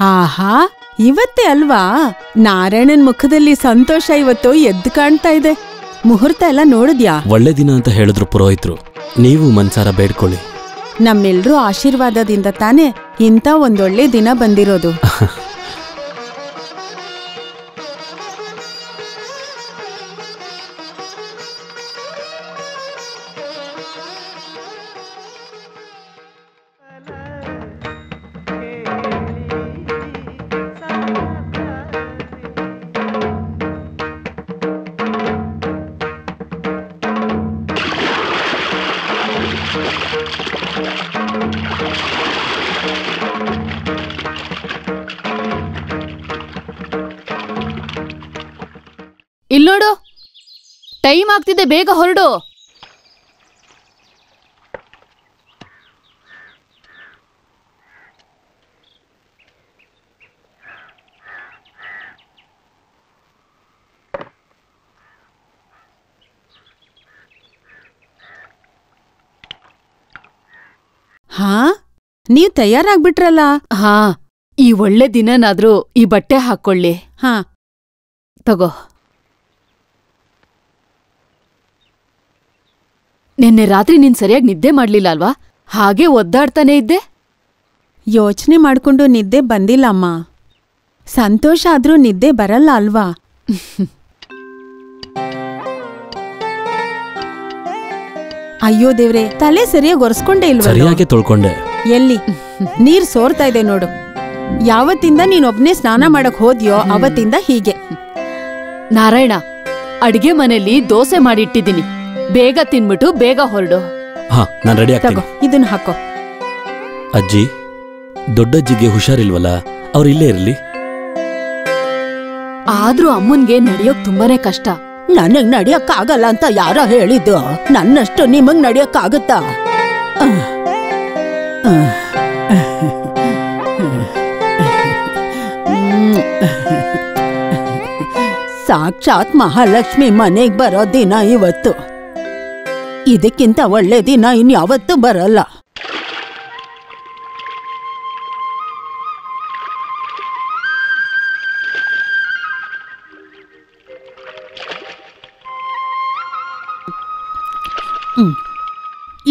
ಆಹಾ, ಇವತ್ತೇ ಅಲ್ವಾ ನಾರಾಯಣನ್ ಮುಖದಲ್ಲಿ ಸಂತೋಷ ಇವತ್ತು ಎದ್ದು ಕಾಣ್ತಾ ಇದೆ. ಮುಹೂರ್ತ ಎಲ್ಲ ನೋಡಿದ್ಯಾ? ಒಳ್ಳೆ ದಿನ ಅಂತ ಹೇಳಿದ್ರು ಪುರೋಹಿತರು. ನೀವು ಮನ್ಸಾರ ಬೇಡ್ಕೊಳ್ಳಿ. ನಮ್ಮೆಲ್ರೂ ಆಶೀರ್ವಾದದಿಂದ ತಾನೇ ಇಂಥ ಒಂದೊಳ್ಳೆ ದಿನ ಬಂದಿರೋದು. ಇಲ್ನೋಡು, ಟೈಮ್ ಆಗ್ತಿದೆ, ಬೇಗ ಹೊರಡು. ಹಾ, ನೀವ್ ತಯಾರಾಗ್ಬಿಟ್ರಲ್ಲ. ಹಾ, ಈ ಒಳ್ಳೆ ದಿನನಾದ್ರೂ ಈ ಬಟ್ಟೆ ಹಾಕೊಳ್ಳಿ. ಹಾ ತಗೋ. ನಿನ್ನೆ ರಾತ್ರಿ ನೀನ್ ಸರಿಯಾಗಿ ನಿದ್ದೆ ಮಾಡ್ಲಿಲ್ಲ ಅಲ್ವಾ? ಹಾಗೆ ಒದ್ದಾಡ್ತಾನೆ ಇದ್ದೆ. ಯೋಚನೆ ಮಾಡ್ಕೊಂಡು ನಿದ್ದೆ ಬಂದಿಲ್ಲ ಅಮ್ಮ. ಸಂತೋಷ ಆದ್ರೂ ನಿದ್ದೆ ಬರಲ್ಲ ಅಲ್ವಾ? ಅಯ್ಯೋ ದೇವ್ರೆ, ತಲೆ ಸರಿಯಾಗಿ ಒರೆಸ್ಕೊಂಡೇ ಇಲ್ವಾ? ಸರಿಯಾಗಿ ತೊಳ್ಕೊಂಡೆ. ಎಲ್ಲಿ? ನೀರ್ ಸೋರ್ತಾ ಇದೆ ನೋಡು. ಯಾವತ್ತಿಂದ ನೀನೊಬ್ನೇ ಸ್ನಾನ ಮಾಡಕ್ ಹೋದ್ಯೋ ಅವತ್ತಿಂದ ಹೀಗೆ. ನಾರಾಯಣ, ಅಡ್ಗೆ ಮನೆಯಲ್ಲಿ ದೋಸೆ ಮಾಡಿಟ್ಟಿದ್ದೀನಿ, ಬೇಗ ತಿನ್ಬಿಟ್ಟು ಬೇಗ ಹೊರಡು. ಹಾ, ನಾನ್ ರೆಡಿ ಆಗ್ತೀನಿ. ಇದನ್ನ ಹಾಕೋ. ಅಜ್ಜಿ, ದೊಡ್ಡಜ್ಜಿಗೆ ಹುಷಾರಿಲ್ವಲ್ಲ, ಅವ್ರು ಇಲ್ಲೇ ಇರ್ಲಿ. ಆದ್ರೂ ಅಮ್ಮನ್ಗೆ ನಡಿಯೋಕ್ ತುಂಬಾನೇ ಕಷ್ಟ. ನನಗ್ ನಡಿಯಕ್ಕಾಗಲ್ಲ ಅಂತ ಯಾರೋ ಹೇಳಿದ್ದು? ನನ್ನಷ್ಟು ನಿಮಗ್ ನಡಿಯಕ್ಕಾಗತ್ತಾ? ಸಾಕ್ಷಾತ್ ಮಹಾಲಕ್ಷ್ಮಿ ಮನೆಗ್ ಬರೋ ದಿನ ಇವತ್ತು. ಇದಕ್ಕಿಂತ ಒಳ್ಳೆ ದಿನ ಇನ್ಯಾವತ್ತೂ ಬರಲ್ಲ.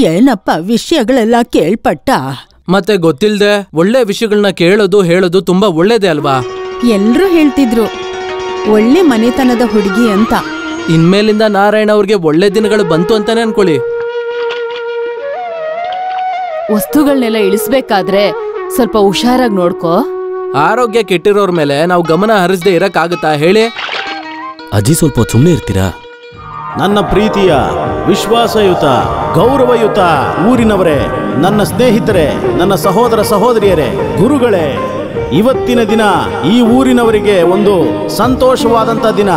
ಏನಪ್ಪ ವಿಷಯಗಳೆಲ್ಲ ಕೇಳ್ಪಟ್ಟ? ಮತ್ತೆ ಗೊತ್ತಿಲ್ದೆ ಒಳ್ಳೆ ವಿಷಯಗಳನ್ನ ಕೇಳೋದು ಹೇಳೋದು ತುಂಬಾ ಒಳ್ಳೇದೇ ಅಲ್ವಾ? ಎಲ್ರೂ ಹೇಳ್ತಿದ್ರು ಒಳ್ಳೆ ಮನೆತನದ ಹುಡುಗಿ ಅಂತ. ಇನ್ಮೇಲಿಂದ ನಾರಾಯಣ ಅವ್ರಿಗೆ ಒಳ್ಳೆ ದಿನಗಳು ಬಂತು ಅಂತಾನೆ ಅನ್ಕೊಳ್ಳಿ. ವಸ್ತುಗಳನ್ನೆಲ್ಲ ಇಳಿಸ್ಬೇಕಾದ್ರೆ ಸ್ವಲ್ಪ ಹುಷಾರಾಗಿ ನೋಡ್ಕೋ. ಆರೋಗ್ಯ ಕೆಟ್ಟಿರೋರ್ ಮೇಲೆ ನಾವು ಗಮನ ಹರಿಸದೆ ಇರಕ್ಕಾಗತ್ತಾ ಹೇಳಿ? ಅಜ್ಜಿ ಸ್ವಲ್ಪ ಹೊತ್ತು ಸುಮ್ಮನೆ ಇರ್ತೀರಾ? ನನ್ನ ಪ್ರೀತಿಯ ವಿಶ್ವಾಸಯುತ ಗೌರವಯುತ ಊರಿನವರೇ, ನನ್ನ ಸ್ನೇಹಿತರೆ, ನನ್ನ ಸಹೋದರ ಸಹೋದರಿಯರೇ, ಗುರುಗಳೇ, ಇವತ್ತಿನ ದಿನ ಈ ಊರಿನವರಿಗೆ ಒಂದು ಸಂತೋಷವಾದಂತ ದಿನ.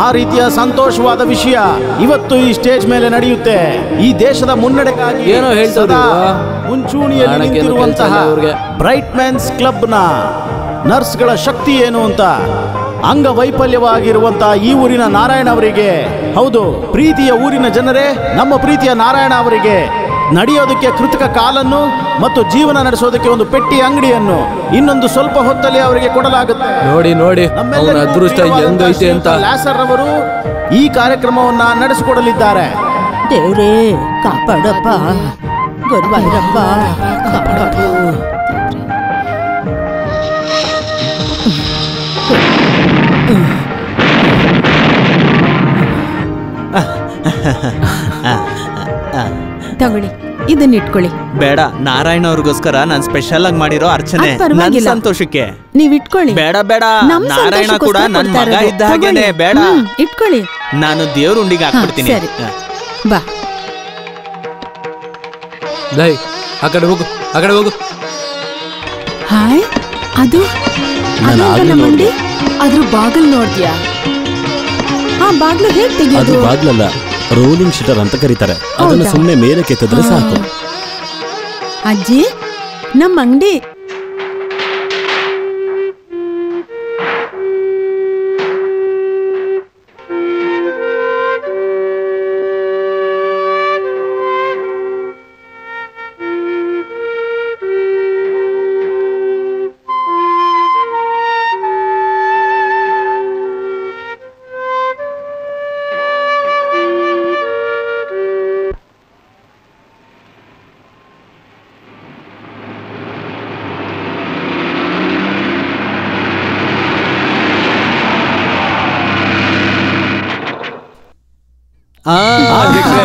ಆ ರೀತಿಯ ಸಂತೋಷವಾದ ವಿಷಯ ಇವತ್ತು ಈ ಸ್ಟೇಜ್ ಮೇಲೆ ನಡೆಯುತ್ತೆ. ಈ ದೇಶದ ಮುನ್ನಡೆಗಾಗಿ ಏನೋ ಹೇಳ್ತಾ ಮುಂಚೂಣಿಯಲ್ಲಿ ನಿಂತಿರುವಂತಹ ಬ್ರೈಟ್ ಮೆನ್ಸ್ ಕ್ಲಬ್ನ ನರ್ಸ್ಗಳ ಶಕ್ತಿ ಏನು ಅಂತ ಅಂಗವೈಫಲ್ಯವಾಗಿರುವಂತಹ ಈ ಊರಿನ ನಾರಾಯಣ ಅವರಿಗೆ, ಹೌದು ಪ್ರೀತಿಯ ಊರಿನ ಜನರೇ, ನಮ್ಮ ಪ್ರೀತಿಯ ನಾರಾಯಣ ಅವರಿಗೆ ನಡೆಯೋದಕ್ಕೆ ಕೃತಕ ಕಾಲನ್ನು ಮತ್ತು ಜೀವನ ನಡೆಸೋದಕ್ಕೆ ಒಂದು ಪೆಟ್ಟಿ ಅಂಗಡಿಯನ್ನು ಇನ್ನೊಂದು ಸ್ವಲ್ಪ ಹೊತ್ತಲ್ಲಿ ಅವರಿಗೆ ಕೊಡಲಾಗುತ್ತೆ. ನೋಡಿ ನೋಡಿ ಅವನ ಅದೃಷ್ಟ ಹೆಂಗೈತೆ ಅಂತ. ಲಾಸರ್ ಅವರು ಈ ಕಾರ್ಯಕ್ರಮವನ್ನ ನಡೆಸಿಕೊಡಲಿದ್ದಾರೆ. ದೇವ್ರೇ ಕಾಪಾಡಪ್ಪ, ಗುರುವಾಯೂರಪ್ಪ ಕಾಪಾಡಪ್ಪ. ತಗೊಳ್ಳಿ, ಇದನ್ನ ಇಟ್ಕೊಳ್ಳಿ. ಬೇಡ, ನಾರಾಯಣ ಅವ್ರಿಗೋಸ್ಕರ ನಾನು ಸ್ಪೆಷಲ್ ಆಗಿ ಮಾಡಿರೋ ಅರ್ಚನೆ ನನ್ನ ಸಂತೋಷಕ್ಕೆ. ನೀವ್ ಇಟ್ಕೊಳ್ಳಿ. ಬೇಡ ಬೇಡ, ನಾರಾಯಣ ಕೂಡ ನನ್ನ ಮಗ ಇದ್ದ ಹಾಗೇನೆ. ಬೇಡ, ಇಟ್ಕೊಳ್ಳಿ. ನಾನು ದೇವ್ರ ಉಂಡಿಗೆ ಹಾಕ್ಬಿಡ್ತೀನಿ. ಸರಿ, ಬಾ. ದೈ ಆ ಕಡೆ ಹೋಗು, ಆ ಕಡೆ ಹೋಗು. ಹಾಯ್, ಅದು ನಾನು ಆಗ್ಲೇ ನೋಡಿದೆ. ಅದ್ರ ಬಾಗಲ್ ನೋಡ್ದ್ಯಾ? ಆ ಬಾಗ್ಲು ಹೇಗ್ ಅದು ತೆಗಿಯೋದು? ಬಾಗ್ಲಲ್ಲ, ರೋಲಿಂಗ್ ಶೀಟರ್ ಅಂತ ಕರೀತಾರೆ. ಅದನ್ನು ಸುಮ್ಮನೆ ಮೇಲೆ ಕೆತ್ತಿದ್ರೆ ಸಾಕು. ಅಜ್ಜಿ, ನಮ್ಮ ಅಂಗಡಿ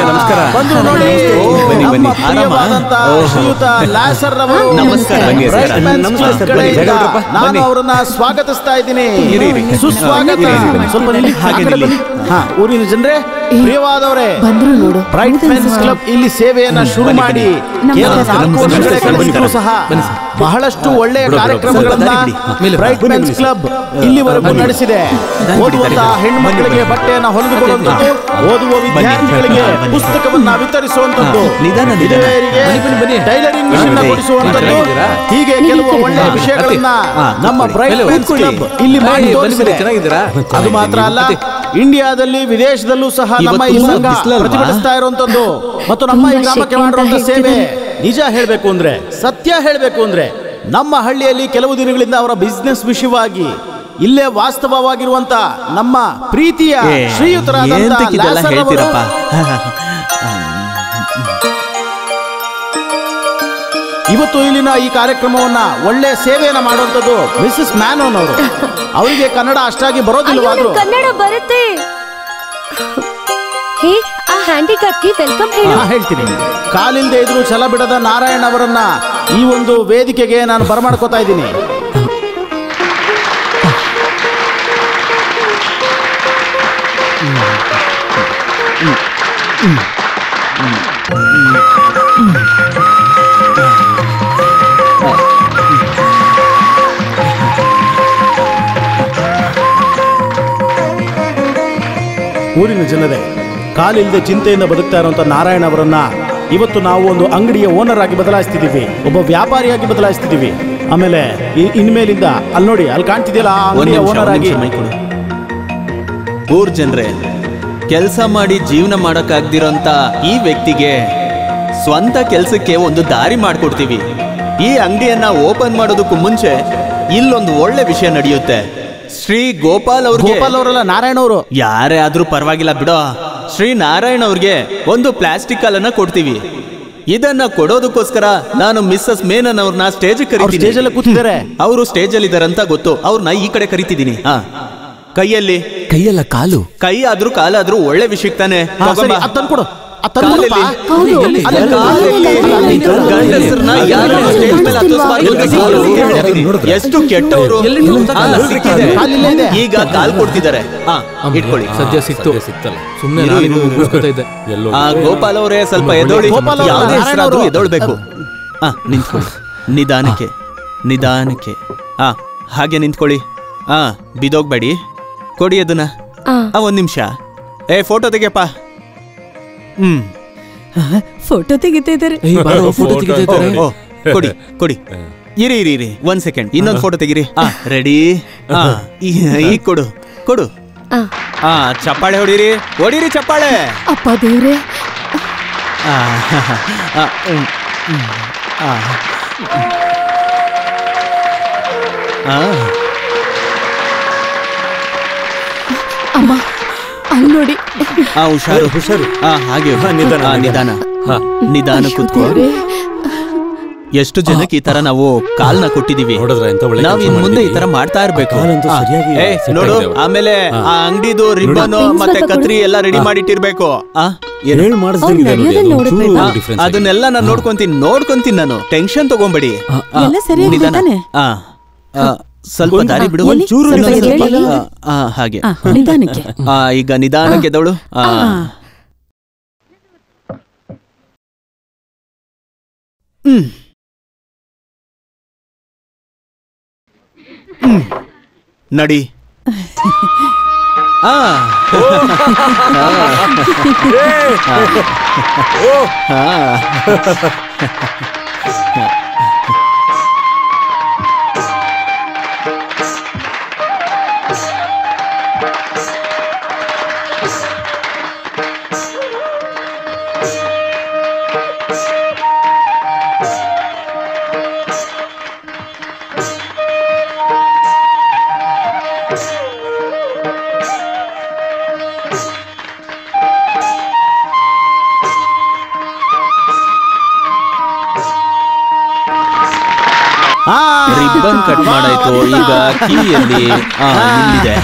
ನಮಸ್ಕಾರ. ಬಂದ್ರು ನೋಡಿ, ನಮ್ಮ ಪ್ರಿಯವಾದಂತ ಶ್ರೀಯುತ ಲಾಸರ್ ರವರು ನಾನು ಅವರನ್ನ ಸ್ವಾಗತಿಸ್ತಾ ಇದ್ದೀನಿ. ಸುಸ್ವಾಗತ. ಸ್ವಲ್ಪ ನಿಲ್ಲಿ, ಊರಿನ ಜನರೇ, ಪ್ರಿಯವಾದವರೇ, ಬಂದ್ರು ನೋಡು. ಬ್ರೈಟ್ ಮೆನ್ಸ್ ಕ್ಲಬ್ ಇಲ್ಲಿ ಸೇವೆಯನ್ನ ಶುರು ಮಾಡಿ ಕೇವಲ 4 ವರ್ಷಗಳೇ ಕಳೆದಿದ್ರು ಸಹ ಬಹಳಷ್ಟು ಒಳ್ಳೆಯ ಕಾರ್ಯಕ್ರಮಗಳನ್ನ ಬ್ರೈಟ್ ಮೆನ್ಸ್ ಕ್ಲಬ್ ಇಲ್ಲಿವರೆಗೂ ನಡೆಸಿದೆ. ಓದುವಂತಹ ಹೆಣ್ಣು ಮಕ್ಕಳಿಗೆ ಬಟ್ಟೆಯನ್ನ ಹೊಲಿದುಕೊಡುವಂಥದ್ದು, ಓದುವ ವಿದ್ಯಾರ್ಥಿಗಳಿಗೆ ಪುಸ್ತಕವನ್ನ ವಿತರಿಸುವಂಥದ್ದು, ವಿಧವೆಯರಿಗೆ ಟೈಲರಿಂಗ್ ಮಿಷನ್ ಕೊಡಿಸುವಂಥದ್ದು, ಹೀಗೆ ಕೆಲವು ಒಳ್ಳೆಯ ವಿಷಯಗಳನ್ನ ನಮ್ಮ ಬ್ರೈಟ್ ಮೆನ್ಸ್ ಕ್ಲಬ್ ಇಲ್ಲಿ ಮಾಡಿ ತೋರಿಸಿದೆ. ಅದು ಮಾತ್ರ ಅಲ್ಲ, ಇಂಡಿಯಾದಲ್ಲಿ ವಿದೇಶದಲ್ಲೂ ಸಹ ನಮ್ಮ ಈ ಸಂಘ ಪ್ರತಿಭಟಿಸ್ತಾ ಇರುವಂತದ್ದು ಮತ್ತು ನಮ್ಮ ಈ ಗ್ರಾಮಕ್ಕೆ ಮಾಡಿರುವಂತಹ ಸೇವೆ. ನಿಜ ಹೇಳಬೇಕು ಅಂದ್ರೆ, ಸತ್ಯ ಹೇಳಬೇಕು ಅಂದ್ರೆ, ನಮ್ಮ ಹಳ್ಳಿಯಲ್ಲಿ ಕೆಲವು ದಿನಗಳಿಂದ ಅವರ ಬಿಸ್ನೆಸ್ ವಿಷಯವಾಗಿ ಇಲ್ಲೇ ವಾಸ್ತವವಾಗಿರುವಂತ ನಮ್ಮ ಪ್ರೀತಿಯ ಶ್ರೀಯುತರಾದಂತ ಲಾಸರ್ ಅವರು ಇವತ್ತು ಇಲ್ಲಿನ ಈ ಕಾರ್ಯಕ್ರಮವನ್ನ ಒಳ್ಳೆ ಸೇವೆಯನ್ನ ಮಾಡುವಂತದ್ದು ಮಿಸಸ್ ಮ್ಯಾನೋನ್ ಅವರು. ಅವರಿಗೆ ಕನ್ನಡ ಅಷ್ಟಾಗಿ ಬರೋದಿಲ್ಲವಾದ್ರು ಕನ್ನಡ ಬರುತ್ತೆ. ಹೇ, ಆ ಹ್ಯಾಂಡಿಕ್ಯಾಪ್ಗೆ ವೆಲ್ಕಮ್ ಹೇಳು. ಹೇಳ್ತೀನಿ. ಕಾಲಿಲ್ದೆ ಇದ್ರು ಛಲ ಬಿಡದ ನಾರಾಯಣ್ ಅವರನ್ನ ಈ ಒಂದು ವೇದಿಕೆಗೆ ನಾನು ಬರಮಾಡ್ಕೋತಾ ಇದ್ದೀನಿ. ಊರಿನ ಜನರೇ, ಕಾಲಿಲ್ಲದೆ ಚಿಂತೆಯಿಂದ ಬದುಕ್ತಾ ಇರುವಂತ ನಾರಾಯಣ್ ಅವರನ್ನ ಇವತ್ತು ನಾವು ಒಂದು ಅಂಗಡಿಯ ಓನರ್ ಆಗಿ ಬದಲಾಯಿಸ್ತಿದ್ದೀವಿ, ಒಬ್ಬ ವ್ಯಾಪಾರಿಯಾಗಿ ಬದಲಾಯಿಸ್ತಿದ್ದೀವಿ. ಆಮೇಲೆ ಇನ್ಮೇಲಿಂದ ಅಲ್ಲಿ ನೋಡಿ, ಅಲ್ಲಿ ಕಾಣ್ತಿದೆಯಲ್ಲ, ಆ ಅಂಗಡಿಯ ಓನರ್ ಆಗಿ. ಊರ್ ಜನರೇ, ಕೆಲಸ ಮಾಡಿ ಜೀವನ ಮಾಡಕ್ಕಾಗ್ದಿರೋಂತ ಈ ವ್ಯಕ್ತಿಗೆ ಸ್ವಂತ ಕೆಲಸಕ್ಕೆ ಒಂದು ದಾರಿ ಮಾಡ್ಕೊಡ್ತೀವಿ. ಈ ಅಂಗಡಿಯನ್ನ ಓಪನ್ ಮಾಡೋದಕ್ಕೂ ಮುಂಚೆ ಇಲ್ಲೊಂದು ಒಳ್ಳೆ ವಿಷಯ ನಡೆಯುತ್ತೆ. ಶ್ರೀ ಗೋಪಾಲ್ ಅವರಲ್ಲ, ನಾರಾಯಣ ಅವರು. ಯಾರೇ ಆದ್ರೂ ಪರವಾಗಿಲ್ಲ ಬಿಡೋ. ಶ್ರೀ ನಾರಾಯಣ್ ಅವ್ರಿಗೆ ಒಂದು ಪ್ಲಾಸ್ಟಿಕ್ ಕಾಲನ್ನ ಕೊಡ್ತೀವಿ. ಇದನ್ನ ಕೊಡೋದಕ್ಕೋಸ್ಕರ ನಾನು ಮಿಸ್ಸಸ್ ಮೇನನ್ ಅವ್ರನ್ನ ಸ್ಟೇಜ್ ಕರೀತೀನಿ. ಕೂತಿದ್ದಾರೆ, ಅವರು ಸ್ಟೇಜ್ ಅಲ್ಲಿ ಇದಾರಂತ ಗೊತ್ತು. ಅವ್ರನ್ನ ಈ ಕಡೆ ಕರಿತಿದ್ದೀನಿ. ಕೈಯಲ್ಲಿ ಕೈಯಲ್ಲ, ಕಾಲು. ಕೈ ಆದ್ರೂ ಕಾಲಾದ್ರೂ ಒಳ್ಳೆ ವಿಷಯಕ್ಕೆ ತಾನೆ. ತಂದ್ಕೊಡು. ಕಾಲಲ್ಲಿ ಗಂಡಸರನ್ನ ಯಾರು ಸ್ಟೇಜ್ ಮೇಲೆ ಹತ್ತಿಸ್ಬಾರ್ದು. ಎಷ್ಟು ಕೆಟ್ಟವರು. ಈಗ ಕಾಲ್ ಕೊಡ್ತಿದ್ದಾರೆ. ಇಟ್ಕೊಳ್ಳಿ. ಸದ್ಯ ಸಿಕ್ತಲ್ಲ. ಸುಮ್ಮನೆ ಇದ್ದೆ. ಗೋಪಾಲ್ ಅವರೇ ಸ್ವಲ್ಪ ಎದೋಳಿ. ಯಾವುದೇ ಹೆಸರಾದ್ರೂ ಎದೋಳ್ಬೇಕು. ನಿಂತ್ಕೊಳ್ಳಿ. ನಿಧಾನಕ್ಕೆ ನಿಧಾನಕ್ಕೆ. ಹಾಗೆ ನಿಂತ್ಕೊಳ್ಳಿ. ಬಿದೋಗ್ಬೇಡಿ. ಕೊಡಿ ಅದನ್ನ. ಒಂದ್ ನಿಮಿಷ. ಫೋಟೋ ತೆಗಿಯಪ್ಪ. ಫೋಟೋ ತೆಗಿತಾ ಇದ್ದಾರೆ. ಕೊಡಿ ಕೊಡಿ. ಇರಿ ಇರಿ ಇರಿ 1 ಸೆಕೆಂಡ್. ಇನ್ನೊಂದು ಫೋಟೋ ತೆಗಿರಿ. ರೆಡಿ. ಈಗ ಕೊಡು ಕೊಡು. ಚಪ್ಪಾಳೆ ಹೊಡೀರಿ ಹೊಡೀರಿ ಚಪ್ಪಾಳೆ. ಅಪ್ಪ ದೇವ್ರೆ. ಅಮ್ಮ ಅಲ್ಲಿ ನೋಡಿ. ಹುಷಾರು ಹುಷಾರು. ಹಾಗೆ ನಿಧಾನ ನಿಧಾನ ಕೂತ್ಕೋ. ಎಷ್ಟು ಜನಕ್ಕೆ ಈ ತರ ನಾವು ಕಾಲ್ನ ಕೊಟ್ಟಿದೀವಿ. ನಾವ್ ಇನ್ ಮುಂದೆ ಈ ತರ ಮಾಡ್ತಾ ಇರ್ಬೇಕು. ನೋಡು. ಆಮೇಲೆ ಆ ಅಂಗಡಿದು ರಿಬ್ಬನ್ ಮತ್ತೆ ಕತ್ರಿ ಎಲ್ಲ ರೆಡಿ ಮಾಡಿಟ್ಟಿರ್ಬೇಕು. ಅದನ್ನೆಲ್ಲ ನಾನು ನೋಡ್ಕೊಂತೀನಿ ನಾನು. ಟೆನ್ಷನ್ ತಗೊಂಬೇಡಿ. ಸ್ವಲ್ಪ ದಾರಿ ಬಿಡು. ಹಾಗೆ ಈಗ ನಿಧಾನಕ್ಕೆ ಎದ್ದವಳು. ನಡಿ. ರಿಬ್ಬನ್ ಕಟ್ ಮಾಡಾಯ್ತು. ಈಗ ಕೀಯಲ್ಲಿ ಇಲ್ಲಿದೆ.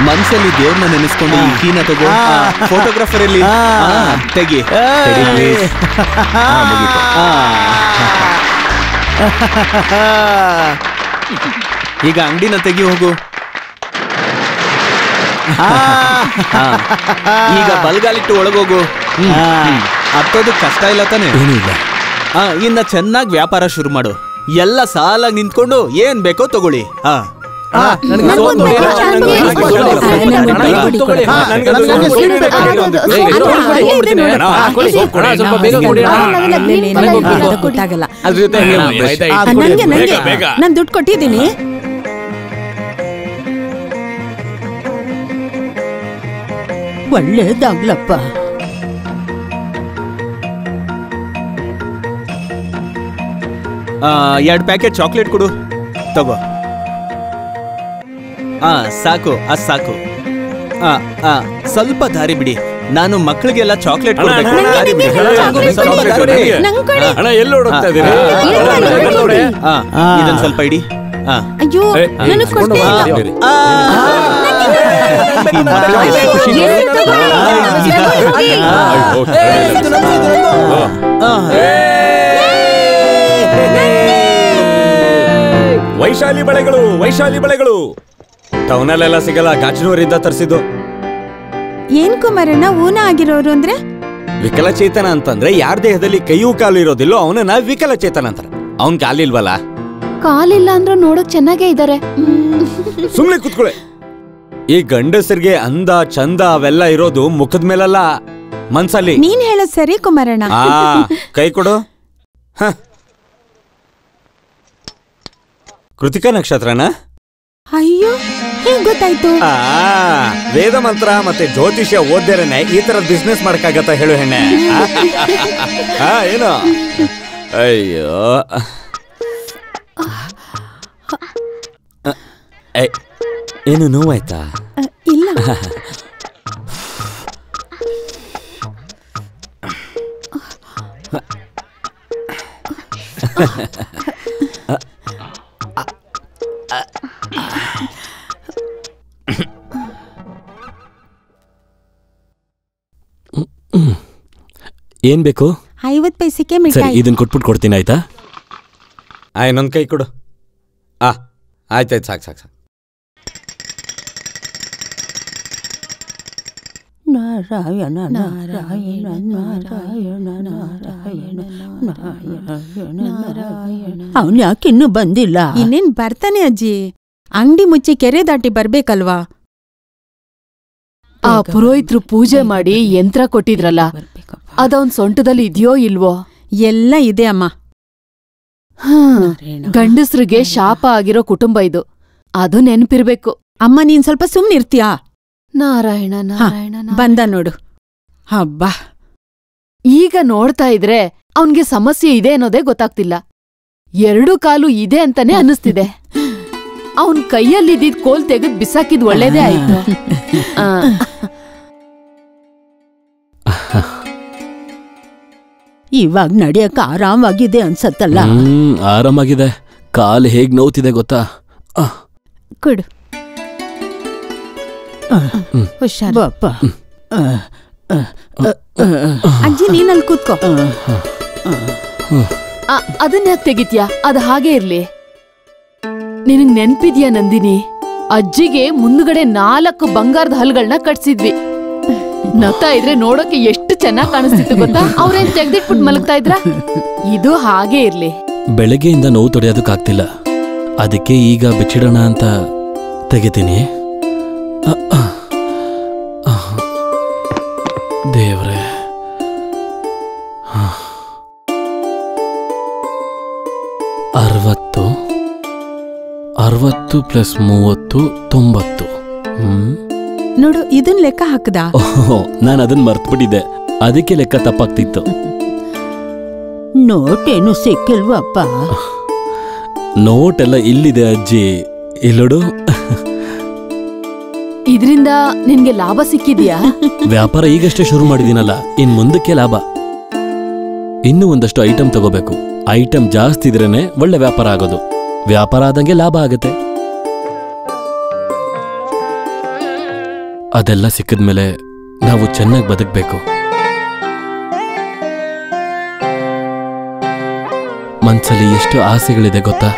ಮನ್ಸಲ್ಲಿ ದೇವ್ರನ್ನ ನೆನೆಸ್ಕೊಂಡು ಈ ಕೀನ ತಗೋ. ಫೋಟೋಗ್ರಾಫರ್ ಅಲ್ಲಿ ತೆಗಿ. ಈಗ ಅಂಗಡಿನ ತೆಗಿ ಹೋಗು. ಈಗ ಬಲ್ಗಾಲಿಟ್ಟು ಒಳಗೋಗು. ಹತ್ತೋದು ಕಷ್ಟ ಇಲ್ಲ ತಾನೆ? ಇನ್ನ ಚೆನ್ನಾಗಿ ವ್ಯಾಪಾರ ಶುರು ಮಾಡು. ಎಲ್ಲ ಸಾಲಾಗಿ ನಿಂತ್ಕೊಂಡು ಏನ್ ಬೇಕೋ ತಗೊಳ್ಳಿ. ನಾನ್ ದುಡ್ಡು ಕೊಟ್ಟಿದ್ದೀನಿ. ಒಳ್ಳೇದಾಗ್ಲಪ್ಪ. ಎರಡು ಪ್ಯಾಕೆಟ್ ಚಾಕ್ಲೇಟ್ ಕೊಡು. ತಗೋ. ಸಾಕು. ಸಾಕು. ಸ್ವಲ್ಪ ದಾರಿ ಬಿಡಿ. ನಾನು ಮಕ್ಕಳಿಗೆಲ್ಲ ಚಾಕ್ಲೇಟ್ ಕೊಡ್ಬೇಕು. ಇದನ್ನ ಸ್ವಲ್ಪ ಇಡಿ. ಅಯ್ಯೋ ವೈಶಾಲಿ ಬಳೆಗಳು ಟೌನಲ್ಲೆಲ್ಲ ಸಿಗಲ್ಲ. ಗಾಜನೂರಿಂದ ತರಿಸಿದ್ದು. ಏನ್ ಕುಮಾರಣ್ಣ ಊನ ಆಗಿರೋರು ಅಂದ್ರೆ? ವಿಕಲಚೇತನ ಅಂತಂದ್ರೆ ಯಾರ ದೇಹದಲ್ಲಿ ಕೈಯೂ ಕಾಲು ಇರೋದಿಲ್ಲೋ ಅವನನ್ನ ವಿಕಲಚೇತನ ಅಂತಾರೆ. ಅವನ್ ಕಾಲಿಲ್ವಲ್ಲ? ಕಾಲಿಲ್ಲ ಅಂದ್ರೂ ನೋಡಕ್ ಚೆನ್ನಾಗೇ ಇದಾರೆ. ಸುಮ್ನೆ ಕೂತ್ಕೊಳ್ಳಿ. ಈ ಗಂಡಸರಿಗೆ ಅಂದ ಚಂದ ಅವೆಲ್ಲ ಇರೋದು ಮುಖದ ಮೇಲಲ್ಲ, ಮನ್ಸಲ್ಲಿ. ನೀನ್ ಹೇಳದ್ ಸರಿ ಕುಮಾರಣ್ಣ. ಕೈ ಕೊಡು. ಕೃತಿಕಾ ನಕ್ಷತ್ರನ? ಅಯ್ಯೋ ಹೇಗ್ ಗೊತ್ತಾಯ್ತು? ವೇದ ಮಂತ್ರ ಮತ್ತೆ ಜ್ಯೋತಿಷ್ಯ ಓದ್ದೇರನೆ ಈ ತರ ಬಿಸ್ನೆಸ್ ಮಾಡಕ್ಕಾಗತ್ತ ಹೇಳು ಹೆಣ್ಣೆ? ಏನು? ಅಯ್ಯೋ ಏನು ನೋವಾಯ್ತಾ? ಇಲ್ಲ. ಏನ್ ಬೇಕು? 50 ಪೈಸೆಗೆ ಸರಿ, ಮಿಠಾಯಿ. ಇದನ್ನ ಕೊಟ್ಬಿಟ್ಟು ಕೊಡ್ತೀನಿ, ಆಯ್ತಾ? ಇನ್ನೊಂದು ಕೈ ಕೊಡು. ಆಯ್ತಾಯ್ತು, ಸಾಕು ಸಾಕು ಸಾಕು. ನಾರಾಯಣ ನಾರಾಯಣ ನಾರಾಯಣ ನಾರಾಯಣ ನಾರಾಯಣ. ಅವನ್ ಯಾಕಿನ್ನೂ ಬಂದಿಲ್ಲ? ಇನ್ನೇನ್ ಬರ್ತಾನೆ ಅಜ್ಜಿ. ಅಂಗಡಿ ಮುಚ್ಚಿ ಕೆರೆ ದಾಟಿ ಬರ್ಬೇಕಲ್ವಾ? ಆ ಪುರೋಹಿತರು ಪೂಜೆ ಮಾಡಿ ಯಂತ್ರ ಕೊಟ್ಟಿದ್ರಲ್ಲ, ಅದವನ್ ಸೊಂಟದಲ್ಲಿ ಇದೆಯೋ ಇಲ್ವೋ? ಎಲ್ಲ ಇದೆ ಅಮ್ಮ. ಗಂಡಸ್ರಿಗೆ ಶಾಪ ಆಗಿರೋ ಕುಟುಂಬ ಇದು, ಅದು ನೆನ್ಪಿರ್ಬೇಕು. ಅಮ್ಮ, ನೀನ್ ಸ್ವಲ್ಪ ಸುಮ್ನಿರ್ತೀಯಾ? ನಾರಾಯಣ ನಾರಾಯಣ ಬಂದ ನೋಡು. ಹಬ್ಬ, ಈಗ ನೋಡ್ತಾ ಇದ್ರೆ ಅವನ್ಗೆ ಸಮಸ್ಯೆ ಇದೆ ಅನ್ನೋದೇ ಗೊತ್ತಾಗ್ತಿಲ್ಲ. 2 ಕಾಲು ಇದೆ ಅಂತಾನೆ ಅನ್ನಿಸ್ತಿದೆ. ಅವನ್ ಕೈಯಲ್ಲಿದ್ದಿದ್ ಕೋಲ್ ತೆಗೆದ್ ಬಿಸಾಕಿದ್ ಒಳ್ಳೇದೇ ಆಯ್ತು. ಇವಾಗ ನಡೆಯಕ್ಕ ಆರಾಮಾಗಿದೆ ಅನ್ಸತ್ತಲ್ಲ? ಆರಾಮಾಗಿದೆ. ಕಾಲು ಹೇಗ್ ನೋವ್ತಿದೆ ಗೊತ್ತಾ? ಕೊಡು. ಹುಷಾರ್ ಬಾಪ. ಅಜ್ಜಿ, ನೀನಲ್ಲಿ ಕೂತ್ಕೋ. ಅದನ್ಯಾಕ್ ತೆಗಿತ್ಯಾ? ಅದ್ ಹಾಗೆ ಇರ್ಲಿ. ನಿನಗ್ ನೆನ್ಪಿದ್ಯಾ ನಂದಿನಿ? ಅಜ್ಜಿಗೆ ಮುಂದ್ಗಡೆ 4 ಬಂಗಾರದ ಹಲ್ಗಳನ್ನ ಕಟ್ಸಿದ್ವಿ. ನಗ್ತಾ ಇದ್ರೆ ನೋಡೋಕೆ ಎಷ್ಟು ಚೆನ್ನಾಗ್ ಕಾಣಿಸ್ತಿತ್ತು ಗೊತ್ತಾ? ಅವ್ರೇನ್ ತೆಗ್ದಿಟ್ಬಿಟ್ಟು ಮಲಗ್ತಾ ಇದ್ರ? ಇದು ಹಾಗೆ ಇರ್ಲಿ. ಬೆಳಗ್ಗೆಯಿಂದ ನೋವು ತೊಡೆಯೋದಕ್ಕಾಗ್ತಿಲ್ಲ, ಅದಕ್ಕೆ ಈಗ ಬಿಚ್ಚಿಡೋಣ ಅಂತ ತೆಗಿತೀನಿ. ದೇವ್ರೆ, 60 60 + 30 90. ನೋಡು, ಇದನ್ ಲೆಕ್ಕ ಹಾಕದ? ನಾನು ಅದನ್ನ ಮರ್ತ್ಬಿಟ್ಟಿದ್ದೆ, ಅದಕ್ಕೆ ಲೆಕ್ಕ ತಪ್ಪಾಗ್ತಿತ್ತು. ನೋಟೇನು ಸಿಕ್ಕಿಲ್ವಪ್ಪ? ನೋಟ್ ಎಲ್ಲ ಇಲ್ಲಿದೆ ಅಜ್ಜಿ, ಇಲ್ಲೋಡು. ಇದ್ರಿಂದ ನಿನ್ಗೆ ಲಾಭ ಸಿಕ್ಕಿದ್ಯಾ? ವ್ಯಾಪಾರ ಈಗಷ್ಟೇ ಶುರು ಮಾಡಿದೀನಲ್ಲ, ಇನ್ ಮುಂದಕ್ಕೆ ಲಾಭ. ಇನ್ನೂ ಒಂದಷ್ಟು ಐಟಮ್ ತಗೋಬೇಕು. ಐಟಮ್ ಜಾಸ್ತಿ ಇದ್ರೇನೆ ಒಳ್ಳೆ ವ್ಯಾಪಾರ ಆಗೋದು. ವ್ಯಾಪಾರ ಆದಂಗೆ ಲಾಭ ಆಗತ್ತೆ. ಅದೆಲ್ಲ ಸಿಕ್ಕಿದ್ಮೇಲೆ ನಾವು ಚೆನ್ನಾಗಿ ಬದುಕಬೇಕು. ಮನ್ಸಲ್ಲಿ ಎಷ್ಟು ಆಸೆಗಳಿದೆ ಗೊತ್ತಾ?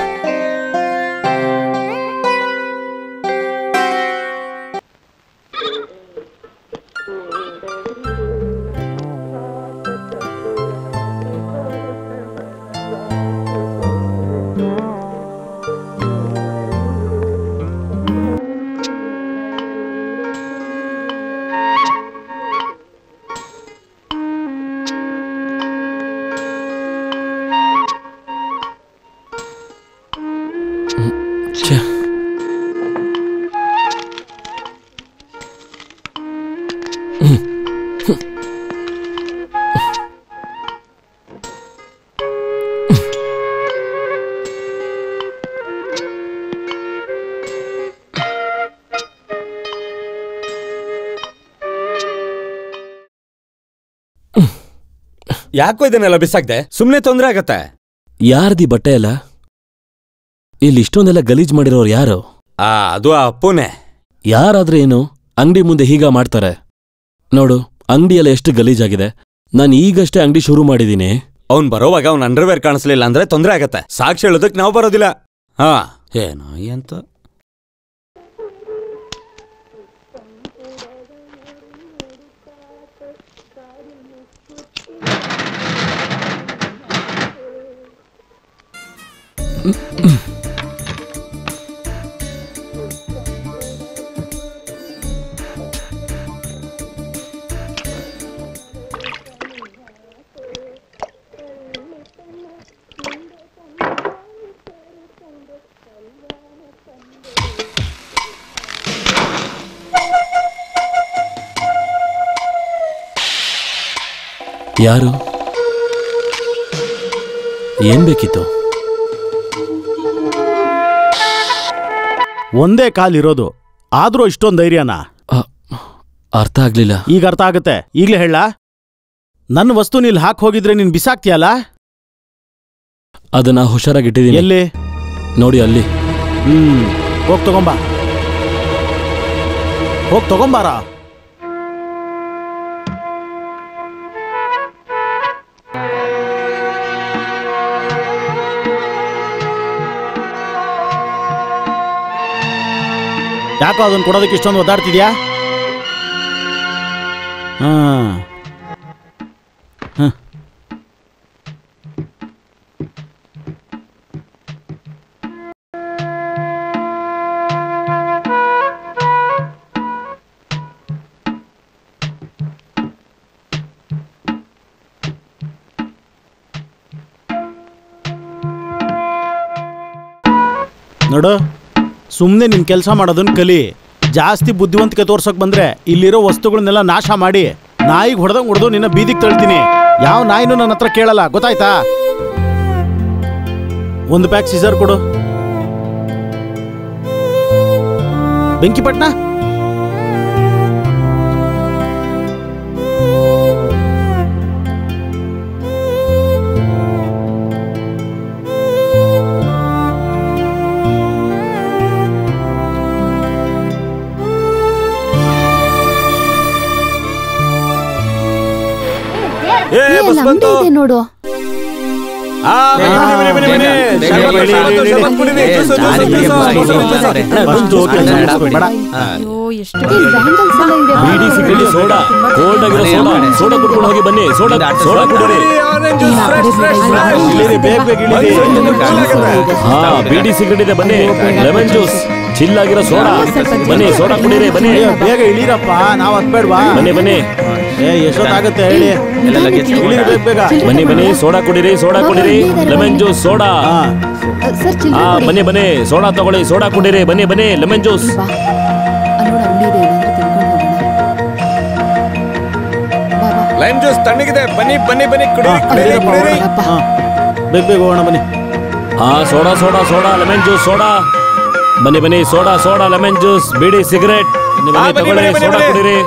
ಯಾಕೋ ಇದನ್ನೆಲ್ಲ ಬಿಸಾಕ್ದೆ? ಸುಮ್ನೆ ತೊಂದ್ರೆ ಆಗತ್ತೆ. ಯಾರ್ದಿ ಬಟ್ಟೆ ಅಲ್ಲ? ಇಲ್ಲಿ ಇಷ್ಟೊಂದೆಲ್ಲ ಗಲೀಜ್ ಮಾಡಿರೋರು ಯಾರು? ಅದು ಆ ಅಪ್ಪುನೇ. ಯಾರಾದ್ರೆ ಏನು, ಅಂಗಡಿ ಮುಂದೆ ಹೀಗ ಮಾಡ್ತಾರೆ ನೋಡು. ಅಂಗಡಿಯೆಲ್ಲ ಎಷ್ಟು ಗಲೀಜಾಗಿದೆ. ನಾನು ಈಗಷ್ಟೇ ಅಂಗಡಿ ಶುರು ಮಾಡಿದೀನಿ. ಅವ್ನ್ ಬರೋವಾಗ ಅವ್ನ ಅಂಡರ್ವೇರ್ ಕಾಣಿಸ್ಲಿಲ್ಲ ಅಂದ್ರೆ ತೊಂದ್ರೆ ಆಗತ್ತೆ. ಸಾಕ್ಷಿ ಹೇಳೋದಕ್ ನಾವು ಬರೋದಿಲ್ಲ. ಏನೋ ಎಂತ. ಯಾರು? ಏನ್ ಬೇಕಿತ್ತು? ಒಂದೇ ಕಾಲಿರೋದು, ಆದ್ರೂ ಇಷ್ಟೊಂದು ಧೈರ್ಯನಾ? ಅರ್ಥ ಆಗ್ಲಿಲ್ಲ. ಈಗ ಅರ್ಥ ಆಗತ್ತೆ. ಈಗ್ಲೇ ಹೇಳ. ನನ್ನ ವಸ್ತು ನೀಲ್ ಹಾಕ್ ಹೋಗಿದ್ರೆ ನೀನ್ ಬಿಸಾಕ್ತಿಯಲ್ಲ? ಅದನ್ನ ಹುಷಾರಾಗಿಟ್ಟಿದ್ದೀನಿ. ಎಲ್ಲಿ? ನೋಡಿ ಅಲ್ಲಿ. ಹೋಗ್ ತಗೊಂಬ. ಹೋಗ್ ತಗೊಂಬಾರ. ಯಾಕೋ ಅದನ್ನ ಕೊಡೋದಕ್ಕೆ ಇಷ್ಟೊಂದು ಒದ್ದಾಡ್ತಿದ್ಯಾ? ನೋಡು, ಸುಮ್ಮನೆ ನಿನ್ ಕೆಲಸ ಮಾಡೋದನ್ನ ಕಲಿ. ಜಾಸ್ತಿ ಬುದ್ಧಿವಂತಿಕೆ ತೋರ್ಸಕ್ ಬಂದ್ರೆ ಇಲ್ಲಿರೋ ವಸ್ತುಗಳನ್ನೆಲ್ಲ ನಾಶ ಮಾಡಿ ನಾಯಿಗೆ ಹೊಡೆದಂಗ್ ಹೊಡೆದು ನಿನ್ನ ಬೀದಿಗೆ ತಳ್ತೀನಿ. ಯಾವ ನಾಯಿನೂ ನನ್ನ ಹತ್ರ ಕೇಳಲ್ಲ, ಗೊತ್ತಾಯ್ತಾ? ಒಂದು ಪ್ಯಾಕ್ ಸಿಸರ್ ಕೊಡು. ಬೆಂಕಿಪಟ್ನ ನೋಡು. ಬೀಡಿ ಸಿಗರೇಟ್ ಸೋಡಾ ಕೋಲ್ಡ್ ಆಗಿರೋ ಸೋಡಾ ಕುಡ್ಕೊಂಡು ಹೋಗಿ ಬನ್ನಿ. ಸೋಡಾ ಕುಡಿರಿ. ಹಾ, ಬೀಡಿ ಸಿಗರೇಟ್ ಇದೆ ಬನ್ನಿ. ಲೆಮನ್ ಜ್ಯೂಸ್, ಚಿಲ್ ಆಗಿರೋ ಸೋಡಾ ಬನ್ನಿ. ಸೋಡಾ ಕುಡಿರಿ ಬನ್ನಿ. ಬೇಗ ಇಳೀರಪ್ಪ, ನಾವು ಹತ್ಬೇಡ್ವಾ? ಬನ್ನಿ. ಎಷ್ಟೊತ್ತಾಗುತ್ತೆ ಹೇಳಿ? ಬೇಗ ಬನ್ನಿ. ಸೋಡಾ ಕುಡಿರಿ. Lemon juice, soda. ಹಾ, ಬನ್ನಿ. ಸೋಡಾ ತಗೊಳ್ಳಿ, ಸೋಡಾ ಕುಡಿರಿ. ಬನ್ನಿ. Lemon juice. ಲೈಮ್ ಜ್ಯೂಸ್ ತಣ್ಣಗಿದೆ. ಬನ್ನಿ ಕುಡಿರಿ. ಬೇಗ ಹೋಗೋಣ ಬನ್ನಿ. ಹಾ, ಸೋಡಾ ಲೆಮನ್ ಜ್ಯೂಸ್, ಸೋಡಾ. ಬನ್ನಿ. Soda lemon juice, bidi cigarette. ತಗೊಳ್ಳಿ, ಸೋಡಾ ಕುಡಿರಿ.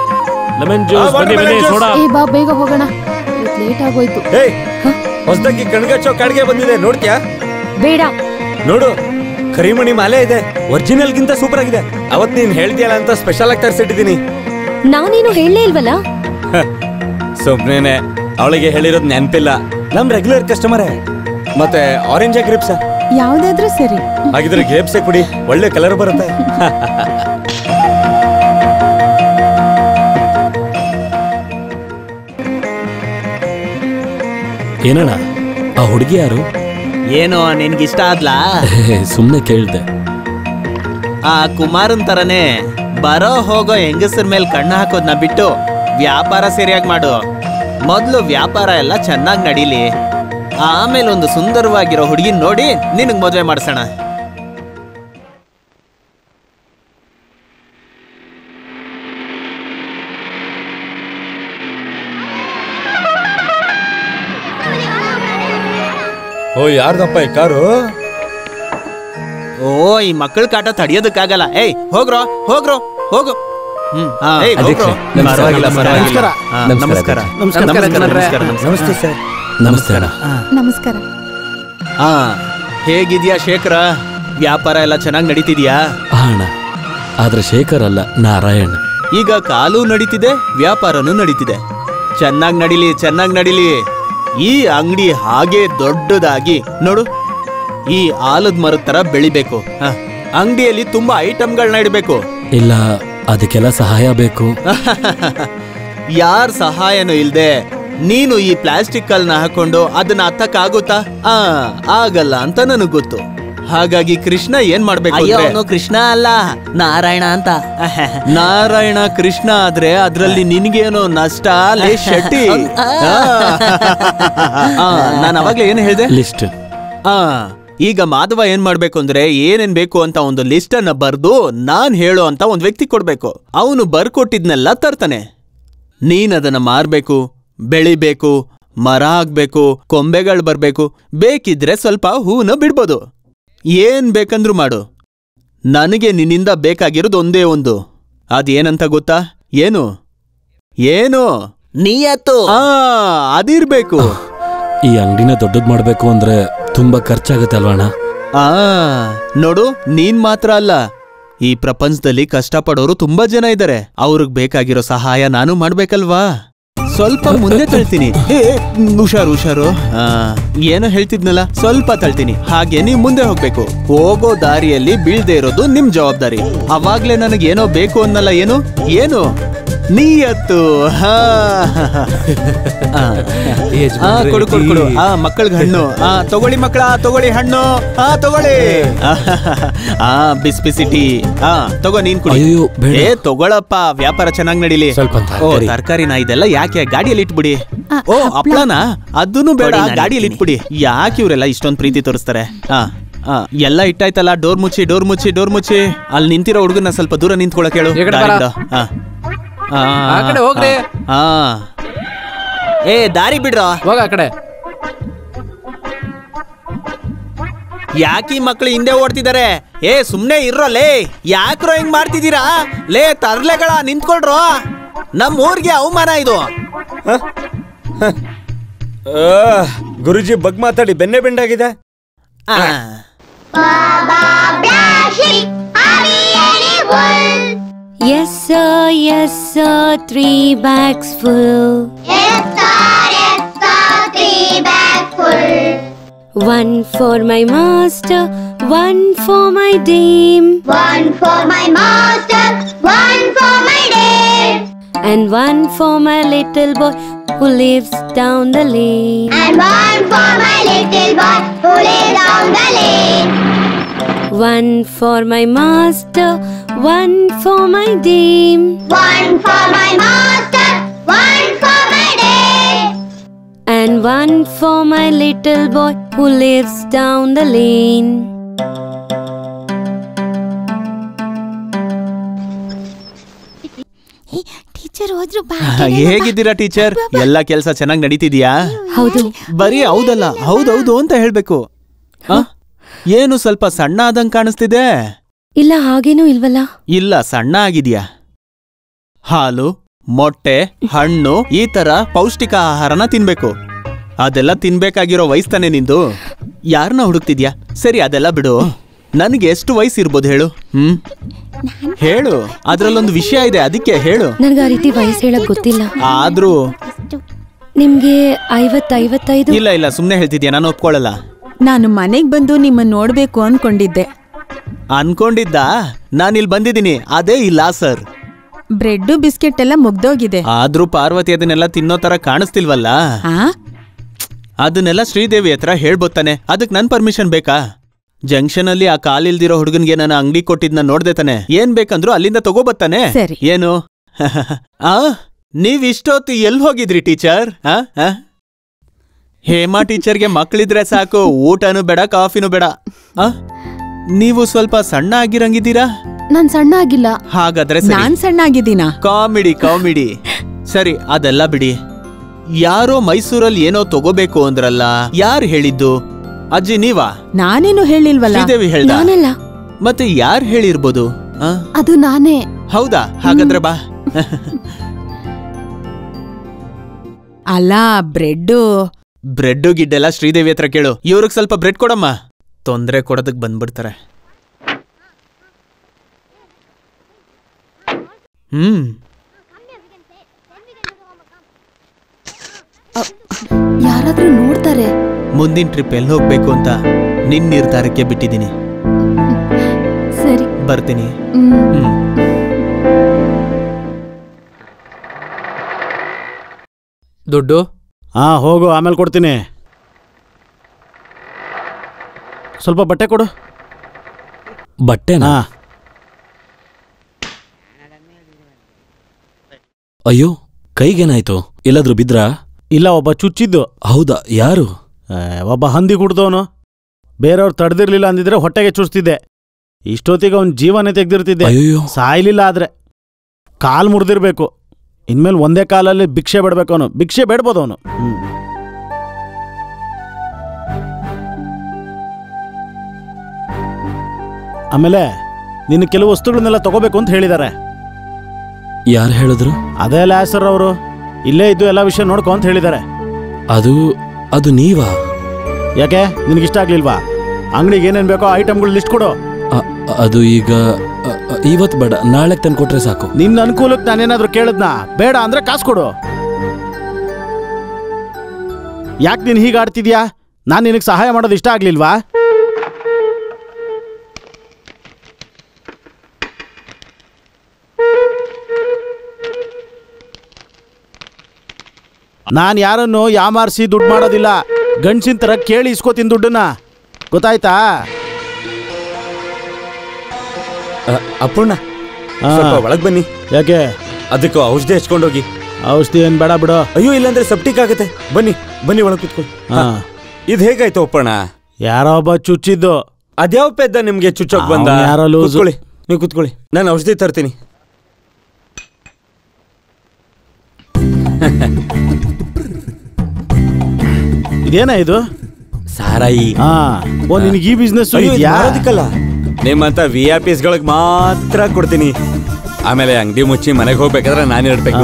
ಲೆಮನ್ ಜ್ಯೂಸ್, ಬನ್ನಿ. ಸೋಡಾ. ಬಾ, ಬೇಗ ಹೋಗೋಣ, ಲೇಟ್ ಆಗೋಯ್ತು. ಹೊಸದಾಗಿ ಕಣ್ಗಚ್ಚೋ ಕಾಡ್ಗೆ ಬಂದಿದೆ, ನೋಡ್ತ್ಯಾ? ಬೇಡ. ನೋಡು, ಕರಿಮಣಿ ಮಾಲೆ ಇದೆ. ಒರಿಜಿನಲ್ ಗಿಂತ ಸೂಪರ್ ಆಗಿದೆ. ಅವತ್ ನೀನ್ ಹೇಳ್ತೀಯಲ್ಲ ಅಂತ ಸ್ಪೆಷಲ್ ಆಗಿ ತರಿಸಿಟ್ಟಿದ್ದೀನಿ. ನಾನೇನು ಹೇಳಲೇ ಇಲ್ವಲ್ಲ. ಸುಮ್ನೆ ಅವಳಿಗೆ ಹೇಳಿರೋದು ನೆನಪಿಲ್ಲ. ನಮ್ ರೆಗ್ಯುಲರ್ ಕಸ್ಟಮರೇ. ಮತ್ತೆ ಆರೆಂಜ್ ಗ್ರೇಪ್ಸ್ ಯಾವ್ದಾದ್ರೂ ಸರಿ. ಹಾಗಿದ್ರೆ ಗ್ರೇಪ್ಸೇ ಕುಡಿ, ಒಳ್ಳೆ ಕಲರ್ ಬರುತ್ತೆ. ಏನಣ್ಣ, ಆ ಹುಡುಗಿ ಯಾರು? ಏನೋ ನಿನ್ಗಿಷ್ಟ ಆದ್ಲಾ? ಸುಮ್ನೆ ಕೇಳ್ದೆ. ಆ ಕುಮಾರನ್ ತರನೇ ಬರೋ ಹೋಗೋ ಹೆಂಗಸರ ಮೇಲೆ ಕಣ್ಣು ಹಾಕೋದ್ನ ಬಿಟ್ಟು ವ್ಯಾಪಾರ ಸರಿಯಾಗಿ ಮಾಡು. ಮೊದ್ಲು ವ್ಯಾಪಾರ ಎಲ್ಲ ಚೆನ್ನಾಗಿ ನಡೀಲಿ, ಆಮೇಲೆ ಒಂದು ಸುಂದರವಾಗಿರೋ ಹುಡುಗಿನ ನೋಡಿ ನಿನಗ್ ಮದುವೆ ಮಾಡ್ಸೋಣ. ಓ, ಯಾರ್ದಪ್ಪ ಈ ಕಾರು? ಓ, ಈ ಮಕ್ಕಳ ಕಾಟ ತಡಿಯೋದಕ್ಕಾಗಲ್ಲ. ಏಯ್, ಹೋಗ್ರೋ ಹೋಗು. ನಮಸ್ಕಾರ. ನಮಸ್ತೆ ಸರ್. ನಮಸ್ಕಾರ. ನಮಸ್ಕಾರ. ಹೇಗಿದ್ಯಾ ಶೇಖರ? ವ್ಯಾಪಾರ ಎಲ್ಲ ಚೆನ್ನಾಗಿ ನಡೀತಿದ್ಯಾ? ಅಣ್ಣ, ಆದ್ರೆ ಶೇಖರ್ ಅಲ್ಲ, ನಾರಾಯಣ್. ಈಗ ಕಾಲು ನಡೀತಿದೆ, ವ್ಯಾಪಾರನೂ ನಡೀತಿದೆ. ಚೆನ್ನಾಗಿ ನಡೀಲಿ. ಈ ಅಂಗಡಿ ಹಾಗೆ ದೊಡ್ಡದಾಗಿ ನೋಡು, ಈ ಆಲದ ಮರದ ತರ ಬೆಳಿಬೇಕು. ಅಂಗಡಿಯಲ್ಲಿ ತುಂಬಾ ಐಟಮ್ಗಳನ್ನ ಇಡಬೇಕು. ಇಲ್ಲ, ಅದಕ್ಕೆಲ್ಲ ಸಹಾಯ ಬೇಕು. ಯಾರ ಸಹಾಯನೂ ಇಲ್ದೆ ನೀನು ಈ ಪ್ಲಾಸ್ಟಿಕ್ ಕಲ್ನ ಹಾಕೊಂಡು ಅದನ್ನ ಹತ್ತಕ್ಕಾಗುತ್ತಾ? ಆಗಲ್ಲ ಅಂತ ನನಗ್ ಗೊತ್ತು. ಹಾಗಾಗಿ ಕೃಷ್ಣ ಏನ್ ಮಾಡ್ಬೇಕು? ಕೃಷ್ಣ ಅಲ್ಲ, ನಾರಾಯಣ ಅಂತ. ನಾರಾಯಣ ಕೃಷ್ಣ ಆದ್ರೆ ಅದ್ರಲ್ಲಿ ನಿನ್ಗೇನೋ ನಷ್ಟ. ಶೆಟ್ಟಿ, ನಾನು ಅವಾಗ್ಲೇ ಏನ್ ಹೇಳ್ದೆ? ಲಿಸ್ಟ್. ಈಗ ಮಾಧವ ಏನ್ ಮಾಡ್ಬೇಕು ಅಂದ್ರೆ, ಏನೇನ್ ಬೇಕು ಅಂತ ಒಂದು ಲಿಸ್ಟ್ ಅನ್ನ ಬರ್ದು ನಾನ್ ಹೇಳೋ ಅಂತ ಒಂದ್ ವ್ಯಕ್ತಿ ಕೊಡ್ಬೇಕು. ಅವನು ಬರ್ಕೊಟ್ಟಿದ್ನೆಲ್ಲ ತರ್ತಾನೆ. ನೀನ್ ಅದನ್ನ ಮಾರ್ಬೇಕು, ಬೆಳಿಬೇಕು, ಮರ ಆಗ್ಬೇಕು, ಕೊಂಬೆಗಳು ಬರ್ಬೇಕು, ಬೇಕಿದ್ರೆ ಸ್ವಲ್ಪ ಹೂನ ಬಿಡ್ಬೋದು. ಏನ್ ಬೇಕಂದ್ರು ಮಾಡು. ನನಗೆ ನಿನ್ನಿಂದ ಬೇಕಾಗಿರೋದು ಒಂದೇ ಒಂದು. ಅದೇನಂತ ಗೊತ್ತಾ? ಏನು ನೀಯತ್ತು. ಅದಿರ್ಬೇಕು. ಈ ಅಂಗಡಿನ ದೊಡ್ಡದ್ ಮಾಡ್ಬೇಕು ಅಂದ್ರೆ ತುಂಬಾ ಖರ್ಚಾಗತ್ತೆ ಅಲ್ವಣ್ಣ? ನೋಡು, ನೀನ್ ಮಾತ್ರ ಅಲ್ಲ, ಈ ಪ್ರಪಂಚದಲ್ಲಿ ಕಷ್ಟಪಡೋರು ತುಂಬಾ ಜನ ಇದ್ದಾರೆ. ಅವ್ರಿಗೆ ಬೇಕಾಗಿರೋ ಸಹಾಯ ನಾನು ಮಾಡ್ಬೇಕಲ್ವಾ? ಸ್ವಲ್ಪ ಮುಂದೆ ತಳ್ತೀನಿ. ಹುಷಾರು. ಏನೋ ಹೇಳ್ತಿದ್ನಲ್ಲ, ಸ್ವಲ್ಪ ತಳ್ತೀನಿ. ಹಾಗೆ ನೀವು ಮುಂದೆ ಹೋಗ್ಬೇಕು. ಹೋಗೋ ದಾರಿಯಲ್ಲಿ ಬೀಳ್ದೆ ಇರೋದು ನಿಮ್ ಜವಾಬ್ದಾರಿ. ಅವಾಗ್ಲೇ ನನಗೇನೋ ಬೇಕು ಅನ್ನಲ್ಲ. ಏನು ನೀಯತ್ತು. ಕೊಡು. ಮಕ್ಕಳಿಗೆ ಹಣ್ಣು. ತಗೊಳ್ಳಿ ಮಕ್ಕಳ, ತಗೊಳ್ಳಿ ಹಣ್ಣು. ತಗೊಳ್ಳಿ. ಬಿಸಿ ಟೀ. ತಗೋ, ನೀನ್ ಕುಡಿ. ತಗೊಳಪ್ಪ, ವ್ಯಾಪಾರ ಚೆನ್ನಾಗಿ ನಡೀಲಿ. ಓ, ತರಕಾರಿನ ಇದೆಲ್ಲ ಯಾಕೆ ಗಾಡಿಯಲ್ಲಿ ಇಟ್ಬಿಡಿ. ಓ, ಹಪ್ಳನಾ? ಅದನ್ನು ಬೇಡ, ಗಾಡಿಯಲ್ಲಿ ಇಟ್ಬಿಡಿ. ಯಾಕೆ ಇವರೆಲ್ಲ ಇಷ್ಟೊಂದು ಪ್ರೀತಿ ತೋರಿಸ್ತಾರೆ? ಎಲ್ಲ ಇಟ್ಟಾಯ್ತಲ್ಲ. ಡೋರ್ ಮುಚ್ಚಿ. ಅಲ್ಲಿ ನಿಂತಿರೋ ಹುಡುಗನ ಸ್ವಲ್ಪ ದೂರ ನಿಂತ್ಕೊಳಕ್ ಹೇಳು. ಹೋಗ್ರಿ. ದಾರಿ ಬಿಡ್ರ. ಹೋಗ ಆ ಕಡೆ. ಯಾಕಿ ಮಕ್ಳು ಹಿಂದೆ ಓಡ್ತಿದ್ದಾರೆ? ಸುಮ್ನೆ ಇರ್ರಲ್ಲೇ. ಯಾಕ್ರೋ ಹಿಂಗ್ ಮಾಡ್ತಿದ್ದೀರಾ? ಲೇ ತರ್ಲೆಗಳ, ನಿಂತ್ಕೊಳ್ರೋ. ನಮ್ ಊರ್ಗೆ ಅವಮಾನ ಇದು. ಗುರುಜಿ ಬಗ್ ಮಾತಾಡಿ ಬೆನ್ನೆ ಬೆಂಡಾಗಿದೆ. Yes sir, 3 bags full. Yes sir, 3 bags full. One for my master, one for my dame. One for my master, one for my dame. And one for my little boy who lives down the lane. And one for my little boy who lives down the lane. One for my master, one for my dame. One for my master, one for my dame. And one for my little boy who lives down the lane. Teacher ಹೋದ್ರು. ಹೇಗಿದ್ದೀರಾ teacher? ಎಲ್ಲ ಕೆಲಸ ಚೆನ್ನಾಗಿ ನಡೀತಿದ್ಯಾ? ಹೌದು. ಬರೀ ಹೌದಲ್ಲ, ಹೌದೌದು ಅಂತ ಹೇಳ್ಬೇಕು. ಏನು ಸ್ವಲ್ಪ ಸಣ್ಣ ಆದಂಗ್ ಕಾಣಿಸ್ತಿದೆ? ಇಲ್ಲ, ಹಾಗೇನೂ ಇಲ್ವಲ್ಲ. ಇಲ್ಲ, ಸಣ್ಣ ಆಗಿದ್ಯಾ. ಹಾಲು, ಮೊಟ್ಟೆ, ಹಣ್ಣು ಈ ತರ ಪೌಷ್ಟಿಕ ಆಹಾರನ ತಿನ್ಬೇಕು. ಅದೆಲ್ಲ ತಿನ್ಬೇಕಾಗಿರೋ ವಯಸ್ತಾನೆ ನಿಂದು. ಯಾರನ್ನ ಹುಡುಕ್ತಿದ್ಯಾ? ಸರಿ, ಅದೆಲ್ಲ ಬಿಡು. ನನಗೆ ಎಷ್ಟು ವಯಸ್ಸಿರ್ಬೋದು ಹೇಳು? ಹೇಳು. ಅದ್ರಲ್ಲೊಂದು ವಿಷಯ ಇದೆ, ಅದಕ್ಕೆ ಹೇಳು. ನನ್ಗೆ ಆ ರೀತಿ ವಯಸ್ಸು ಹೇಳಕ್ ಗೊತ್ತಿಲ್ಲ. ಆದ್ರೂ ನಿಮ್ಗೆ 50-55? ಇಲ್ಲ, ಸುಮ್ನೆ ಹೇಳ್ತಿದ್ಯಾ, ನಾನು ಒಪ್ಕೊಳ್ಳಲ್ಲ. ನಾನು ಮನೆಗ್ ಬಂದು ನಿಮ್ಮನ್ನ ನೋಡ್ಬೇಕು ಅನ್ಕೊಂಡಿದ್ದೆ. ಅನ್ಕೊಂಡಿದ್ದ? ನಾನಿಲ್ಲಿ ಬಂದಿದ್ದೀನಿ, ಅದೇ ಇಲ್ಲ ಸರ್. ಬ್ರೆಡ್ ಬಿಸ್ಕೆಟ್ ಎಲ್ಲ ಮುಗ್ದೋಗಿದೆ. ಆದ್ರೂ ಪಾರ್ವತಿ ಅದನ್ನೆಲ್ಲ ತಿನ್ನೋ ತರ ಕಾಣಿಸ್ತಿಲ್ವಲ್ಲ. ಅದನ್ನೆಲ್ಲ ಶ್ರೀದೇವಿ ಹತ್ರ ಹೇಳ್ಬೋತಾನೆ. ಅದಕ್ ನನ್ ಪರ್ಮಿಷನ್ ಬೇಕಾ? ಜಂಕ್ಷನ್ ಅಲ್ಲಿ ಆ ಕಾಲಿಲ್ದಿರೋ ಹುಡುಗನ್ಗೆ ನಾನು ಅಂಗಡಿ ಕೊಟ್ಟಿದ್ನ ನೋಡ್ದೆ ತಾನೆ. ಏನ್ ಬೇಕಂದ್ರು ಅಲ್ಲಿಂದ ತಗೋಬತ್ತಾನೆ. ಏನು ನೀವ್ ಇಷ್ಟೊತ್ತು ಎಲ್ಲಿ ಹೋಗಿದ್ರಿ ಟೀಚರ್? ಹೇಮಾ ಟೀಚರ್ಗೆ ಮಕ್ಳಿದ್ರೆ ಸಾಕು, ಊಟನೂ ಬೇಡ, ಕಾಫಿನೂ ಬೇಡ. ನೀವು ಸ್ವಲ್ಪ ಸಣ್ಣ ಆಗಿರಂಗಿದ್ದೀರಾ? ನಾನ್ ಸಣ್ಣ ಆಗಿಲ್ಲ. ಹಾಗಾದ್ರೆ ನಾನ್ ಸಣ್ಣ ಆಗಿದ್ದೀನ? ಕಾಮಿಡಿ. ಸರಿ, ಅದೆಲ್ಲ ಬಿಡಿ. ಯಾರೋ ಮೈಸೂರಲ್ಲಿ ಏನೋ ತಗೋಬೇಕು ಅಂದ್ರಲ್ಲ, ಯಾರು ಹೇಳಿದ್ದು? ಅಜ್ಜಿ ನೀವಾ? ನಾನೇನು ಹೇಳಿಲ್ವಲ್ಲ. ಶ್ರೀದೇವಿ ಹೇಳ್ದ. ಮತ್ತೆ ಯಾರು ಹೇಳಿರ್ಬೋದು? ಅದು ನಾನೇ. ಹೌದಾ? ಹಾಗಾದ್ರೆ ಬಾ. ಅಲ್ಲ, ಬ್ರೆಡ್ಡು ಗಿಡ್ಡೆಲ್ಲ ಶ್ರೀದೇವಿ ಹತ್ರ ಕೇಳು. ಇವ್ರಿಗೆ ಸ್ವಲ್ಪ ಬ್ರೆಡ್ ಕೊಡಮ್ಮ. ತೊಂದ್ರೆ ಕೊಡೋದಕ್ ಬಂದ್ಬಿಡ್ತಾರೆ. ಯಾರಾದ್ರೂ ನೋಡ್ತಾರೆ. ಮುಂದಿನ ಟ್ರಿಪ್ ಎಲ್ಲಿ ಹೋಗ್ಬೇಕು ಅಂತ ನಿನ್ ನಿರ್ಧಾರಕ್ಕೆ ಬಿಟ್ಟಿದ್ದೀನಿ. ಸರಿ, ಬರ್ತೀನಿ. ದುಡ್ಡು? ಹೋಗು, ಆಮೇಲೆ ಕೊಡ್ತೀನಿ. ಸ್ವಲ್ಪ ಬಟ್ಟೆ ಕೊಡು. ಬಟ್ಟೆನಾ? ಅಯ್ಯೋ, ಕೈಗೇನಾಯ್ತು? ಎಲ್ಲಾದ್ರೂ ಬಿದ್ರಾ? ಇಲ್ಲ, ಒಬ್ಬ ಚುಚ್ಚಿದ್ದು. ಹೌದಾ? ಯಾರು? ಒಬ್ಬ ಹಂದಿ ಕುಡ್ದವನು. ಬೇರೆಯವ್ರು ತಡೆದಿರ್ಲಿಲ್ಲ ಅಂದಿದ್ರೆ ಹೊಟ್ಟೆಗೆ ಚುಚ್ತಿದ್ದೆ. ಇಷ್ಟೊತ್ತಿಗೆ ಅವ್ನ ಜೀವನೇ ತೆಗ್ದಿರ್ತಿದ್ದೆ. ಸಾಯ್ಲಿಲ್ಲ. ಆದ್ರೆ ಕಾಲ್ ಮುರಿದಿರ್ಬೇಕು. ಇನ್ಮೇಲೆ ಒಂದೇ ಕಾಲಲ್ಲಿ ಭಿಕ್ಷೆ ಬೇಡ್ಬೇಕು ಅವನು. ಭಿಕ್ಷೆ ಬೇಡ್ಬೋದು ಅವನು. ಆಮೇಲೆ ನಿನ್ನ ಕೆಲವು ವಸ್ತುಗಳನ್ನೆಲ್ಲ ತಗೋಬೇಕು ಅಂತ ಹೇಳಿದ್ದಾರೆ. ಯಾರು ಹೇಳಿದ್ರು? ಅದೇ ಲ್ಯಾಸರ್ ಅವರು. ಇಲ್ಲೇ ಇದ್ದು ಎಲ್ಲ ವಿಷಯ ನೋಡ್ಕೊ ಅಂತ ಹೇಳಿದ್ದಾರೆ. ಅದು ನೀವಾ? ಯಾಕೆ, ನಿನಗಿಷ್ಟ ಆಗ್ಲಿಲ್ವಾ? ಅಂಗಡಿಗೆ ಏನೇನ್ ಬೇಕೋ ಐಟಮ್ಗಳು ಲಿಸ್ಟ್ ಕೊಡು. ಅದು ಈಗ ಇವತ್ತು ಬೇಡ, ನಾಳೆ ತಂದು ಕೊಟ್ರೆ ಸಾಕು. ನಿನ್ನ ಅನುಕೂಲಕ್ಕೆ ನಾನೇನಾದ್ರೂ ಕೇಳಿದ್ನಾ? ಬೇಡ ಅಂದ್ರೆ ಕಾಸು ಕೊಡು. ಯಾಕೆ ನೀನು ಹೀಗೆ ಆಡ್ತಿದ್ಯಾ? ನಾನು ನಿನಗೆ ಸಹಾಯ ಮಾಡೋದು ಇಷ್ಟ ಆಗ್ಲಿಲ್ವಾ? ನಾನು ಯಾರನ್ನು ಯಾಮಾರಿಸಿ ದುಡ್ಡು ಮಾಡೋದಿಲ್ಲ. ಗಂಡ್ಸಿನ ಥರ ಕೇಳಿ ಇಸ್ಕೋತೀನಿ ದುಡ್ಡನ್ನ, ಗೊತ್ತಾಯ್ತಾ? ಅಪ್ಪಣ್ಣ ಸ್ವಲ್ಪ ಒಳಗ್ ಬನ್ನಿ. ಯಾಕೆ? ಅದಕ್ಕೂ ಔಷಧಿ ಹಚ್ಕೊಂಡೋಗಿ. ಔಷಧಿ ಏನ್ ಬೇಡ ಬಿಡು. ಅಯ್ಯೋ ಇಲ್ಲಾಂದ್ರೆ ಸೆಪ್ಟಿಕ್ ಆಗುತ್ತೆ. ಬನ್ನಿ ಬನ್ನಿ ಒಳಗೆ ಕುತ್ಕೊಳ್ಳಿ. ಇದು ಹೇಗಾಯ್ತು ಅಪ್ಪಣ್ಣ? ಯಾರೋ ಒಬ್ಬ ಚುಚ್ಚಿದ್ದು. ಅದ್ಯಾವ ಪೆದ್ದ ನಿಮ್ಗೆ ಚುಚ್ಚೋಕ್ ಬಂದ? ಕುತ್ಕೊಳ್ಳಿ, ನೀವು ಕುತ್ಕೊಳ್ಳಿ, ನಾನು ಔಷಧಿ ತರ್ತೀನಿ. ಇದೇನ ಇದು? ಸಾರಾಯಿ. ಓ ನಿನಗೆ ಈ ಬಿಸ್ನೆಸ್ ಯಾರದಕ್ಕಲ್ಲ, ನಿಮ್ಮಂತ VIP ಗಳಿಗೆ ಮಾತ್ರ ಕೊಡ್ತೀನಿ. ಆಮೇಲೆ ಅಂಗಡಿ ಮುಚ್ಚಿ ಮನೆಗೆ ಹೋಗ್ಬೇಕಾದ್ರೆ ನಾನು ಇಡ್ಬೇಕು.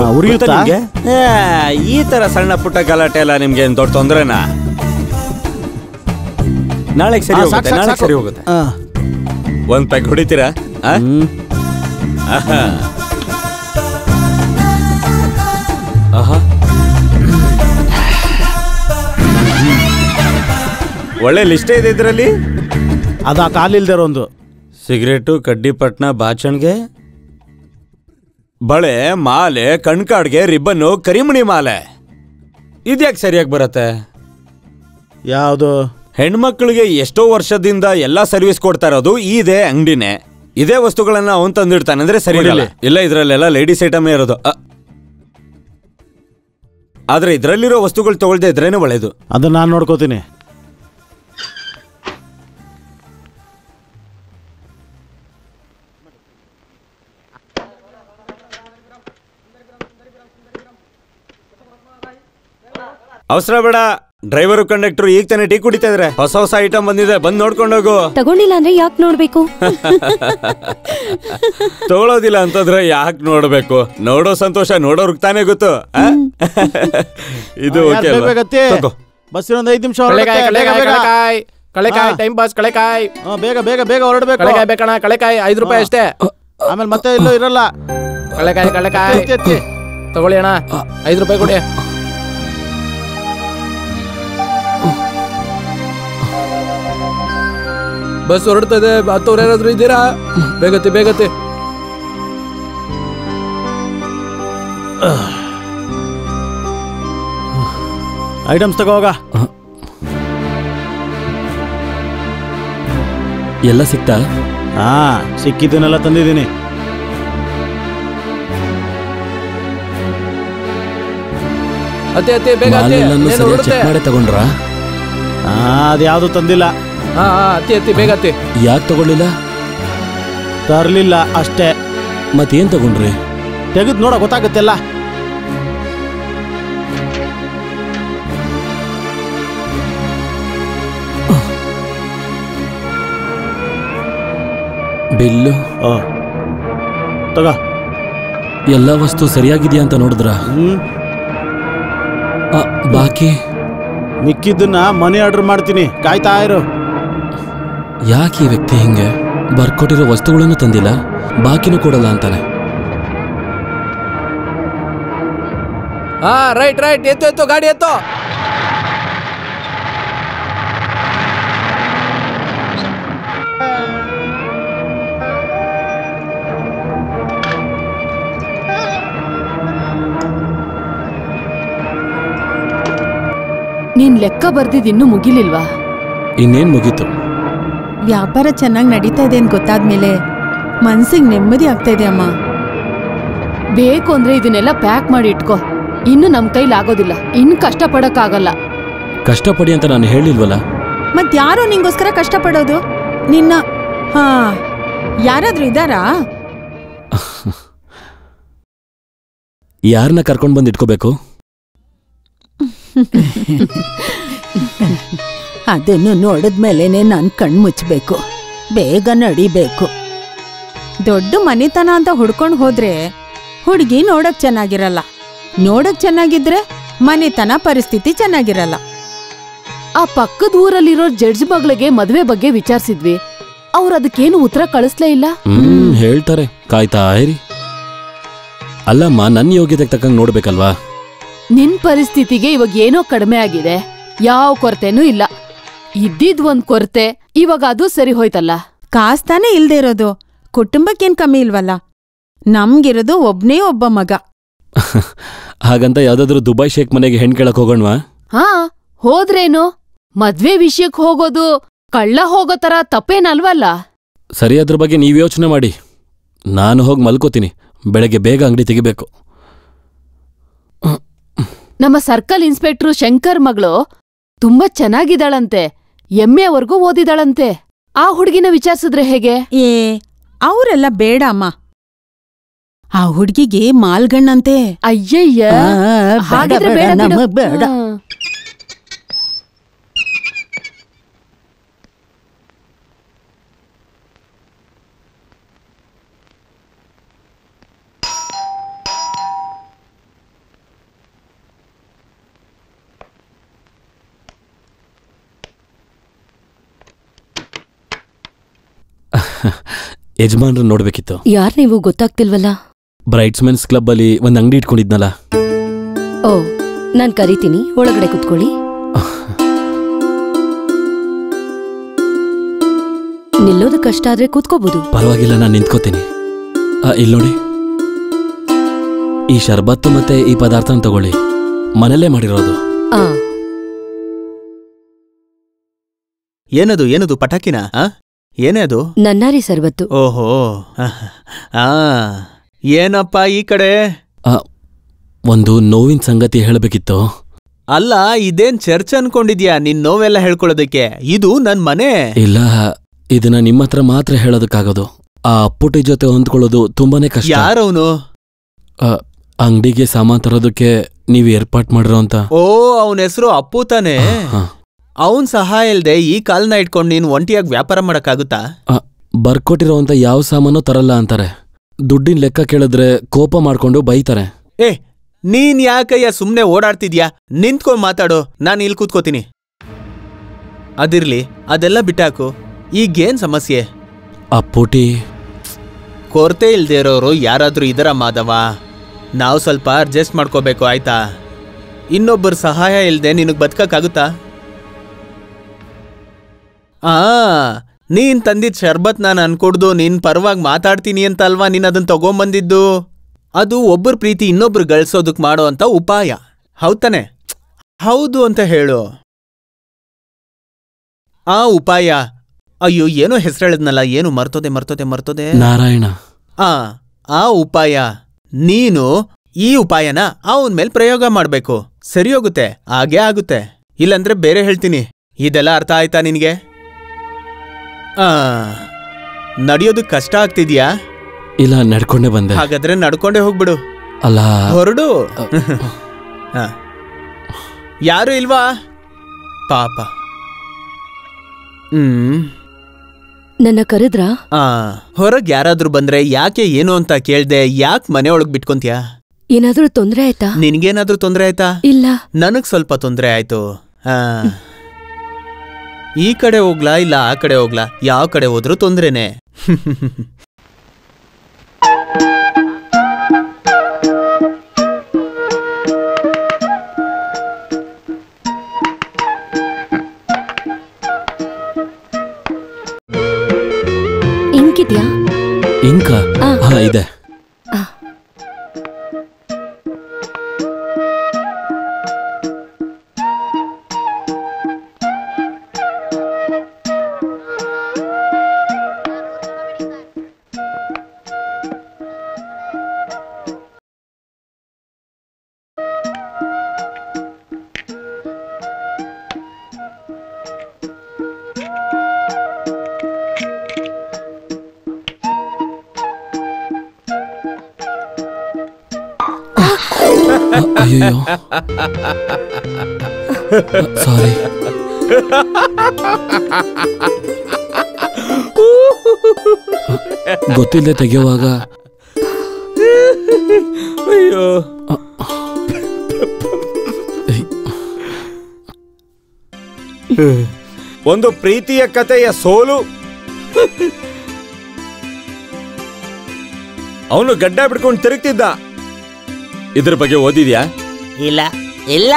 ಈ ತರ ಸಣ್ಣ ಪುಟ್ಟ ಗಲಾಟೆ ಎಲ್ಲ ನಿಮ್ಗೆ ದೊಡ್ಡ ತೊಂದ್ರೆನಾ? ನಾಳೆಗೆ ಸರಿ ಹೋಗುತ್ತೆ, ನಾಳೆಗೆ ಸರಿ ಹೋಗುತ್ತೆ. ಒಂದ್ ಪ್ಯಾಕ್ ಹೊಡಿತೀರಾ? ಒಳ್ಳೆ ಲಿಸ್ಟೇ ಇದೆ ಇದ್ರಲ್ಲಿ. ಅದ ಕಾಲಿಲ್ದಿರೋ ಒಂದು ಸಿಗರೇಟು, ಕಡ್ಡಿ ಪಟ್ನ, ಬಾಚಣ್ಗೆ, ಬಳೆ, ಮಾಲೆ, ಕಣ್ಕಾಡ್ಗೆ, ರಿಬ್ಬನ್ನು, ಕರಿಮಣಿ ಮಾಲೆ. ಇದ್ಯಾಕೆ ಸರಿಯಾಗಿ ಬರತ್ತೆ? ಯಾವುದು? ಹೆಣ್ಮಕ್ಳಿಗೆ ಎಷ್ಟೋ ವರ್ಷದಿಂದ ಎಲ್ಲಾ ಸರ್ವಿಸ್ ಕೊಡ್ತಾ ಇರೋದು ಇದೇ ಅಂಗಡಿನೇ. ಇದೇ ವಸ್ತುಗಳನ್ನ ಅವನ್ ತಂದಿಡ್ತಾನೆ ಅಂದ್ರೆ ಸರಿ ಇರಲ್ಲ. ಇಲ್ಲ, ಇದ್ರಲ್ಲೆಲ್ಲ ಲೇಡೀಸ್ ಐಟಮೇ ಇರೋದು. ಆದ್ರೆ ಇದ್ರಲ್ಲಿರೋ ವಸ್ತುಗಳು ತಗೊಳ್ದೇ ಇದ್ರೇನೆ ಒಳ್ಳೇದು. ಅದನ್ನ ನಾನು ನೋಡ್ಕೋತೀನಿ. ಅವಸರ ಬೇಡ, ಡ್ರೈವರು ಕಂಡಕ್ಟರ್ ಈಗ ತಾನೇ ಟೀ ಕುಡಿತಾ ಇದ್ರೆ. ಹೊಸ ಹೊಸ ಐಟಮ್ ಬಂದಿದೆ, ಬಂದ್ ನೋಡ್ಕೊಂಡೋಗು. ತಗೊಂಡಿಲ್ಲ ಅಂದ್ರೆ ಯಾಕೆ ನೋಡ್ಬೇಕು? ತಗೊಳೋದಿಲ್ಲ ಅಂತಂದ್ರೆ ಯಾಕೆ ನೋಡ್ಬೇಕು? ನೋಡೋ ಸಂತೋಷ ನೋಡೋರ್ಗ್ ತಾನೇ ಗೊತ್ತು. ಇದು ಬಸ್ ಇನ್ನೊಂದು 5 ನಿಮಿಷ. ಕಳೆಕಾಯಿ ಟೈಮ್ ಪಾಸ್. ಕಳೆಕಾಯಿ ಬೇಗ ಬೇಗ ಬೇಗ ಹೊರಡ್ಬೇಕು. ಕಳೆಕಾಯಿ ಬೇಕಣ? ಕಳೆಕಾಯಿ 5 ರೂಪಾಯಿ ಅಷ್ಟೇ. ಆಮೇಲೆ ಮತ್ತೆ ಇಲ್ಲೋ ಇರಲ್ಲ. ಕಳೆಕಾಯಿ ತಗೊಳ್ಳಿ ಅಣ್ಣ, 5 ರೂಪಾಯಿ ಕೊಡಿ. ಬಸ್ ಹೊರಡ್ತದೆ, ಹತ್ತವ್ರು ಯಾರಾದ್ರೂ ಇದ್ದೀರಾ? ಬೇಗತ್ತೆ ಬೇಗತ್ತೆ. ಐಟಮ್ಸ್ ತಗೋಗ. ಎಲ್ಲ ಸಿಕ್ತಾ? ಸಿಕ್ಕಿದ್ದನ್ನೆಲ್ಲ ತಂದಿದ್ದೀನಿ. ಅತ್ತೆ ಬೇಗ ಚೆಕ್ ಮಾಡಿ ತಗೊಂಡ್ರಾ? ಅದ್ಯಾವುದು ತಂದಿಲ್ಲ. ಅತ್ತಿ ಬೇಗ ಅತ್ತಿ. ಯಾಕೆ ತಗೊಳ್ಳಿಲ್ಲ? ತರ್ಲಿಲ್ಲ ಅಷ್ಟೇ. ಮತ್ತೇನ್ ತಗೊಂಡ್ರಿ? ತೆಗೆದು ನೋಡ ಗೊತ್ತಾಗತ್ತೆಲ್ಲ. ಬಿಲ್ಲು ತಗ. ಎಲ್ಲ ವಸ್ತು ಸರಿಯಾಗಿದೆಯಾ ಅಂತ ನೋಡಿದ್ರ? ಬಾಕಿ ಮಿಕ್ಕಿದ್ದನ್ನ ಮನಿ ಆರ್ಡರ್ ಮಾಡ್ತೀನಿ, ಕಾಯ್ತಾ ಇರು. ಯಾಕೆ ಈ ವ್ಯಕ್ತಿ ಹಿಂಗೆ ಬರ್ಕೊಟ್ಟಿರೋ ವಸ್ತುಗಳನ್ನು ತಂದಿಲ್ಲ, ಬಾಕಿನೂ ಕೊಡಲ್ಲ ಅಂತಾನೆ? ರೈಟ್ ಎತ್ತು ಗಾಡಿ ಎತ್ತು. ನೀನ್ ಲೆಕ್ಕ ಬರ್ದಿದ್ ಇನ್ನೂ ಮುಗಿಲಿಲ್ವಾ? ಇನ್ನೇನ್ ಮುಗೀತು. ವ್ಯಾಪಾರ ಚೆನ್ನಾಗಿ ನಡೀತಾ ಇದೆ ಅಂತ ಗೊತ್ತಾದ್ಮೇಲೆ ಮನ್ಸಿಗೆ ನೆಮ್ಮದಿ ಆಗ್ತಾ ಇದೆ ಅಮ್ಮ. ಬೇಕು ಅಂದ್ರೆ ಇದನ್ನೆಲ್ಲ ಪ್ಯಾಕ್ ಮಾಡಿ ಇಟ್ಕೋ. ಇನ್ನು ನಮ್ ಕೈಲಿ ಆಗೋದಿಲ್ಲ, ಇನ್ನು ಕಷ್ಟ ಪಡಕ್ಕಾಗಲ್ಲ. ಕಷ್ಟಪಡಿ ಅಂತ ನಾನು ಹೇಳಿಲ್ವಲ್ಲ. ಮತ್ಯಾರೋ ನಿಂಗೋಸ್ಕರ ಕಷ್ಟಪಡೋದು? ನಿನ್ನ ಯಾರಾದ್ರೂ ಇದ್ದಾರಾ? ಯಾರನ್ನ ಕರ್ಕೊಂಡ್ ಬಂದು ಇಟ್ಕೋಬೇಕು? ಅದನ್ನು ನೋಡಿದ್ಮೇಲೆನೆ ನಾನು ಕಣ್ ಮುಚ್ಚಬೇಕು, ಬೇಗ ನಡಿಬೇಕು. ದೊಡ್ಡ ಮನೆತನ ಅಂತ ಹುಡ್ಕೊಂಡು ಹೋದ್ರೆ ಹುಡುಗಿ ನೋಡಕ್ ಚೆನ್ನಾಗಿರಲ್ಲ, ನೋಡಕ್ ಚೆನ್ನಾಗಿದ್ರೆ ಮನೆತನ ಪರಿಸ್ಥಿತಿ ಚೆನ್ನಾಗಿರಲ್ಲ. ಆ ಪಕ್ಕದ ಊರಲ್ಲಿರೋ ಜಡ್ಜ್ ಮಗಳಿಗೆ ಮದ್ವೆ ಬಗ್ಗೆ ವಿಚಾರಿಸಿದ್ವಿ, ಅವ್ರು ಅದಕ್ಕೇನು ಉತ್ತರ ಕಳಿಸ್ಲೇ ಇಲ್ಲ. ಹೇಳ್ತಾರೆ, ಕಾಯ್ತಾ ಇರಿ. ಅಲ್ಲಮ್ಮ, ನನ್ನ ಯೋಗ್ಯತೆಗೆ ತಕ್ಕಂಗೆ ನೋಡ್ಬೇಕಲ್ವಾ? ನಿನ್ ಪರಿಸ್ಥಿತಿಗೆ ಇವಾಗ ಏನೋ ಕಡಿಮೆ ಆಗಿದೆ, ಯಾವ ಕೊರತೆನೂ ಇಲ್ಲ. ಇದ್ದಿದ್ ಒಂದ್ ಕೊರತೆ, ಇವಾಗ ಅದು ಸರಿ ಹೋಯ್ತಲ್ಲ. ಕಾಸ್ತಾನೆ ಇಲ್ದೇ ಇರೋದು, ಕುಟುಂಬಕ್ಕೇನ್ ಕಮ್ಮಿ ಇಲ್ವಲ್ಲ. ನಮ್ಗಿರೋದು ಒಬ್ನೇ ಒಬ್ಬ ಮಗ. ಹಾಗಂತ ಯಾವ್ದಾದ್ರು ದುಬೈ ಶೇಖ್ ಮನೆಗೆ ಹೆಣ್ ಕೇಳಕ್ ಹೋಗೋಣವಾ? ಹಾ, ಹೋದ್ರೇನು? ಮದ್ವೆ ವಿಷಯಕ್ ಹೋಗೋದು ಕಳ್ಳ ಹೋಗೋ ತರ ತಪ್ಪೇನಲ್ವಲ್ಲ. ಸರಿ, ಅದ್ರ ಬಗ್ಗೆ ನೀವ್ ಯೋಚನೆ ಮಾಡಿ. ನಾನು ಹೋಗಿ ಮಲ್ಕೋತೀನಿ. ಬೆಳಗ್ಗೆ ಬೇಗ ಅಂಗಡಿ ತೆಗಿಬೇಕು. ನಮ್ಮ ಸರ್ಕಲ್ ಇನ್ಸ್ಪೆಕ್ಟ್ರು ಶಂಕರ್ ಮಗಳು ತುಂಬಾ ಚೆನ್ನಾಗಿದ್ದಾಳಂತೆ. MA ಓದಿದಾಳಂತೆ. ಆ ಹುಡುಗಿನ ವಿಚಾರಿಸಿದ್ರೆ ಹೇಗೆ? ಅವರೆಲ್ಲ ಬೇಡ ಅಮ್ಮ. ಆ ಹುಡ್ಗಿಗೆ ಮಾಲ್ಗಣ್ಣಂತೆ. ಅಯ್ಯಯ್ಯ, ಹಾಗಿದ್ರೆ ಬೇಡ ಬಿಡು. ಬೇಡ. ಯಜಮಾನ್ರು ನೋಡ್ಬೇಕಿತ್ತು. ಯಾರ್ ನೀವು ಗೊತ್ತಾಗ್ತಿಲ್ವಲ್ಲ? ಬ್ರೈಟ್ಸ್ಮೆನ್ಸ್ ಕ್ಲಬ್ ಅಲ್ಲಿ ಒಂದ್ ಅಂಗಡಿ ಇಟ್ಕೊಂಡಿದ್ನಲ್ಲ. ಓ, ನಾನ್ ಕರಿತೀನಿ, ಒಳಗಡೆ ಕುತ್ಕೊಳ್ಳಿ. ನಿಲ್ಲೋದು ಕಷ್ಟ ಆದ್ರೆ ಕೂತ್ಕೋಬಹುದು. ಪರವಾಗಿಲ್ಲ, ನಾನು ನಿಂತ್ಕೋತೀನಿ. ಇಲ್ಲಿ ನೋಡಿ, ಈ ಶರ್ಬತ್ತು ಮತ್ತೆ ಈ ಪದಾರ್ಥ ತಗೊಳ್ಳಿ. ಮನೆಯಲ್ಲೇ ಮಾಡಿರೋದು. ಏನದು ಪಟಾಕಿನ? ಏನೇ ಅದು? ನನ್ನಾರಿ ಸರ್ಬತ್ತು. ಓಹೋ, ಏನಪ್ಪ ಈ ಕಡೆ? ಒಂದು ನೋವಿನ ಸಂಗತಿ ಹೇಳಬೇಕಿತ್ತು. ಅಲ್ಲ, ಇದೇನ್ ಚರ್ಚ್ ಅನ್ಕೊಂಡಿದ್ಯಾ ನಿನ್ ನೋವೆಲ್ಲ ಹೇಳ್ಕೊಳ್ಳೋದಕ್ಕೆ? ಇದು ನನ್ ಮನೆ. ಇಲ್ಲ, ಇದನ್ನ ನಿಮ್ಮ ಹತ್ರ ಮಾತ್ರ ಹೇಳೋದಕ್ಕಾಗೋದು. ಆ ಅಪ್ಪುಟಿ ಜೊತೆ ಹೊಂದ್ಕೊಳ್ಳೋದು ತುಂಬಾನೇ ಕಷ್ಟ. ಯಾರವನು? ಅಂಗಡಿಗೆ ಸಾಮಾನ್ ತರೋದಕ್ಕೆ ನೀವ್ ಏರ್ಪಾಟ್ ಮಾಡಿರೋ ಅಂತ. ಓ, ಅವನ ಹೆಸರು ಅಪ್ಪು ತಾನೆ. ಅವನ್ ಸಹಾಯ ಇಲ್ದೆ ಈ ಕಾಲ್ನ ಇಟ್ಕೊಂಡು ನೀನ್ ಒಂಟಿಯಾಗಿ ವ್ಯಾಪಾರ ಮಾಡಕ್ಕಾಗುತ್ತಾ? ಬರ್ಕೊಟ್ಟಿರೋ ಅಂತ ಯಾವ ಸಾಮಾನು ತರಲ್ಲ ಅಂತಾರೆ. ದುಡ್ಡಿನ ಲೆಕ್ಕ ಕೇಳಿದ್ರೆ ಕೋಪ ಮಾಡ್ಕೊಂಡು ಬೈತಾರೆ. ನೀನ್ ಯಾಕಯ್ಯ ಸುಮ್ನೆ ಓಡಾಡ್ತಿದ್ಯಾ? ನಿಂತ್ಕೊಂಡ್ ಮಾತಾಡೋ, ನಾನು ಇಲ್ಲಿ ಕೂತ್ಕೋತೀನಿ. ಅದಿರ್ಲಿ, ಅದೆಲ್ಲ ಬಿಟ್ಟಾಕು. ಈಗೇನ್ ಸಮಸ್ಯೆ? ಅಪ್ಪುಟಿ ಕೊರತೆ ಇಲ್ದೇ ಇರೋರು ಯಾರಾದ್ರೂ ಇದರ ಮಾಧವ. ನಾವು ಸ್ವಲ್ಪ ಅಡ್ಜಸ್ಟ್ ಮಾಡ್ಕೋಬೇಕು, ಆಯ್ತಾ? ಇನ್ನೊಬ್ಬರ ಸಹಾಯ ಇಲ್ದೆ ನಿನಗ್ ಬದುಕಕ್ಕಾಗುತ್ತಾ? ನೀನ್ ತಂದಿದ್ ಶರ್ಬತ್ ನಾನು ಅನ್ಕೊಡ್ದು ನಿನ್ ಪರವಾಗಿ ಮಾತಾಡ್ತೀನಿ ಅಂತ ಅಲ್ವಾ ನೀನ್ ಅದನ್ನ ತಗೊಂಬಂದಿದ್ದು? ಅದು ಒಬ್ಬರ ಪ್ರೀತಿ ಇನ್ನೊಬ್ರು ಗಳಿಸೋದಕ್ ಮಾಡೋ ಅಂತ ಉಪಾಯ, ಹೌದಾನೆ? ಹೌದು ಅಂತ ಹೇಳು. ಆ ಉಪಾಯ, ಅಯ್ಯೋ ಏನೋ ಹೆಸರೇಳದ್ನಲ್ಲ, ಏನು ಮರ್ತೋದೆ ನಾರಾಯಣ. ಆ ಉಪಾಯ, ನೀನು ಈ ಉಪಾಯನ ಅವನ್ ಮೇಲೆ ಪ್ರಯೋಗ ಮಾಡ್ಬೇಕು. ಸರಿ ಹೋಗುತ್ತೆ, ಹಾಗೇ ಆಗುತ್ತೆ. ಇಲ್ಲಂದ್ರೆ ಬೇರೆ ಹೇಳ್ತೀನಿ. ಇದೆಲ್ಲ ಅರ್ಥ ಆಯ್ತಾ ನಿನ್ಗೆ? ನಡೆಯೋದಕ್ ಕಷ್ಟ ಆಗ್ತಿದ್ಯಾ? ಇಲ್ಲ, ನಡ್ಕೊಂಡೆ ಬಂದೆ. ಹಾಗಾದ್ರೆ ನಡ್ಕೊಂಡೆ ಹೋಗ್ಬಿಡು. ಅಲ್ಲ, ಹೊರಡು. ಯಾರು ಇಲ್ವಾ ಪಾಪ? ನನ್ನ ಕರೆದ್ರ? ಹೊರಗ್ ಯಾರಾದ್ರೂ ಬಂದ್ರೆ ಯಾಕೆ ಏನು ಅಂತ ಕೇಳ್ದೆ, ಯಾಕೆ ಮನೆ ಒಳಗ್ ಬಿಟ್ಕೊಂತ್ಯಾ? ಏನಾದ್ರೂ ತೊಂದ್ರೆ ಆಯ್ತಾ? ನಿನ್ಗೇನಾದ್ರೂ ತೊಂದ್ರೆ ಆಯ್ತಾ? ಇಲ್ಲ, ನನಗ್ ಸ್ವಲ್ಪ ತೊಂದ್ರೆ ಆಯ್ತು. ಈ ಕಡೆ ಹೋಗ್ಲಾ ಇಲ್ಲ ಆ ಕಡೆ ಹೋಗ್ಲಾ? ಯಾವ ಕಡೆ ಹೋದ್ರೂ ತೊಂದ್ರೆನೆ. ಇಂಕಿದ್ಯಾ? ಇಂಕ? ಇದೆ. ಅಯ್ಯೋ, ಸಾರಿ. ಗೊತ್ತಿಲ್ಲದೆ ತೆಗೆಯುವಾಗ ಅಯ್ಯೋ, ಒಂದು ಪ್ರೀತಿಯ ಕಥೆಯ ಸೋಲು. ಅವನು ಗಡ್ಡ ಬಿಡ್ಕೊಂಡು ತಿರುಗ್ತಿದ್ದ. ಇದ್ರ ಬಗ್ಗೆ ಓದಿದ್ಯಾ? ಇಲ್ಲ ಇಲ್ಲ.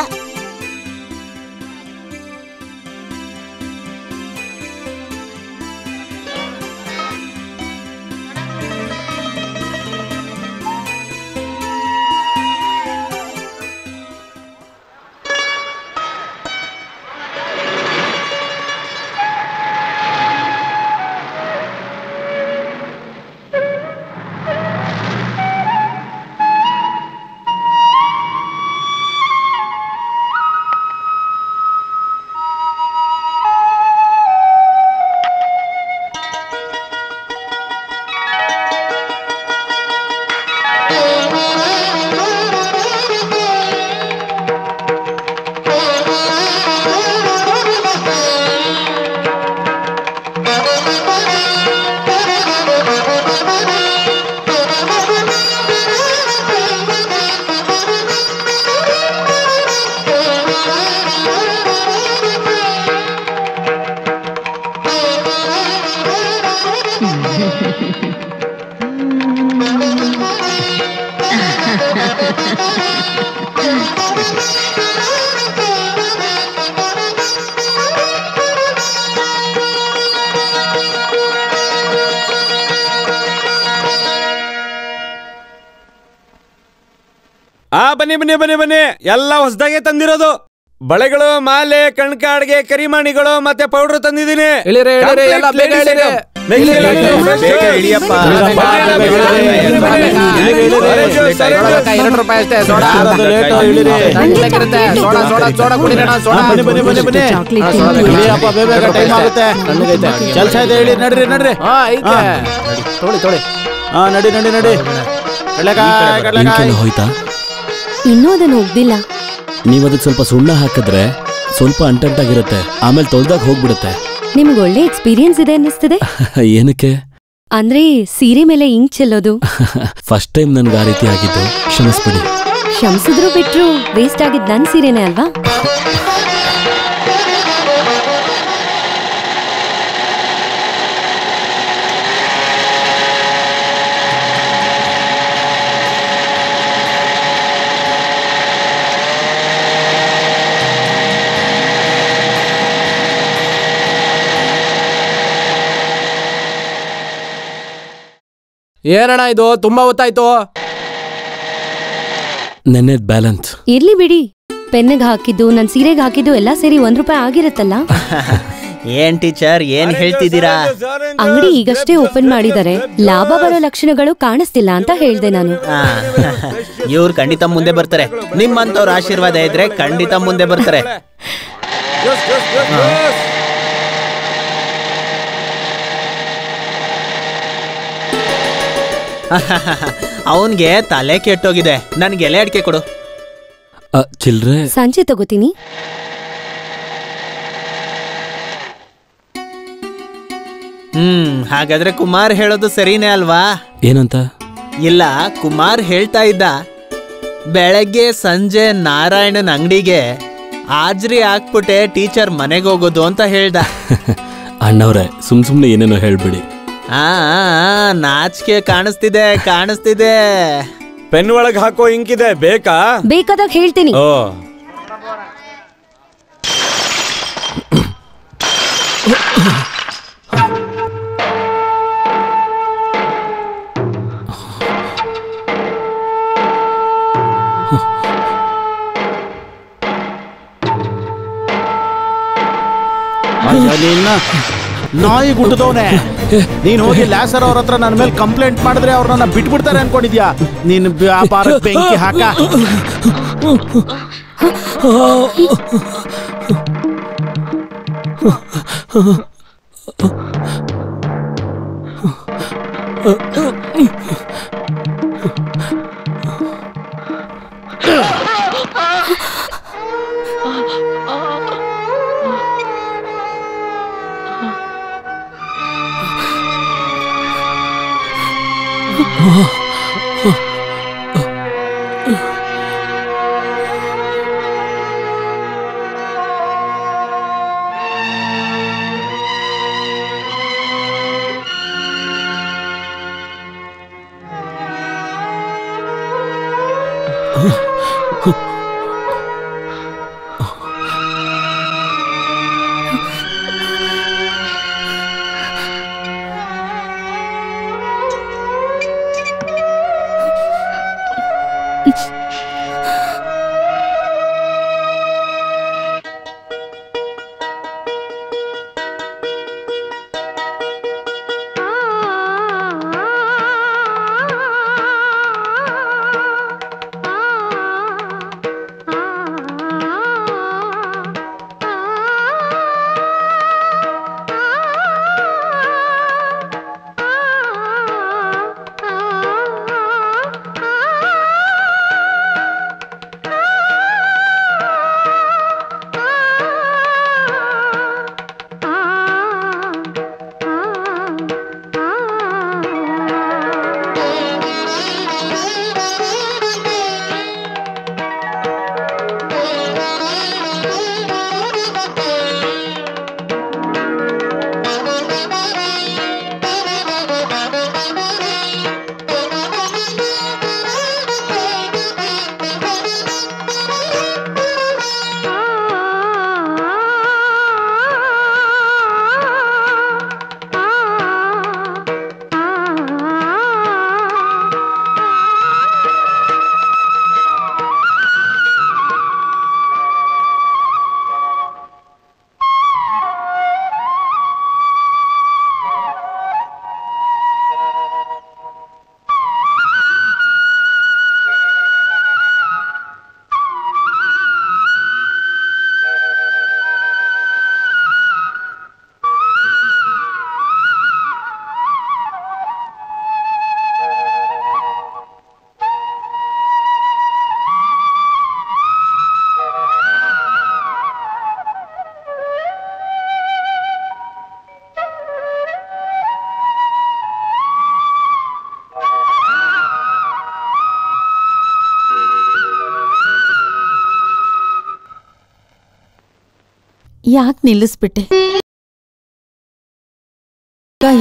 ಬನ್ನಿ ಬನ್ನಿ ಬನ್ನಿ ಬನ್ನಿ, ಎಲ್ಲ ಹೊಸದಾಗೆ ತಂದಿರೋದು. ಬಳೆಗಳು, ಮಾಲೆ, ಕಣ್ಕಾಡ್ಗೆ, ಕರಿಮಣಿಗಳು ಮತ್ತೆ ಪೌಡರ್ ತಂದಿದ್ದೀನಿ. ಕೆಲಸ ಇದೆ ಹೇಳಿ, ನಡ್ರಿ ನಡ್ರಿ. ನಡಿ ನಡಿ ನಡಿ. ಹೋಯ್ತಾ? ಇನ್ನೂ ಅದನ್ನು ಹೋಗ್ದಿಲ್ಲ. ನೀವ್ ಅದಕ್ಕೆ ಸ್ವಲ್ಪ ಸುಣ್ಣ ಹಾಕಿದ್ರೆ ಸ್ವಲ್ಪ ಅಂಟಂಟಾಗಿರುತ್ತೆ, ಆಮೇಲೆ ತೊಳ್ದಾಗ ಹೋಗ್ಬಿಡುತ್ತೆ. ನಿಮ್ಗೆ ಒಳ್ಳೆ ಎಕ್ಸ್ಪೀರಿಯನ್ಸ್ ಇದೆ ಅನ್ನಿಸ್ತಿದೆ. ಏನಕ್ಕೆ? ಅಂದ್ರೆ ಸೀರೆ ಮೇಲೆ ಇಂಕ್ ಚೆಲ್ಲೋದು. ಫಸ್ಟ್ ಟೈಮ್ ನನ್ಗೆ ಆ ರೀತಿ ಆಗಿದ್ದು, ಕ್ಷಮಿಸ್ಬಿಡಿ. ಕ್ಷಮಿಸಿದ್ರು ಬಿಟ್ರು ವೇಸ್ಟ್ ಆಗಿದ್ ನನ್ ಸೀರೆನೇ ಅಲ್ವಾ? ಏನಣ್ಣ ಇದು, ತುಂಬಾ ಹೊತ್ತಾಯ್ತು. ನೆನ್ನೆ ಬ್ಯಾಲೆನ್ಸ್ ಇರ್ಲಿ ಬಿಡಿ. ಪೆನ್ನಿಗೆ ಹಾಕಿದ್ದು ನನ್ ಸೀರೆಗೆ ಹಾಕಿದ್ದು ಎಲ್ಲ ಸೇರಿ ₹1 ಆಗಿರತ್ತಲ್ಲ. ಏನ್ ಟೀಚರ್, ಏನ್ ಹೇಳ್ತಿದ್ದೀರಾ? ಅಂಗಡಿ ಈಗಷ್ಟೇ ಓಪನ್ ಮಾಡಿದ್ದಾರೆ, ಲಾಭ ಬರೋ ಲಕ್ಷಣಗಳು ಕಾಣಿಸ್ತಿಲ್ಲ ಅಂತ ಹೇಳ್ದೆ ನಾನು. ಇವ್ರು ಖಂಡಿತ ಮುಂದೆ ಬರ್ತಾರೆ. ನಿಮ್ಮಂತವ್ರ ಆಶೀರ್ವಾದ ಇದ್ರೆ ಖಂಡಿತ ಮುಂದೆ ಬರ್ತಾರೆ. ಅವನ್ಗೆ ತಲೆ ಕೆಟ್ಟೋಗಿದೆ. ನನ್ಗೆ ಎಲೆ ಅಡಿಕೆ ಕೊಡು. ಚಿಲ್ರೆ ಸಂಜೆ ತಗೋತೀನಿ. ಹಾಗಾದ್ರೆ ಕುಮಾರ್ ಹೇಳೋದು ಸರಿನೇ ಅಲ್ವಾ? ಏನಂತ? ಇಲ್ಲ, ಕುಮಾರ್ ಹೇಳ್ತಾ ಇದ್ದ ಬೆಳಗ್ಗೆ ಸಂಜೆ ನಾರಾಯಣನ್ ಅಂಗಡಿಗೆ ಹಾಜ್ರಿ ಹಾಕ್ಬಿಟ್ಟೆ ಟೀಚರ್ ಮನೆಗೆ ಹೋಗೋದು ಅಂತ ಹೇಳ್ದ. ಅಣ್ಣವ್ರೆ, ಸುಮ್ನೆ ಏನೇನೋ ಹೇಳ್ಬಿಡಿ. ನಾಚಿಕೆ ಕಾಣಿಸ್ತಿದೆ ಕಾಣಿಸ್ತಿದೆ. ಪೆನ್ ಒಳಗೆ ಹಾಕೋ ಇಂಕಿದೆ, ಬೇಕಾ? ಬೇಕಾದಾಗ ಹೇಳ್ತೀನಿ. ನಾಯಿ ಗುಡ್ಡದವನೇ, ನೀನ್ ಹೋಗಿ ಲ್ಯಾಸರ್ ಅವ್ರ ಹತ್ರ ನನ್ನ ಮೇಲೆ ಕಂಪ್ಲೇಂಟ್ ಮಾಡಿದ್ರೆ ಅವ್ರು ನನ್ನ ಬಿಟ್ಬಿಡ್ತಾರೆ ಅನ್ಕೊಂಡಿದ್ಯಾ? ನೀನ್ ವ್ಯಾಪಾರ ಬೆಂಕಿ ಹಾಕ. ಯಾಕೆ ನಿಲ್ಲಿಸ್ಬಿಟ್ಟೆ?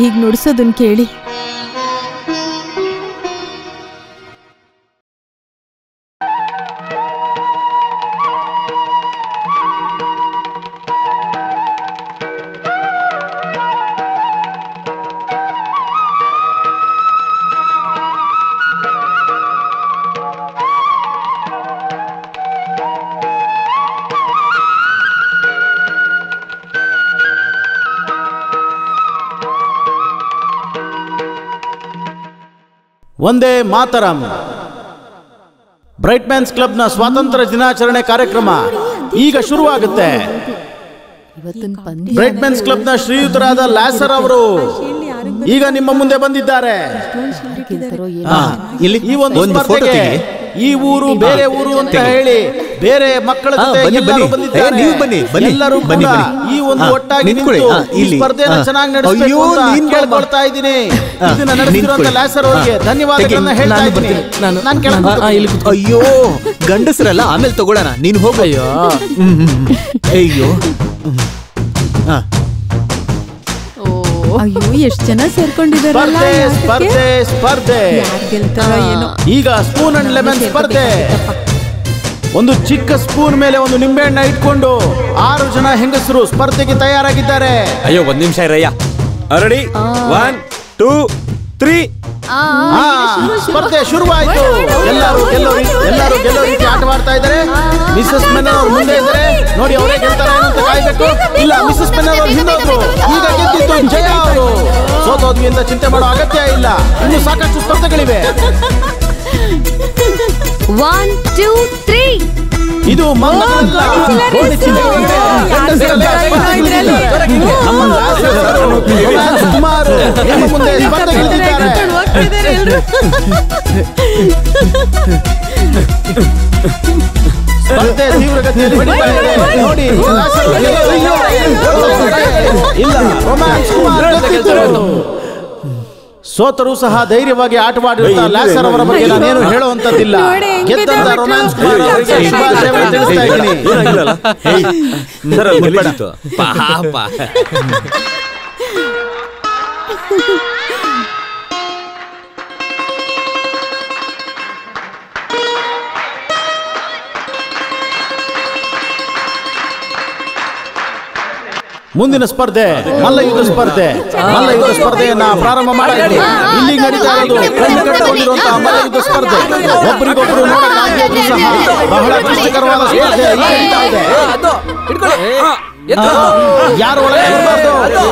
ಹೀಗ್ ನುಡಿಸೋದನ್ ಕೇಳಿ ಒಂದೇ ಮಾತರಂ. ಬ್ರೈಟ್ ಮ್ಯಾನ್ಸ್ ಕ್ಲಬ್ನ ಸ್ವಾತಂತ್ರ್ಯ ದಿನಾಚರಣೆ ಕಾರ್ಯಕ್ರಮ ಈಗ ಶುರುವಾಗುತ್ತೆ. ಬ್ರೈಟ್ ಮ್ಯಾನ್ಸ್ ಕ್ಲಬ್ನ ಶ್ರೀಯುತರಾದ ಲ್ಯಾಸರ್ ಅವರು ಈಗ ನಿಮ್ಮ ಮುಂದೆ ಬಂದಿದ್ದಾರೆ. ಈ ಒಂದು ಸ್ಪರ್ಧೆಗೆ ಈ ಊರು ಬೇರೆ ಊರು ಅಂತ ಹೇಳಿ ಬೇರೆ ಮಕ್ಕಳ ಜೊತೆ ಎಲ್ಲರೂ ಬಂದಿದ್ದಾರೆ. ಎಲ್ಲರೂ ಕೂಡ ಈ ಒಂದು ಒಟ್ಟಾಗಿ ಈ ಸ್ಪರ್ಧೆಯನ್ನು ಚೆನ್ನಾಗಿ ನಡೆಸಬೇಕು ಅಂತ ಕೇಳ್ಕೊಳ್ತಾ ಇದ್ದೀನಿ. ಇದನ್ನ ನಡೆಸಿರುವಂತ ಲ್ಯಾಸರ್ ಅವರಿಗೆ ಧನ್ಯವಾದಗಳನ್ನ ಹೇಳ್ತಾ ಇದ್ದೀನಿ. ಅಯ್ಯೋ ಗಂಡಸರಲ್ಲ, ಆಮೇಲೆ ತಗೊಳ್ಳೋಣ, ನೀನು ಹೋಗಯ್ಯೋ. ಅಯ್ಯೋ ಅಯ್ಯೋ, ಎಷ್ಟು ಜನ ಸೇರ್ಕೊಂಡಿದಾರಲ್ಲ. ಸ್ಪರ್ಧೆ ಸ್ಪರ್ಧೆ ಈಗ ಸ್ಪೂನ್ ಅಂಡ್ ಲೆಮನ್ ಸ್ಪರ್ಧೆ. ಒಂದು ಚಿಕ್ಕ ಸ್ಪೂನ್ ಮೇಲೆ ಒಂದು ನಿಂಬೆಹಣ್ಣ ಇಟ್ಕೊಂಡು 6 ಜನ ಹೆಂಗಸರು ಸ್ಪರ್ಧೆಗೆ ತಯಾರಾಗಿದ್ದಾರೆ. ಅಯ್ಯೋ, 1 ನಿಮಿಷ ಇರಯ್ಯ. ರೆಡಿ? 1 2 3. ಸ್ಪರ್ಧೆ ಶುರುವಾಯಿತು. ಎಲ್ಲರೂ ಗೆಲ್ಲೋ ರೀತಿ ಆಟವಾಡ್ತಾ ಇದ್ದಾರೆ. ಮಿಸಸ್ ಮೆನನ್ ಅವರು ಮುಂದೆ ಇದ್ದಾರೆ. ನೋಡಿ, ಅವರೇ ಗೆಲ್ತಾರೆ ಅಂತ ಕಾಯ್ಬೇಕು. ಇಲ್ಲ, ಮಿಸಸ್ ಮೆನನ್ ಅವರು ಹಿಂದೋದ್ರು. ಈಗ ಗೆದ್ದಿದ್ದು ಜಯ ಅವರು. ಸೋತೋದ್ವಿ ಅಂತ ಚಿಂತೆ ಮಾಡೋ ಅಗತ್ಯ ಇಲ್ಲ. ಇನ್ನು ಸಾಕಷ್ಟು ಸ್ಪರ್ಧೆಗಳಿವೆ. 1 2 3. ಇದು ಕುಮಾರ್ ನಿಮ್ಮ ಮುಂದೆ ಸ್ಪರ್ಧೆ ಗೆದ್ದಿದ್ದಾರೆ. ಸ್ಪರ್ಧೆ ತೀವ್ರಗತಿಯಲ್ಲಿ ನಡೀತಾ ಇದೆ. ನೋಡಿ, ಇಲ್ಲ, ರೊಮ್ಯಾನ್ಸ್ ಕುಮಾರ್ ಸೋತರೂ ಸಹ ಧೈರ್ಯವಾಗಿ ಆಟವಾಡಿರುತ್ತಾ ಲ್ಯಾಸರ್ ಅವರ ಬಗ್ಗೆ ನಾನೇನು ಹೇಳುವಂತದ್ದಿಲ್ಲ. ಗೆದ್ದಂತ ರೊಮ್ಯಾನ್ಸ್ ಕುಮಾರ್ ಶುಭಾಶಯಗಳನ್ನು ತಿಳಿಸ್ತಾ ಇದ್ದೀನಿ. ಮುಂದಿನ ಸ್ಪರ್ಧೆ ಮಲ್ಲಯುದ್ಧ ಸ್ಪರ್ಧೆ. ಮಲ್ಲಯುದ್ಧ ಸ್ಪರ್ಧೆಯನ್ನ ಪ್ರಾರಂಭ ಮಾಡಿದ್ವಿ. ಇಲ್ಲಿ ನಡೀತಾ ಇರೋದು ಕಣ್ಣು ಕಟ್ಟಿಕೊಂಡಿರುವಂತಹ ಮಲ್ಲಯುದ್ಧ ಸ್ಪರ್ಧೆ. ಒಬ್ಬರಿಗೊಬ್ಬರು ನೋಡಕ್ಕಾಗಿದ್ರು ಸಹ ಬಹಳ ಕಷ್ಟಕರವಾದ ಸ್ಪರ್ಧೆ ನಡೀತಾ ಇದೆ. ಯಾರು ಒಳಗೆ ಬರಬಾರ್ದು.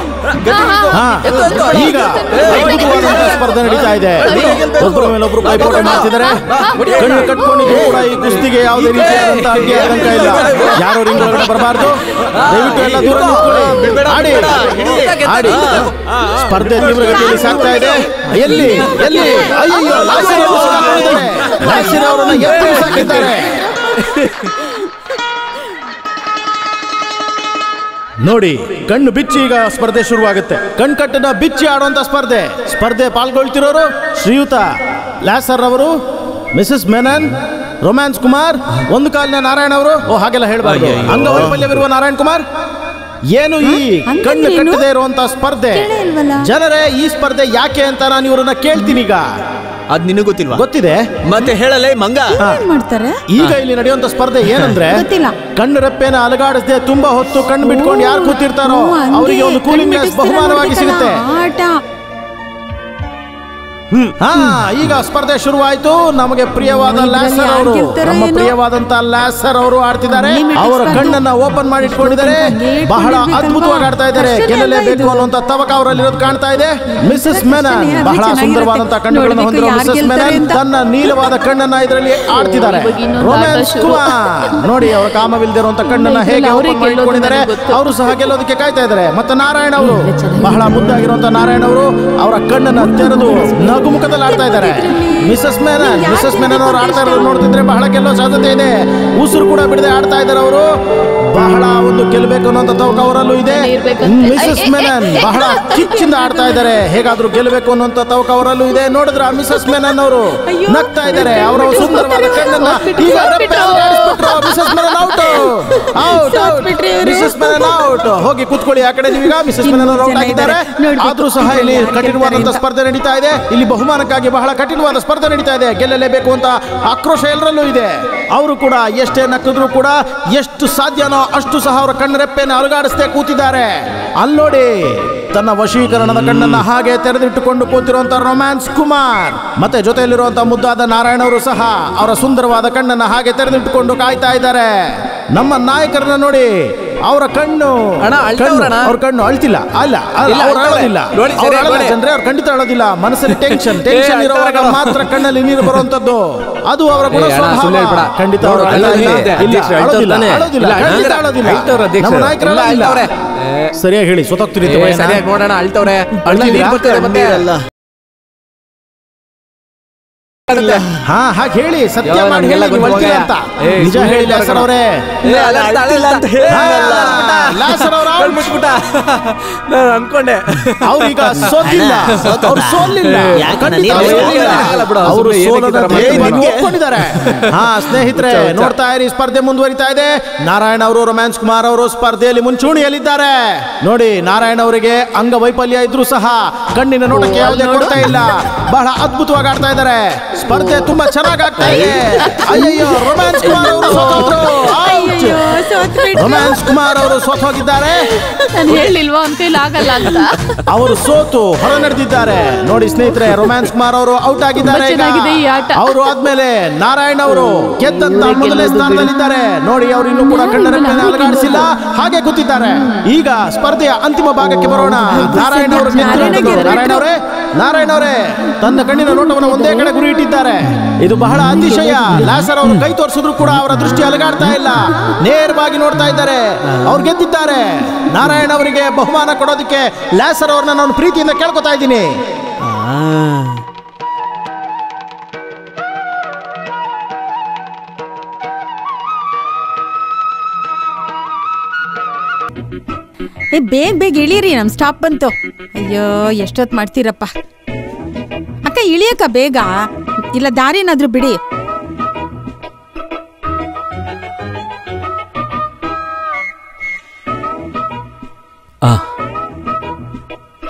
ಈಗ ಅದ್ಭುತವಾದಂತಹ ಸ್ಪರ್ಧೆ ನಡೀತಾ ಇದೆ. ಒಬ್ಬರ ಮೇಲೊಬ್ರು ಪೈಪೋಟಿ ಮಾಡ್ತಿದ್ದಾರೆ. ಕಣ್ಣು ಕಟ್ಕೊಂಡಿದ್ರು ಕೂಡ ಈ ಕುಸ್ತಿಗೆ ಯಾವುದೇ ರೀತಿಯಾದಂತಹ ಅಡ್ಡಿ ಆತಂಕ ಇಲ್ಲ. ಯಾರು ರಿಂಗ್ ಒಳಗಡೆ ಬರಬಾರ್ದು. ದಯವಿಟ್ಟು ಎಲ್ಲ ದೂರ ನಿಂತ್ಕೊಳ್ಳಿ. ಆಡಿ. ಸ್ಪರ್ಧೆ ತೀವ್ರಗತಿಯಲ್ಲಿ ಸಾಗ್ತಾ ಇದೆ. ಎಲ್ಲಿ ಅಯ್ಯೋ, ಲ್ಯಾಸರ್ ಅವರನ್ನ ಎತ್ತು ಸಾಕಿದ್ದಾರೆ. ನೋಡಿ, ಕಣ್ಣು ಬಿಚ್ಚಿ ಈಗ ಸ್ಪರ್ಧೆ ಶುರುವಾಗುತ್ತೆ. ಕಣ್ಕಟ್ಟನ್ನ ಬಿಚ್ಚಿ ಆಡುವಂತ ಸ್ಪರ್ಧೆ ಪಾಲ್ಗೊಳ್ತಿರೋರು ಶ್ರೀಯುತ ಲ್ಯಾಸರ್ ಅವರು, ಮಿಸಸ್ ಮೆನನ್, ರೊಮ್ಯಾನ್ಸ್ ಕುಮಾರ್, ಒಂದು ಕಾಲಿನ ನಾರಾಯಣ್ ಅವರು. ಹಾಗೆಲ್ಲ ಹೇಳಬಾರ್ದು. ಅಂಗವೈಫಲ್ಯವಿರುವ ನಾರಾಯಣ್ ಕುಮಾರ್. ಏನು ಈ ಕಣ್ಣು ಕಟ್ಟದೇ ಇರುವಂತ ಸ್ಪರ್ಧೆ? ಜನರೇ, ಈ ಸ್ಪರ್ಧೆ ಯಾಕೆ ಅಂತ ನಾನು ಇವ್ರನ್ನ ಕೇಳ್ತೀನಿ. ಈಗ ಅದ್ ನಿನಗೆ ಗೊತ್ತಿಲ್ವಾ? ಗೊತ್ತಿದೆ, ಮತ್ತೆ ಹೇಳಲೇ ಮಂಗ. ಈಗ ಇಲ್ಲಿ ನಡೆಯುವಂತ ಸ್ಪರ್ಧೆ ಏನಂದ್ರೆ, ಕಣ್ಣು ರೆಪ್ಪೆನ ಅಲಗಾಡಿಸದೆ ತುಂಬಾ ಹೊತ್ತು ಕಣ್ಣು ಬಿಟ್ಕೊಂಡು ಯಾರು ಕೂತಿರ್ತಾರೋ ಅವರಿಗೆ ಒಂದು ಕೂಲಿಂಗ್ ಗ್ಲಾಸ್ ಬಹುಮಾನವಾಗಿ ಸಿಗುತ್ತೆ. ಈಗ ಸ್ಪರ್ಧೆ ಶುರುವಾಯಿತು. ನಮಗೆ ಪ್ರಿಯವಾದ ಲ್ಯಾಸರ್ ಅವರು, ನಮ್ಮ ಪ್ರಿಯವಾದಂತ ಲ್ಯಾಸರ್ ಅವರು ಆಡ್ತಿದ್ದಾರೆ. ಅವರ ಕಣ್ಣನ್ನ ಓಪನ್ ಮಾಡಿ ಇಟ್ಕೊಂಡಿದ್ದಾರೆ. ಬಹಳ ಅದ್ಭುತವಾಗಿ ಆಡ್ತಾ ಇದ್ದಾರೆ. ಗೆಲ್ಲಲೇಬೇಕು ಅನ್ನುವಂತ ತವಕ ಅವರಲ್ಲಿರೋದು ಕಾಣ್ತಾ ಇದೆ. ಮಿಸಸ್ ಮೆನನ್ ಬಹಳ ಸುಂದರವಾದಂತಹ ಕಣ್ಣುಗಳನ್ನು ಹೊಂದಿರುವ ಮಿಸಸ್ ಮೆನನ್ ತನ್ನ ನೀಲವಾದ ಕಣ್ಣನ್ನ ಇದರಲ್ಲಿ ಆಡ್ತಿದ್ದಾರೆ. ರೊಮ್ಯಾನ್ಸ್ ಕುಮಾರ್ ನೋಡಿ, ಅವರ ಕಾಮವಿಲ್ಲದಿರುವಂತ ಕಣ್ಣನ್ನ ಹೇಗೆ ಓಪನ್ ಮಾಡಿ ಇಟ್ಕೊಂಡಿದ್ದಾರೆ. ಅವರು ಸಹ ಗೆಲ್ಲೋದಕ್ಕೆ ಕಾಯ್ತಾ ಇದ್ದಾರೆ. ಮತ್ತೆ ನಾರಾಯಣ್ ಅವರು, ಬಹಳ ಮುದ್ದಾಗಿರುವಂತ ನಾರಾಯಣ್ ಅವರು ಅವರ ಕಣ್ಣನ್ನ ತೆರೆದು ನಗುಮುಖದಲ್ಲಿ ಆಡ್ತಾ ಇದ್ದಾರೆ. ಮಿಸಸ್ ಮೆನನ್ ಅವರು ಆಡ್ತಾ ಇರೋದು ನೋಡ್ತಿದ್ರೆ ಬಹಳ ಗೆಲ್ಲೋ ಸಾಧ್ಯತೆ ಇದೆ. ಉಸಿರು ಕೂಡ ಬಿಡದೆ ಆಡ್ತಾ ಇದ್ದಾರೆ ಅವರು. ಬಹಳ ಒಂದು ಗೆಲ್ಲಬೇಕು ಅನ್ನೋ ತವಕ ಅವರಲ್ಲೂ ಇದೆ. ಮಿಸಸ್ ಮೆನನ್ ಬಹಳ ಕಿಚ್ಚಿಂದ ಆಡ್ತಾ ಇದ್ದಾರೆ, ಹೇಗಾದ್ರೂ ಗೆಲ್ಲಬೇಕು ಅನ್ನೋ ತವಕ ಅವರಲ್ಲೂ ಇದೆ. ನೋಡಿದ್ರ ಮಿಸಸ್ ಮೆನನ್ ಅವರು ನಗ್ತಾ ಇದ್ದಾರೆ, ಅವರ ಸುಂದರವಾದ ಕಣ್ಣನ್ನ ಈಗ Mrs Menon out out out Mrs Menon out. ಹೋಗಿ ಕೂತ್ಕೊಳ್ಳಿ ಆ ಕಡೆ ನೀವೀಗ. ಮಿಸಸ್ ಮೆನನ್ ಅವರು ಔಟ್ ಆಗಿದ್ದಾರೆ. ಆದ್ರೂ ಸಹ ಇಲ್ಲಿ ಕಠಿಣವಾದಂತಹ ಸ್ಪರ್ಧೆ ನಡೀತಾ ಇದೆ. ಇಲ್ಲಿ ಬಹುಮಾನಕ್ಕಾಗಿ ಬಹಳ ಕಠಿಣವಾದ ಸ್ಪರ್ಧೆ ನಡೀತಾ ಇದೆ. ಗೆಲ್ಲಲೇಬೇಕು ಅಂತ ಆಕ್ರೋಶ ಎಲ್ಲರಲ್ಲೂ ಇದೆ. ಅವರು ಕೂಡ ಎಷ್ಟೇ ನಕ್ಕಿದ್ರು ಕೂಡ ಎಷ್ಟು ಸಾಧ್ಯನೋ ಅಷ್ಟು ಸಹ ಅವರ ಕಣ್ಣರೆಪ್ಪೆಯನ್ನು ಅಲುಗಾಡಿಸದೆ ಕೂತಿದ್ದಾರೆ. ಅಲ್ಲೋಡಿ, ತನ್ನ ವಶೀಕರಣದ ಕಣ್ಣನ್ನ ಹಾಗೆ ತೆರೆದಿಟ್ಟುಕೊಂಡು ಕೂತಿರುವಂತಹ ರೊಮ್ಯಾನ್ಸ್ ಕುಮಾರ್ ಮತ್ತೆ ಜೊತೆಯಲ್ಲಿರುವಂತಹ ಮುದ್ದಾದ ನಾರಾಯಣ ಅವರು ಸಹ ಅವರ ಸುಂದರವಾದ ಕಣ್ಣನ್ನ ಹಾಗೆ ತೆರೆದಿಟ್ಟುಕೊಂಡು ಕಾಯ್ತಾ ಇದ್ದಾರೆ. ನಮ್ಮ ನಾಯಕರನ್ನ ನೋಡಿ, ಅವರ ಕಣ್ಣು ಅವ್ರ ಕಣ್ಣು ಅಳ್ತಿಲ್ಲ. ಅಲ್ಲ ಅವ್ರು ಅಳೋದಿಲ್ಲ ಜನರೇ, ಅವ್ರು ಖಂಡಿತ ಅಳೋದಿಲ್ಲ. ಮನಸ್ಸಲ್ಲಿ ಟೆನ್ಷನ್ ಇರುವಾಗ ಮಾತ್ರ ಕಣ್ಣಲ್ಲಿ ನೀರು ಬರುವಂತದ್ದು, ಅದು ಅವರ ಗುಣ ಸ್ವಭಾವ. ಖಂಡಿತ ಅವರು ಅಳೋದಿಲ್ಲ. ನಮ್ಮ ನಾಯಕರಲ್ಲ. ಸರಿಯಾಗಿ ಹೇಳಿ, ಸ್ವತಃ ಸರಿಯಾಗಿ ನೋಡೋಣ. ಅಳ್ತವ್ರೆ ಹಾ ಹಾಗೆ ಹೇಳಿ, ಸತ್ಯ ಮಾಡಿ ಹೇಳಿ ಅಂತ. ನಿಜ ಹೇಳಿ ಲಾಸರ್ ಅವರೇ. ಅನ್ಕೊಂಡೆ ಅವ್ರೀಗ ಸೋತಿಲ್ಲ, ಅವ್ರು ಸೋಲಿಲ್ಲ, ಅವರು ಒಪ್ಕೊಂಡಿದ್ದಾರೆ. ಹಾ ಸ್ನೇಹಿತರೆ, ನೋಡ್ತಾ ಇರಿ, ಸ್ಪರ್ಧೆ ಮುಂದುವರಿತಾ ಇದೆ. ನಾರಾಯಣ ಅವರು, ರೊಮ್ಯಾನ್ಸ್ ಕುಮಾರ್ ಅವರು ಸ್ಪರ್ಧೆಯಲ್ಲಿ ಮುಂಚೂಣಿಯಲ್ಲಿದ್ದಾರೆ. ನೋಡಿ, ನಾರಾಯಣ ಅವರಿಗೆ ಅಂಗವೈಫಲ್ಯ ಇದ್ರೂ ಸಹ ಕಣ್ಣಿನ ನೋಟಕ್ಕೆ ಯಾವುದೇ ಕೊಡ್ತಾ ಇಲ್ಲ. ಬಹಳ ಅದ್ಭುತವಾಗಿ ಆಡ್ತಾ ಇದ್ದಾರೆ. ಸ್ಪರ್ಧೆ ತುಂಬಾ ಚೆನ್ನಾಗಿ ಆಗ್ತಾ ಇದೆ. ಅಯ್ಯಯ್ಯೋ, ರೊಮ್ಯಾನ್ಸ್ ಕುಮಾರ್ ಅವರು ರೊಮ್ಯಾನ್ಸ್ ಕುಮಾರ್ ಅವರು ಸೋತು ಹೋಗಿದ್ದಾರೆ. ನಾನು ಹೇಳಿಲ್ವಾ ಅವ್ನ ಕೈಲಿ ಆಗಲ್ಲ ಅಂತ. ಅವರು ಸೋತು ಹೊರ ನಡೆದಿದ್ದಾರೆ. ನೋಡಿ ಸ್ನೇಹಿತರೆ, ರೊಮ್ಯಾನ್ಸ್ ಕುಮಾರ್ ಅವರು ಔಟ್ ಆಗಿದ್ದಾರೆ. ಅವರು ಆದ್ಮೇಲೆ ನಾರಾಯಣ ಅವರು ಗೆದ್ದಂತ ಮೊದಲನೇ ಸ್ಥಾನದಲ್ಲಿದ್ದಾರೆ. ನೋಡಿ, ಅವರು ಇನ್ನೂ ಕೂಡ ಕಣ್ಣರೆಪ್ಪೆಯನ್ನು ಅಲುಗಾಡಿಸಿಲ್ಲ, ಹಾಗೆ ಕೂತಿದ್ದಾರೆ. ಈಗ ಸ್ಪರ್ಧೆಯ ಅಂತಿಮ ಭಾಗಕ್ಕೆ ಬರೋಣ. ನಾರಾಯಣ ಅವರು ನಾರಾಯಣ ಅವರೇ ತನ್ನ ಕಣ್ಣಿನ ನೋಟವನ್ನು ಒಂದೇ ಕಡೆ ಗುರಿ ಇಟ್ಟಿದ್ದಾರೆ. ಇದು ಬಹಳ ಅತಿಶಯ. ಲಾಸರ್ ಅವರು ಕೈ ತೋರಿಸಿದ್ರು ಕೂಡ ಅವರ ದೃಷ್ಟಿ ಅಲುಗಾಡ್ತಾ ಇಲ್ಲ, ನೇರವಾಗಿ ನೋಡ್ತಾ ಇದ್ದಾರೆ. ಅವ್ರು ಗೆದ್ದಿದ್ದಾರೆ. ನಾರಾಯಣ ಅವರಿಗೆ ಬಹುಮಾನ ಕೊಡೋದಕ್ಕೆ ಲಾಸರ್ ಅವ್ರನ್ನ ನಾನು ಪ್ರೀತಿಯಿಂದ ಕೇಳ್ಕೊತಾ ಇದ್ದೀನಿ. ಬೇಗ ಬೇಗ ಇಳೀರಿ, ನಮ್ ಸ್ಟಾಪ್ ಬಂತು. ಅಯ್ಯೋ, ಎಷ್ಟೊತ್ತು ಮಾಡ್ತೀರಪ್ಪ. ಅಕ್ಕ ಇಳಿಯಕ್ಕ ಬೇಗ, ಇಲ್ಲ ದಾರಿನಾದ್ರೂ ಬಿಡಿ.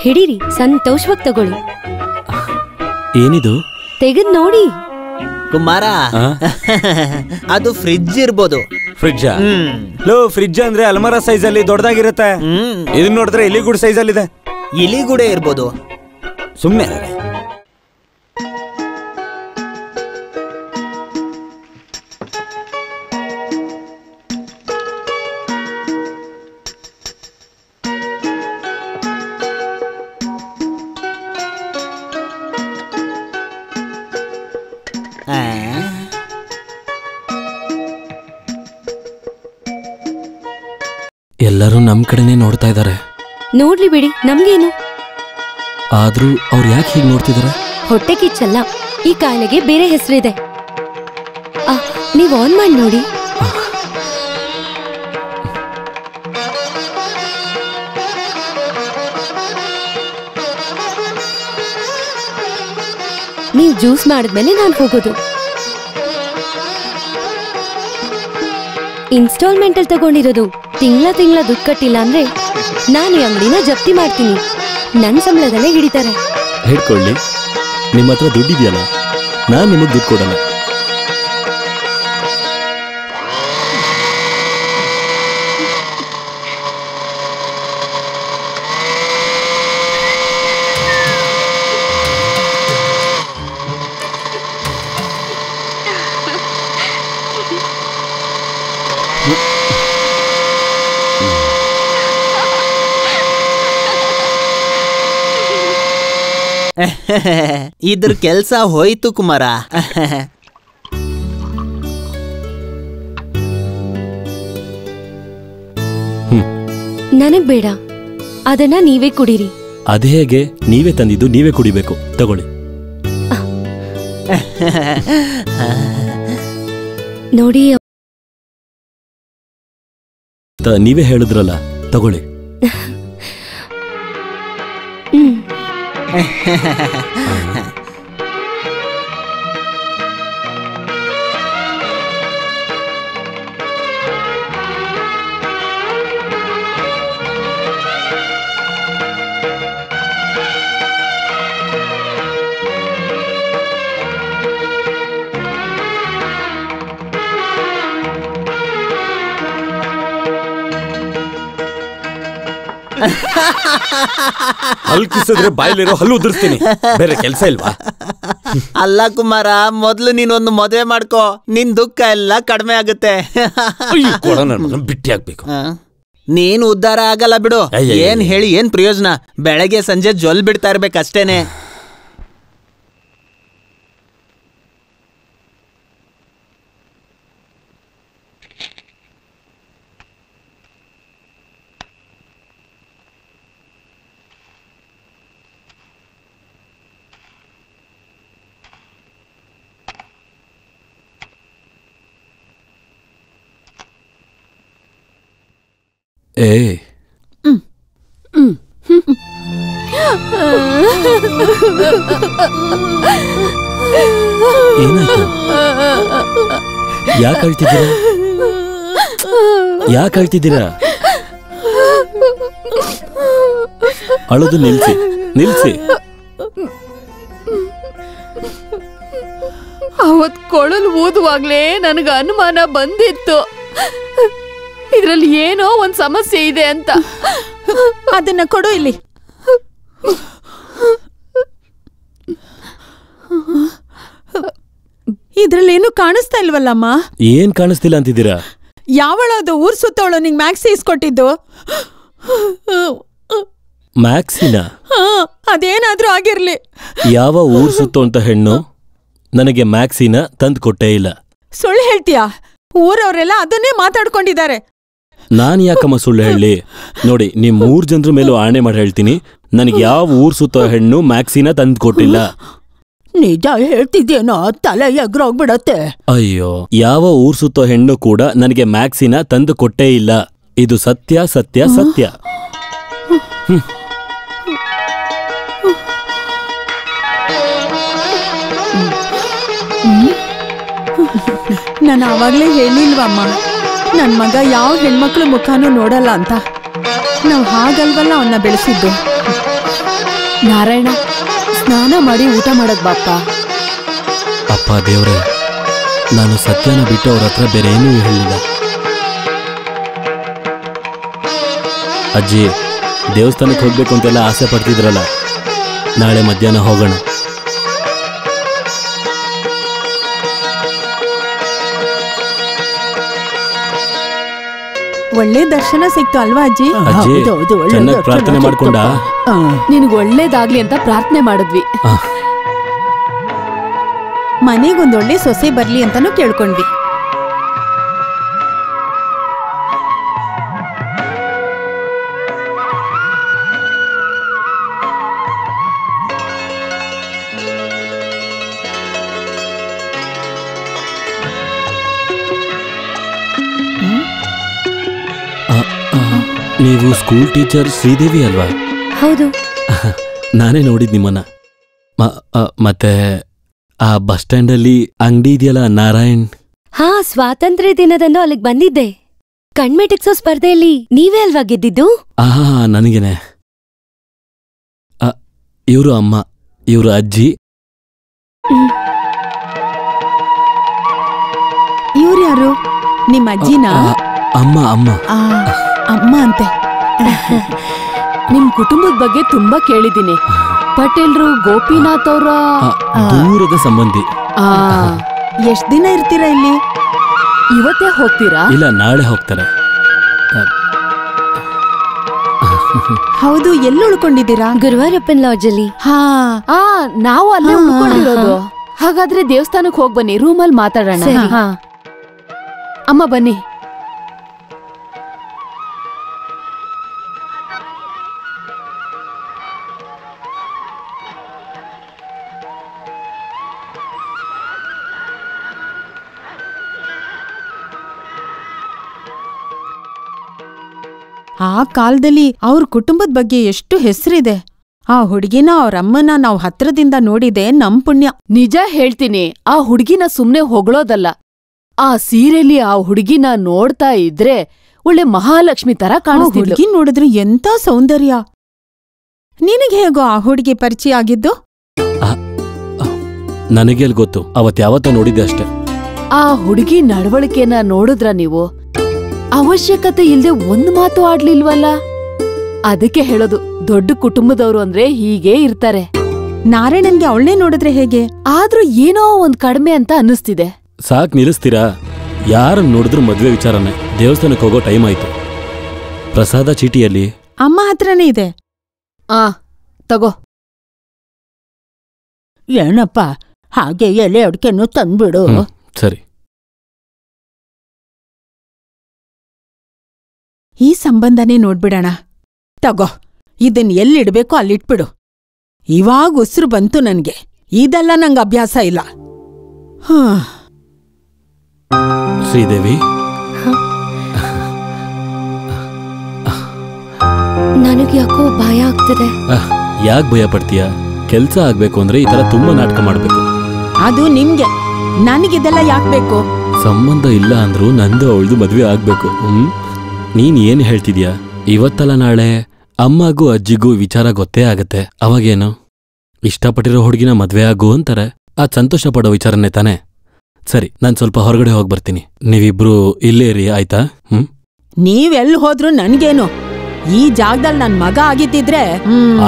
ಹಿಡೀರಿ, ಸಂತೋಷವಾಗಿ ತಗೊಳ್ಳಿ. ಏನಿದು? ತೆಗೆದ್ ನೋಡಿ. ಕುಮಾರ, ಅದು ಫ್ರಿಡ್ಜ್ ಇರ್ಬೋದು. ಫ್ರಿಡ್ಜ್ ಫ್ರಿಡ್ಜ್ ಅಂದ್ರೆ ಅಲ್ಮಾರ ಸೈಜ್ ಅಲ್ಲಿ ದೊಡ್ಡದಾಗಿರುತ್ತೆ. ಇದನ್ನ ನೋಡಿದ್ರೆ ಇಲಿಗೂಡ್ ಸೈಜ್ ಅಲ್ಲಿ ಇದೆ. ಇಲಿಗೂಡೆ ಇರ್ಬೋದು. ಸುಮ್ಮನೆ ಎಲ್ಲರೂ ನಮ್ ಕಡೆನೆ ನೋಡ್ತಾ ಇದ್ದಾರೆ. ನೋಡ್ಲಿ ಬಿಡಿ, ನಮ್ಗೇನು. ಆದ್ರೂ ಅವ್ರು ಯಾಕೆ ಹೀಗೆ ನೋಡ್ತಿದ್ದಾರೆ? ಹೊಟ್ಟೆ ಕಿಚ್ಚಲ್ಲ, ಈ ಕಾಯಿಲೆಗೆ ಬೇರೆ ಹೆಸರಿದೆ. ನೀವ್ ಆನ್ ಮಾಡಿ ನೋಡಿ. ನೀವ್ ಜ್ಯೂಸ್ ಮಾಡಿದ್ಮೇಲೆ ನಾನು ಹೋಗೋದು. ಇನ್ಸ್ಟಾಲ್ಮೆಂಟ್ ಅಲ್ಲಿ ತಗೊಂಡಿರೋದು. ತಿಂಗಳ ದುಡ್ಡು ಕಟ್ಟಿಲ್ಲ ಅಂದ್ರೆ ನಾನು ಈ ಅಂಗಡಿನ ಜಪ್ತಿ ಮಾಡ್ತೀನಿ. ನನ್ನ ಸಂಬಳದಲ್ಲೇ ಹಿಡಿತಾರೆ. ಹಿಡ್ಕೊಳ್ಳಿ, ನಿಮ್ಮ ಹತ್ರ ದುಡ್ಡಿದೆಯಲ್ಲ, ನಾನು ನಿಮಗೆ ದುಡ್ಡು ಕೊಡಲ್ಲ. ಇದ್ರ ಕೆಲ್ಸ ಹೋಯ್ತು ಕುಮಾರ. ನನಗ್ ಬೇಡ, ಅದನ್ನ ನೀವೇ ಕುಡೀರಿ. ಅದೇ ಹೇಗೆ? ನೀವೇ ತಂದಿದ್ದು ನೀವೇ ಕುಡಿಬೇಕು, ತಗೊಳ್ಳಿ. ನೋಡಿ, ಅಂತ ನೀವೇ ಹೇಳಿದ್ರಲ್ಲ, ತಗೊಳ್ಳಿ. ಹಲ್ ಕಿಸಿದ್ರೆ ಬಾಯ್ಲಿರೋ ಹಲ್ಲು ಉದುರಿಸ್ತೀನಿ. ಬೇರೆ ಕೆಲಸ ಇಲ್ವಾ? ಅಲ್ಲ ಕುಮಾರ, ಮೊದ್ಲು ನೀನೊಂದು ಮದುವೆ ಮಾಡ್ಕೋ, ನಿನ್ ದುಃಖ ಎಲ್ಲ ಕಡಿಮೆ ಆಗುತ್ತೆ. ಬಿಟ್ಟಿ ಆಗ್ಬೇಕು. ನೀನು ಉದ್ಧಾರ ಆಗಲ್ಲ ಬಿಡು. ಏನ್ ಹೇಳಿ ಏನ್ ಪ್ರಯೋಜನ? ಬೆಳಗ್ಗೆ ಸಂಜೆ ಜೊಲ್ ಬಿಡ್ತಾ ಇರ್ಬೇಕಷ್ಟೇನೆ. ಏನಾಯ್ತು? ಯಾಕೆ ಅಳ್ತಿದ್ದೀರಾ? ಅಳೋದು ನಿಲ್ಸಿ. ಅವತ್ ಕೊಳಲು ಊದುವಾಗ್ಲೇ ನನಗ ಅನುಮಾನ ಬಂದಿತ್ತು, ಇದ್ರಲ್ಲಿ ಏನೋ ಒಂದ್ ಸಮಸ್ಯೆ ಇದೆ ಅಂತ. ಅದನ್ನ ಕೊಡು ಇಲ್ಲಿ. ಇದ್ರಲ್ಲೇನು ಕಾಣಿಸ್ತಾ ಇಲ್ವಲ್ಲಮ್ಮ? ಏನ್ ಕಾಣಿಸ್ತಿಲ್ಲ ಅಂತಿದ್ದೀರಾ? ಯಾವಳದು ಊರ್ ಸುತ್ತವಳು ನಿಂಗ್ ಮ್ಯಾಕ್ಸಿ ಇಸ್ಕೊಟ್ಟಿದ್ದು? ಮ್ಯಾಕ್ಸಿನ? ಅದೇನಾದ್ರೂ ಆಗಿರ್ಲಿ. ಯಾವ ಊರ್ ಸುತ್ತೋಂತ ಹೆಣ್ಣು ನನಗೆ ಮ್ಯಾಕ್ಸಿನ ತಂದು ಕೊಟ್ಟೇ ಇಲ್ಲ. ಸುಳ್ಳು ಹೇಳ್ತೀಯಾ? ಊರವರೆಲ್ಲ ಅದನ್ನೇ ಮಾತಾಡ್ಕೊಂಡಿದ್ದಾರೆ. ನಾನ್ ಯಾಕಮ್ಮ ಸುಳ್ಳು ಹೇಳಿ? ನೋಡಿ, ನಿಮ್ 3 ಜನರ ಮೇಲೂ ಆಣೆ ಮಾಡಿ ಹೇಳ್ತೀನಿ, ನನಗೆ ಯಾವ ಊರ್ ಸುತ್ತೋ ಹೆಣ್ಣು ಮ್ಯಾಕ್ಸಿನ ತಂದು ಕೊಟ್ಟಿಲ್ಲ. ನಿಜ ಹೇಳ್ತಿದ್ಯೇನೋ? ತಲೆ ಎಗ್ರೋಗ್ಬಿಡತ್ತೆ. ಅಯ್ಯೋ, ಯಾವ ಊರ್ ಸುತ್ತೋ ಹೆಣ್ಣು ಕೂಡ ನನಗೆ ಮ್ಯಾಕ್ಸಿನ ತಂದು ಕೊಟ್ಟೇ ಇಲ್ಲ. ಇದು ಸತ್ಯ. ನಾನು ಆವಾಗ್ಲೇ ಹೇಳಿಲ್ವಮ್ಮ, ನನ್ ಮಗ ಯಾವ ಹೆಣ್ಮಕ್ಳು ಮುಖಾನು ನೋಡಲ್ಲ ಅಂತ. ನಾವು ಹಾಗಲ್ವಲ್ಲ ಅವನ್ನ ಬೆಳೆಸಿದ್ದು. ನಾರಾಯಣ, ಸ್ನಾನ ಮಾಡಿ ಊಟ ಮಾಡಕ್ ಬಾಪ್ಪ. ಅಪ್ಪ ದೇವ್ರೆ, ನಾನು ಸತ್ಯನ ಬಿಟ್ಟು ಅವ್ರ ಹತ್ರ ಬೇರೆ ಏನೂ ಹೇಳಿಲ್ಲ. ಅಜ್ಜಿ, ದೇವಸ್ಥಾನಕ್ಕೆ ಹೋಗ್ಬೇಕು ಅಂತೆಲ್ಲ ಆಸೆ ಪಡ್ತಿದ್ರಲ್ಲ, ನಾಳೆ ಮಧ್ಯಾಹ್ನ ಹೋಗೋಣ. ಒಳ್ಳೆ ದರ್ಶನ ಸಿಕ್ತು ಅಲ್ವಾ ಅಜ್ಜಿ? ಅಜ್ಜಿ, ಚೆನ್ನಾಗಿ ಪ್ರಾರ್ಥನೆ ಮಾಡ್ಕೊಂಡ? ನಿನಗ್ ಒಳ್ಳೇದಾಗ್ಲಿ ಅಂತ ಪ್ರಾರ್ಥನೆ ಮಾಡಿದ್ವಿ. ಮನೆಗೊಂದೊಳ್ಳೆ ಸೊಸೆ ಬರ್ಲಿ ಅಂತಾನು ಕೇಳ್ಕೊಂಡ್ವಿ. ನೀವು ಸ್ಕೂಲ್ ಟೀಚರ್ ಶ್ರೀದೇವಿ ಅಲ್ವಾ? ಹೌದು. ನಾನೇ ನೋಡಿದ್ ನಿಮ್ಮನ್ನ. ಮತ್ತೆ ಆ ಬಸ್ ಸ್ಟ್ಯಾಂಡ್ ಅಲ್ಲಿ ಅಂಗಡಿ ಇದೆಯಲ್ಲ, ನಾರಾಯಣ್. ಹಾ, ಸ್ವಾತಂತ್ರ್ಯ ದಿನದಂದು ಅಲ್ಲಿಗೆ ಬಂದಿದ್ದೆ. ಕಣ್ಮೆಟಿಕ್ಸೋ ಸ್ಪರ್ಧೆಯಲ್ಲಿ ನೀವೇ ಅಲ್ವಾ ಗೆದ್ದಿದ್ದು? ನನಗೇನೆ. ಇವರು ಅಮ್ಮ, ಇವರು ಅಜ್ಜಿ. ಇವ್ರು ಯಾರು? ನಿಮ್ಮ ಅಜ್ಜಿನ? ಅಮ್ಮ ಅಮ್ಮ ಅಂತೆ. ನಿಮ್ ಕುಟುಂಬದ ಬಗ್ಗೆ ತುಂಬಾ ಕೇಳಿದ್ದೀನಿ. ಪಟೇಲ್ರು ಗೋಪಿನಾಥ್ ಅವರ ದೂರದ ಸಂಬಂಧಿ. ಎಷ್ಟ್ ದಿನ ಇರ್ತೀರಾ ಇಲ್ಲಿ? ಇವತ್ತೇ ಹೋಗ್ತೀರಾ? ಇಲ್ಲ, ನಾಳೆ ಹೋಗ್ತಾರೆ. ಹೌದು, ಎಲ್ಲಿ ಉಳ್ಕೊಂಡಿದ್ದೀರಾ? ಗುರುವಾರಪ್ಪನ್ ಲಾಡ್ಜ್ ಅಲ್ಲಿ. ನಾವು ಅಲ್ಲೇ ಉಳ್ಕೊಂಡಿರೋದು. ಹಾಗಾದ್ರೆ ದೇವಸ್ಥಾನಕ್ಕೆ ಹೋಗ್ ಬನ್ನಿ, ರೂಮಲ್ಲಿ ಮಾತಾಡೋಣ. ಅಮ್ಮ ಬನ್ನಿ. ಆ ಕಾಲದಲ್ಲಿ ಅವ್ರ ಕುಟುಂಬದ ಬಗ್ಗೆ ಎಷ್ಟು ಹೆಸರಿದೆ. ಆ ಹುಡುಗಿನ ಅವ್ರ ಅಮ್ಮನ ನಾವು ಹತ್ರದಿಂದ ನೋಡಿದೆ ನಮ್ ಪುಣ್ಯ. ನಿಜ ಹೇಳ್ತೀನಿ, ಆ ಹುಡುಗಿನ ಸುಮ್ನೆ ಹೊಗಳೋದಲ್ಲ. ಆ ಸೀರೆಲಿ ಆ ಹುಡುಗಿನ ನೋಡ್ತಾ ಇದ್ರೆ ಒಳ್ಳೆ ಮಹಾಲಕ್ಷ್ಮಿ ತರ ಕಾಣಿಸ್ತಿದ್ಲು. ಹುಡುಗಿ ನೋಡಿದ್ರೆ ಎಂತ ಸೌಂದರ್ಯ. ನಿನಗೆ ಹೇಗೋ ಆ ಹುಡುಗಿ ಪರಿಚಯ ಆಗಿದ್ದು? ನನಗೆಲ್ ಗೊತ್ತು, ಅವತ್ಯಾವತ್ತ ನೋಡಿದ್ದೆ ಅಷ್ಟೆ. ಆ ಹುಡುಗಿ ನಡವಳಿಕೆನ ನೋಡಿದ್ರ ನೀವು? ಅವಶ್ಯಕತೆ ಇಲ್ದೆ ಒಂದ್ ಮಾತು ಆಡ್ಲಿಲ್ವಲ್ಲ. ಅದಕ್ಕೆ ಹೇಳೋದು, ದೊಡ್ಡ ಕುಟುಂಬದವ್ರು ಅಂದ್ರೆ ಹೀಗೇ ಇರ್ತಾರೆ. ನಾರಾಯಣನ್ಗೆ ಅವಳನ್ನೇ ನೋಡಿದ್ರೆ ಹೇಗೆ? ಆದ್ರೂ ಏನೋ ಒಂದ್ ಕಡಿಮೆ ಅಂತ ಅನ್ನಿಸ್ತಿದೆ. ಸಾಕ್ ನಿಲ್ಲಿಸ್ತೀರಾ? ಯಾರನ್ನ ನೋಡಿದ್ರು ಮದ್ವೆ ವಿಚಾರನೆ. ದೇವಸ್ಥಾನಕ್ಕೆ ಹೋಗೋ ಟೈಮ್ ಆಯ್ತು. ಪ್ರಸಾದ ಚೀಟಿಯಲ್ಲಿ ಅಮ್ಮ ಹತ್ರನೇ ಇದೆ. ತಗೋ. ಏನಪ್ಪ, ಹಾಗೆ ಎಲೆ ಅಡ್ಕೆನೂ ತಂದ್ಬಿಡು. ಸರಿ. ಈ ಸಂಬಂಧನೇ ನೋಡ್ಬಿಡೋಣ. ತಗೋ, ಇದನ್ ಎಲ್ಲಿಡ್ಬೇಕೋ ಅಲ್ಲಿಟ್ಬಿಡು. ಇವಾಗ ಉಸಿರು ಬಂತು ನನ್ಗೆ. ಇದೆಲ್ಲ ನಂಗೆ ಅಭ್ಯಾಸ ಇಲ್ಲ. ಶ್ರೀದೇವಿ, ನನಗೆ ಯಾಕೋ ಭಯ ಆಗ್ತಿದೆ. ಯಾಕೆ ಭಯ ಪಡ್ತೀಯ? ಕೆಲ್ಸ ಆಗ್ಬೇಕು ಅಂದ್ರೆ ಈ ತರ ತುಂಬಾ ನಾಟಕ ಮಾಡ್ಬೇಕು. ಅದು ನಿಮ್ಗೆ, ನನಗಿದೆಲ್ಲ ಯಾಕೆ ಬೇಕು? ಸಂಬಂಧ ಇಲ್ಲ ಅಂದ್ರೂ ನಂದು ಅವಳ್ದು ಮದ್ವೆ ಆಗ್ಬೇಕು. ನೀನ್ ಏನ್ ಹೇಳ್ತಿದ್ಯಾ? ಇವತ್ತಲ್ಲ ನಾಳೆ ಅಮ್ಮಗೂ ಅಜ್ಜಿಗೂ ವಿಚಾರ ಗೊತ್ತೇ ಆಗತ್ತೆ. ಅವಾಗೇನು? ಇಷ್ಟಪಟ್ಟಿರೋ ಹುಡುಗಿನ ಮದ್ವೆ ಆಗು ಅಂತಾರೆ. ಅದ್ ಸಂತೋಷ ಪಡೋ ವಿಚಾರನೇ ತಾನೆ. ಸರಿ, ನಾನ್ ಸ್ವಲ್ಪ ಹೊರಗಡೆ ಹೋಗಿ ಬರ್ತೀನಿ. ನೀವಿಬ್ರು ಇಲ್ಲೇ ಇರಿ, ಆಯ್ತಾ? ನೀವೆಲ್ಲಿ ಹೋದ್ರು ನನ್ಗೇನು? ಈ ಜಾಗದಲ್ಲಿ ನನ್ ಮಗ ಆಗಿದ್ದಿದ್ರೆ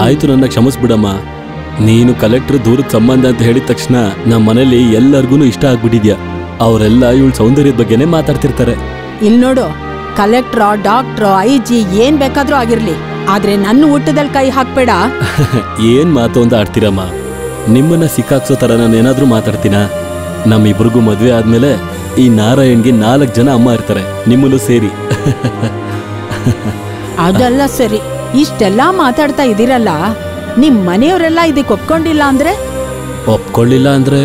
ಆಯ್ತು, ನನ್ನ ಕ್ಷಮಿಸ್ಬಿಡಮ್ಮ. ನೀನು ಕಲೆಕ್ಟರ್ ದೂರದ ಸಂಬಂಧ ಅಂತ ಹೇಳಿದ ತಕ್ಷಣ ನಮ್ಮ ಮನೇಲಿ ಎಲ್ಲರಿಗೂ ಇಷ್ಟ ಆಗ್ಬಿಟ್ಟಿದ್ಯಾ. ಅವರೆಲ್ಲ ಇವಳ ಸೌಂದರ್ಯದ ಬಗ್ಗೆನೇ ಮಾತಾಡ್ತಿರ್ತಾರೆ. ಇಲ್ ನೋಡು, ಕಲೆಕ್ಟ್ರೋ, ಡಾಕ್ಟ್ರೋ, IG ಏನ್ ಬೇಕಾದ್ರೂ ಆಗಿರ್ಲಿ, ಆದ್ರೆ ನನ್ನ ಊಟದಲ್ಲಿ ಕೈ ಹಾಕ್ಬೇಡ. ಏನ್ ಮಾತು ಅಂತ ಆಡ್ತೀರಮ್ಮ? ನಿಮ್ಮನ್ನ ಸಿಕ್ಕಾಕ್ಸೋ ತರ ನಾನೇನಾದ್ರೂ ಮಾತಾಡ್ತೀನ? ನಮ್ಮಿಬ್ರಿಗೂ ಮದ್ವೆ ಆದ್ಮೇಲೆ ಈ ನಾರಾಯಣ್ಗೆ 4 ಜನ ಅಮ್ಮ ಇರ್ತಾರೆ, ನಿಮ್ಮಲ್ಲೂ ಸೇರಿ. ಅದೆಲ್ಲ ಸರಿ, ಇಷ್ಟೆಲ್ಲ ಮಾತಾಡ್ತಾ ಇದೀರಲ್ಲ, ನಿಮ್ ಮನೆಯವರೆಲ್ಲ ಇದಕ್ಕೆ ಒಪ್ಕೊಂಡಿಲ್ಲ ಅಂದ್ರೆ? ಒಪ್ಕೊಳ್ಳಿಲ್ಲ ಅಂದ್ರೆ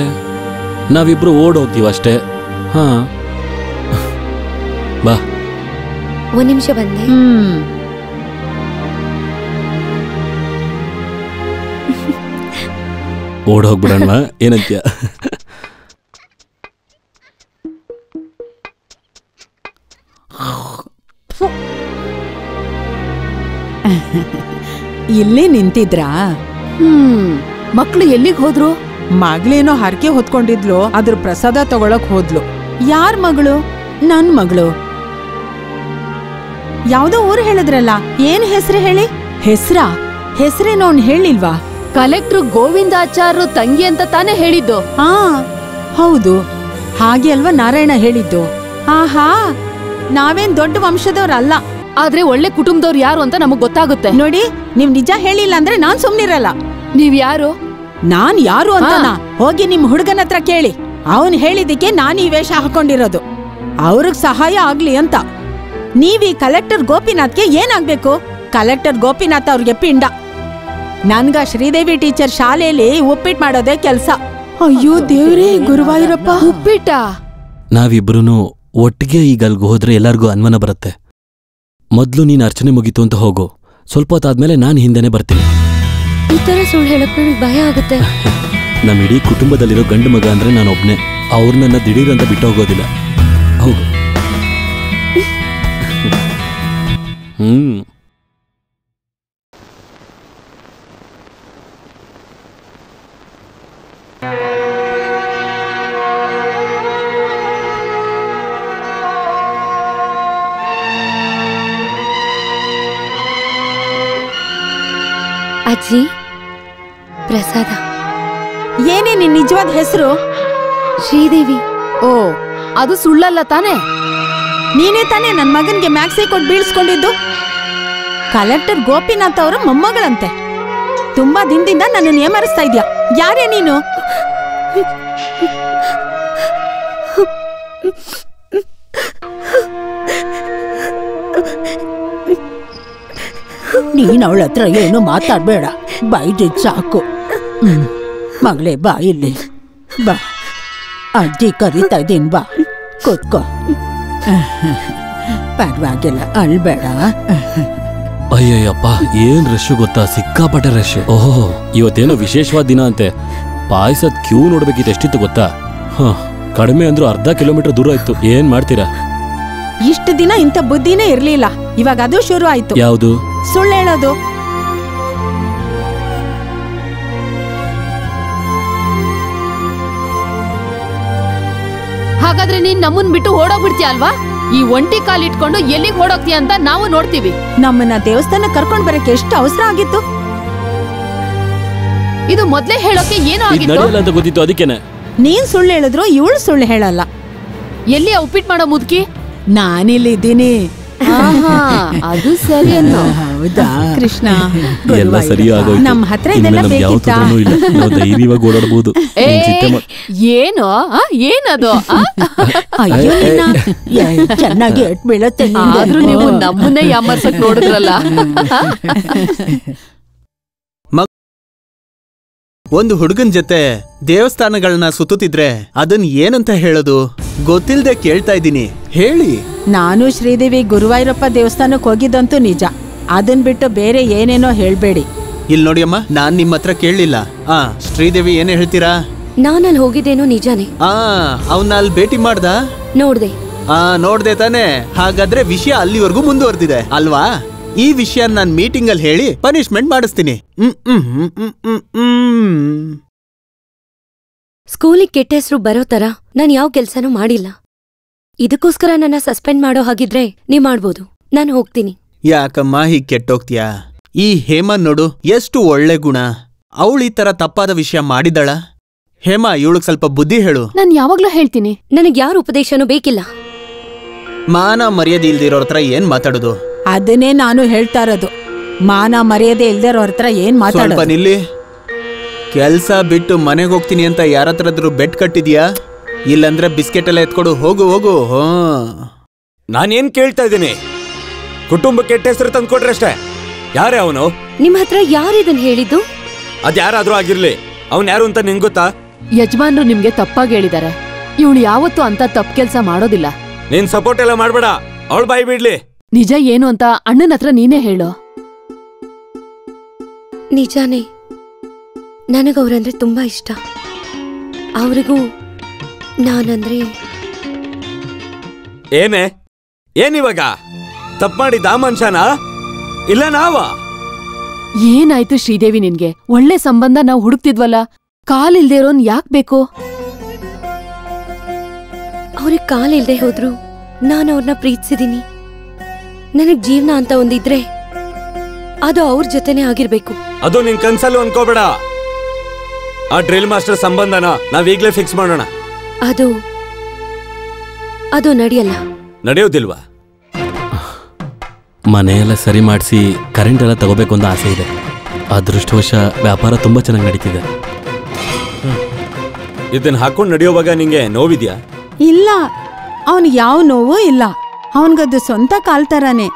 ನಾವಿಬ್ರು ಓಡೋಗ್ತೀವ ಅಷ್ಟೇ. ಹಾ, ಬಾ. ಒಂದ್ ನಿಮಿಷ ಬಂದೆ. ಓಡೋಗ್ಬಿಡೋಣ, ಏನಂತ್ಯ? ಇಲ್ಲೇ ನಿಂತಿದ್ರಾ? ಮಕ್ಳು ಎಲ್ಲಿಗ್ ಹೋದ್ರು? ಮಗಳೇನೋ ಹರಕೆ ಹೊತ್ಕೊಂಡಿದ್ಲು, ಅದ್ರ ಪ್ರಸಾದ ತಗೊಳಕ್ ಹೋದ್ಲು. ಯಾರ್ ಮಗಳು? ನನ್ ಮಗಳು. ಯಾವ್ದೋ ಊರು ಹೇಳಿದ್ರಲ್ಲ, ಏನ್ ಹೆಸ್ರು ಹೇಳಿ? ಹೆಸ್ರೇನೋ ಅವ್ನು ಹೇಳಿಲ್ವಾ? ಕಲೆಕ್ಟ್ರು ಗೋವಿಂದಾಚಾರ್ರು ತಂಗಿ ಅಂತ ತಾನೇ ಹೇಳಿದ್ದು. ಹೌದು, ಹಾಗೆ ಅಲ್ವಾ ನಾರಾಯಣ ಹೇಳಿದ್ದು. ಆಹಾ, ನಾವೇನ್ ದೊಡ್ಡ ವಂಶದವ್ರಲ್ಲ, ಆದ್ರೆ ಒಳ್ಳೆ ಕುಟುಂಬದವ್ರು ಯಾರು ಅಂತ ನಮಗ್ ಗೊತ್ತಾಗುತ್ತೆ. ನೋಡಿ, ನೀವ್ ನಿಜ ಹೇಳಿಲ್ಲ ಅಂದ್ರೆ ನಾನ್ ಸುಮ್ನಿರಲ್ಲ. ನೀವ್ ಯಾರು? ನಾನ್ ಯಾರು ಅಂತ ಹೋಗಿ ನಿಮ್ ಹುಡುಗನ ಹತ್ರ ಕೇಳಿ. ಅವನ್ ಹೇಳಿದಿಕ್ಕೆ ನಾನ್ ಈ ವೇಷ ಹಾಕೊಂಡಿರೋದು, ಅವ್ರಿಗ್ ಸಹಾಯ ಆಗ್ಲಿ ಅಂತ. ನೀವ್ ಈ ಕಲೆಕ್ಟರ್ ಗೋಪಿನಾಥ್ಗೆ ಏನಾಗ್ಬೇಕು? ಕಲೆಕ್ಟರ್ ಗೋಪಿನಾಥ್ ಅವ್ರಿಗೆ ಪಿಂಡ. ನನ್ಗ ಶ್ರೀದೇವಿ ಟೀಚರ್ ಶಾಲೆಯಲ್ಲಿ ಉಪ್ಪಿಟ್ಟು ಮಾಡೋದೇ ಕೆಲ್ಸ. ಅಯ್ಯೋ ದೇವ್ರೇ, ಗುರುವಾಯೂರಪ್ಪ, ಉಪ್ಪಿಟ್ಟ? ನಾವಿಬ್ರು ಒಟ್ಟಿಗೆ ಈಗ ಅಲ್ಗೆ ಹೋದ್ರೆ ಎಲ್ಲರಿಗೂ ಅನುಮಾನ ಬರುತ್ತೆ. ಮೊದ್ಲು ನೀನ್ ಅರ್ಚನೆ ಮುಗೀತು ಅಂತ ಹೋಗು, ಸ್ವಲ್ಪ ಹೊತ್ತಾದ್ಮೇಲೆ ನಾನು ಹಿಂದೆನೆ ಬರ್ತೀನಿ. ಈ ತರ ಸುಳ್ಳು ಹೇಳಕ್ ನನಗೆ ಭಯ ಆಗುತ್ತೆ. ನಮ್ಮ ಇಡೀ ಕುಟುಂಬದಲ್ಲಿರೋ ಗಂಡು ಮಗ ಅಂದ್ರೆ ನಾನು ಒಬ್ನೇ. ಅವ್ರು ನನ್ನ ದಿಢೀರ್ ಅಂತ ಬಿಟ್ಟು ಹೋಗೋದಿಲ್ಲ. ಹೋಗು. ಅಜ್ಜಿ, ಪ್ರಸಾದ. ಏನೇ ನಿನ್ ನಿಜವಾದ ಹೆಸರು? ಶ್ರೀದೇವಿ. ಓ, ಅದು ಸುಳ್ಳಲ್ಲ ತಾನೆ? ನೀನೇ ತಾನೇ ನನ್ ಮಗನ್ಗೆ ಮ್ಯಾಕ್ಸಿ ಕೊಟ್ಟು ಬೀಳ್ಸ್ಕೊಂಡಿದ್ದು? ಕಲೆಕ್ಟರ್ ಗೋಪಿನಾಥ್ ಅವರ ಮೊಮ್ಮಗಳಂತೆ. ತುಂಬಾ ದಿನದಿಂದ ನನ್ನನ್ನು ಏಮರಿಸ್ತಾ ಇದ್ಯಾ. ಯಾರೇ ನೀನು? ನೀನ್ ಅವಳ ಹತ್ರ ಏನು ಮಾತಾಡ್ಬೇಡ, ಬೈದಿದ್ ಸಾಕು. ಮಗಳೇ, ಬಾ ಇಲ್ಲಿ ಬಾ. ಅಜ್ಜಿ ಕರೀತಾ ಇದ್ದೀನಿ, ಬಾ ಕೂತ್ಕೋ. ಪರವಾಗಿಲ್ಲ, ಅಳ್ಬೇಡ. ಅಯ್ಯಯ್ಯಪ್ಪ, ಏನ್ ರಶ್ ಗೊತ್ತಾ, ಸಿಕ್ಕಾಪಟ್ಟೆ ರಶ್. ಓಹೋ, ಇವತ್ತೇನೋ ವಿಶೇಷವಾದ ದಿನ ಅಂತೆ. ಪಾಯಸದ ಕ್ಯೂ ನೋಡ್ಬೇಕಿತ್ತು, ಎಷ್ಟಿತ್ತು ಗೊತ್ತಾ? ಕಡಿಮೆ ಅಂದ್ರೂ ಅರ್ಧ ಕಿಲೋಮೀಟರ್ ದೂರ ಇತ್ತು. ಏನ್ ಮಾಡ್ತೀರಾ? ಇಷ್ಟು ದಿನ ಇಂಥ ಬುದ್ಧಿನೇ ಇರ್ಲಿಲ್ಲ, ಇವಾಗ ಅದು ಶುರು ಆಯ್ತು. ಯಾವುದು? ಸುಳ್ಳು ಹೇಳೋದು. ಹಾಗಾದ್ರೆ ನೀನ್ ನಮ್ಮನ್ ಬಿಟ್ಟು ಓಡೋಗ್ಬಿಡ್ತೀಯ ಅಲ್ವಾ? ಈ ಒಂಟಿ ಕಾಲ್ ಇಟ್ಕೊಂಡು ಎಲ್ಲಿಗೆ ಓಡೋಗ್ತೀಯ ಅಂತ ನಾವು ನೋಡ್ತೀವಿ. ನಮ್ಮನ್ನ ದೇವಸ್ಥಾನ ಕರ್ಕೊಂಡ್ ಬರಕ್ಕೆ ಎಷ್ಟು ಅವಸರ ಆಗಿತ್ತು. ಇದು ಮೊದ್ಲೇ ಹೇಳೋಕೆ ಏನೋ ಆಗಿತ್ತು ಅಂತ ಗೊತ್ತಿತ್ತು, ಅದಕ್ಕೇನೆ. ನೀನ್ ಸುಳ್ಳು ಹೇಳಿದ್ರು ಇವಳು ಸುಳ್ಳು ಹೇಳಲ್ಲ. ಎಲ್ಲಿ ಉಪ್ಪಿಟ್ಟು ಮಾಡೋ ಮುದುಕಿ? ನಾನಿಲ್ಲಿದ್ದೀನಿ. ಅದು ಸರಿ ಅನ್ನೋ. ಹೌದಾ ಕೃಷ್ಣ, ಎಲ್ಲ ಸರಿ ಆಗೋಯ್ತು. ನಮ್ಮ ಹತ್ರ ಇದೆಲ್ಲ ಬೇಕಿತ್ತಾ? ಧೈರ್ಯವಾಗಿ ಓಡಾಡಬಹುದು. ಏನೋ ಏನದು? ಚೆನ್ನಾಗಿ ಎಟ್ ಬೀಳತ್ತೆ. ಆದ್ರೂ ನೀವು ನಮ್ಮನ್ನೇ ಯಾಮರ್ಸಕ್ ನೋಡಿದ್ರಲ್ಲ. ಒಂದು ಹುಡುಗನ್ ಜೊತೆ ದೇವಸ್ಥಾನಗಳನ್ನ ಸುತ್ತುತ್ತಿದ್ರೆ ಅದನ್ ಏನಂತ ಹೇಳೋದು ಗೊತ್ತಿಲ್ದೆ ಕೇಳ್ತಾ ಇದ್ದೀನಿ, ಹೇಳಿ. ನಾನು ಶ್ರೀದೇವಿ ಗುರುವಾಯೂರಪ್ಪ ದೇವಸ್ಥಾನಕ್ಕೆ ಹೋಗಿದ್ದಂತೂ ನಿಜ. ಅದನ್ ಬಿಟ್ಟು ಬೇರೆ ಏನೇನೋ ಹೇಳ್ಬೇಡಿ. ಇಲ್ಲಿ ನೋಡಿ ಅಮ್ಮ, ನಾನ್ ನಿಮ್ಮ ಹತ್ರ ಕೇಳಲಿಲ್ಲ. ಶ್ರೀದೇವಿ ಏನೇ ಹೇಳ್ತೀರಾ? ನಾನಲ್ಲಿ ಹೋಗಿದ್ದೇನೋ ನಿಜಾನೇ. ಅವನ್ನ ಅಲ್ಲಿ ಭೇಟಿ ಮಾಡ್ದ? ನೋಡ್ದೆ. ನೋಡ್ದೆ ತಾನೆ? ಹಾಗಾದ್ರೆ ವಿಷಯ ಅಲ್ಲಿವರೆಗೂ ಮುಂದುವರೆದಿದೆ ಅಲ್ವಾ? ಈ ವಿಷಯ ನಾನ್ ಮೀಟಿಂಗ್ ಅಲ್ಲಿ ಹೇಳಿ ಪನಿಷ್ಮೆಂಟ್ ಮಾಡಿಸ್ತೀನಿ. ಸ್ಕೂಲಿಗೆ ಕೆಟ್ಟ ಹೆಸರು ಬರೋ ತರ ನಾನು ಯಾವ ಕೆಲ್ಸನೂ ಮಾಡಿಲ್ಲ. ಇದಕ್ಕೋಸ್ಕರ ನನ್ನ ಸಸ್ಪೆಂಡ್ ಮಾಡೋ ಹಾಗಿದ್ರೆ ನೀವ್ ಮಾಡ್ಬೋದು, ನಾನು ಹೋಗ್ತೀನಿ. ಯಾಕಮ್ಮ ಹೀಗ್ ಕೆಟ್ಟೋಗ್ತೀಯಾ? ಈ ಹೇಮನ್ ನೋಡು, ಎಷ್ಟು ಒಳ್ಳೆ ಗುಣ. ಅವಳು ಈ ತರ ತಪ್ಪಾದ ವಿಷಯ ಮಾಡಿದಳ? ಹೇಮ, ಇವಳಿಗೆ ಸ್ವಲ್ಪ ಬುದ್ಧಿ ಹೇಳು. ನಾನು ಯಾವಾಗ್ಲೂ ಹೇಳ್ತೀನಿ, ನನಗ್ ಯಾರ ಉಪದೇಶನೂ ಬೇಕಿಲ್ಲ. ಮಾನ ಮರ್ಯಾದೆ ಇಲ್ದಿರೋರ್ ಹತ್ರ ಏನ್ ಮಾತಾಡೋದು? ಅದನ್ನೇ ನಾನು ಹೇಳ್ತಾ ಇರೋದು. ಮಾನ ಮರ್ಯಾದೆ ಇಲ್ದಿರೋರ್ ಹತ್ರ ಏನ್ ಮಾತಾಡೋದು? ಸ್ವಲ್ಪ ನಿಲ್ಲಿ. ಕೆಲ್ಸ ಬಿಟ್ಟು ಮನೆಗೆ ಹೋಗ್ತೀನಿ ಅಂತ ಯಾರತ್ರಾದ್ರೂ ಬೆಟ್ ಕಟ್ಟಿದ್ಯಾ? ಇಲ್ಲಂದ್ರೆ ಬಿಸ್ಕೆಟ್ ಎಲ್ಲ ಎತ್ಕೊಡು, ಹೋಗು ಹೋಗು. ನಾನೇನ್ ಕೇಳ್ತಾ ಇದ್ದೀನಿ? ಕುಟುಂಬ ಕೆಟ್ಟ ಹೆಸರು ತಂದ್ಕೊಟ್ರೆ ಅಷ್ಟೇ. ಯಾರೇ ಅವನು? ನಿಮ್ ಹತ್ರ ಯಾರಿದನ್ ಹೇಳಿದ್ದು? ಅದ್ಯಾರಾದ್ರೂ ಆಗಿರ್ಲಿ, ಅವನ್ ಯಾರು ಅಂತ ನಿಂಗ್ ಗೊತ್ತಾ? ಯಜಮಾನ್ರು ನಿಮ್ಗೆ ತಪ್ಪಾಗಿ ಹೇಳಿದಾರೆ. ಇವಳು ಯಾವತ್ತೂ ಅಂತ ತಪ್ಪು ಕೆಲ್ಸ ಮಾಡೋದಿಲ್ಲ. ನೀನ್ ಸಪೋರ್ಟ್ ಎಲ್ಲ ಮಾಡ್ಬೇಡ, ಅವಳು ಬಾಯಿ ಬಿಡ್ಲಿ. ನಿಜ ಏನು ಅಂತ ಅಣ್ಣನ ಹತ್ರ ನೀನೇ ಹೇಳು. ನಿಜಾನೇ, ನನಗವ್ರಂದ್ರೆ ತುಂಬಾ ಇಷ್ಟ. ಅವ್ರಿಗೂ ನಾನಂದ್ರೆ. ಏನಿವಾಗ ತಪ್ಪು ಮಾಡಿದ್ದ ಆ ಮನುಷ್ಯನ ಇಲ್ಲ ನಾವ? ಏನಾಯ್ತು ಶ್ರೀದೇವಿ ನಿನ್ಗೆ? ಒಳ್ಳೆ ಸಂಬಂಧ ನಾವು ಹುಡುಕ್ತಿದ್ವಲ್ಲ, ಕಾಲಿಲ್ದೇ ಇರೋನ್ ಯಾಕ್ ಬೇಕು? ಅವ್ರಿಗೆ ಕಾಲಿಲ್ದೆ ಹೋದ್ರು ನಾನು ಅವ್ರನ್ನ ಪ್ರೀತಿಸಿದೀನಿ. ನನಗ್ ಜೀವನ ಅಂತ ಒಂದಿದ್ರೆ ಅದು ಅವ್ರ ಜೊತೆನೆ ಆಗಿರ್ಬೇಕು. ಅದು ನಿನ್ ಕನ್ಸಲ್ಲೂ ಅನ್ಕೋಬೇಡ. ಆ ಡ್ರಿಲ್ ಮಾಸ್ಟರ್ ಸಂಬಂಧನ ನಾವೀಗ್ಲೇ ಫಿಕ್ಸ್ ಮಾಡೋಣ. ಅದು ನಡೆಯಲ್ಲ. ನಡೆಯೋದಿಲ್ವಾ? ಮನೆಯೆಲ್ಲ ಸರಿ ಮಾಡಿಸಿ ಕರೆಂಟ್ ಎಲ್ಲ ತಗೋಬೇಕು ಅಂತ ಆಸೆ ಇದೆ. ಅದೃಷ್ಟವಶ ವ್ಯಾಪಾರ ತುಂಬಾ ಚೆನ್ನಾಗಿ ನಡೀತಿದೆ. ಇದನ್ನ ಹಾಕೊಂಡು ನಡೆಯೋವಾಗ ನಿಂಗೆ ನೋವಿದ್ಯಾ? ಇಲ್ಲ, ಅವನ್ ಯಾವ ನೋವೂ ಇಲ್ಲ. ಅವನ್ಗದು ಸ್ವಂತ ಕಾಲ್ ತರಾನೆ.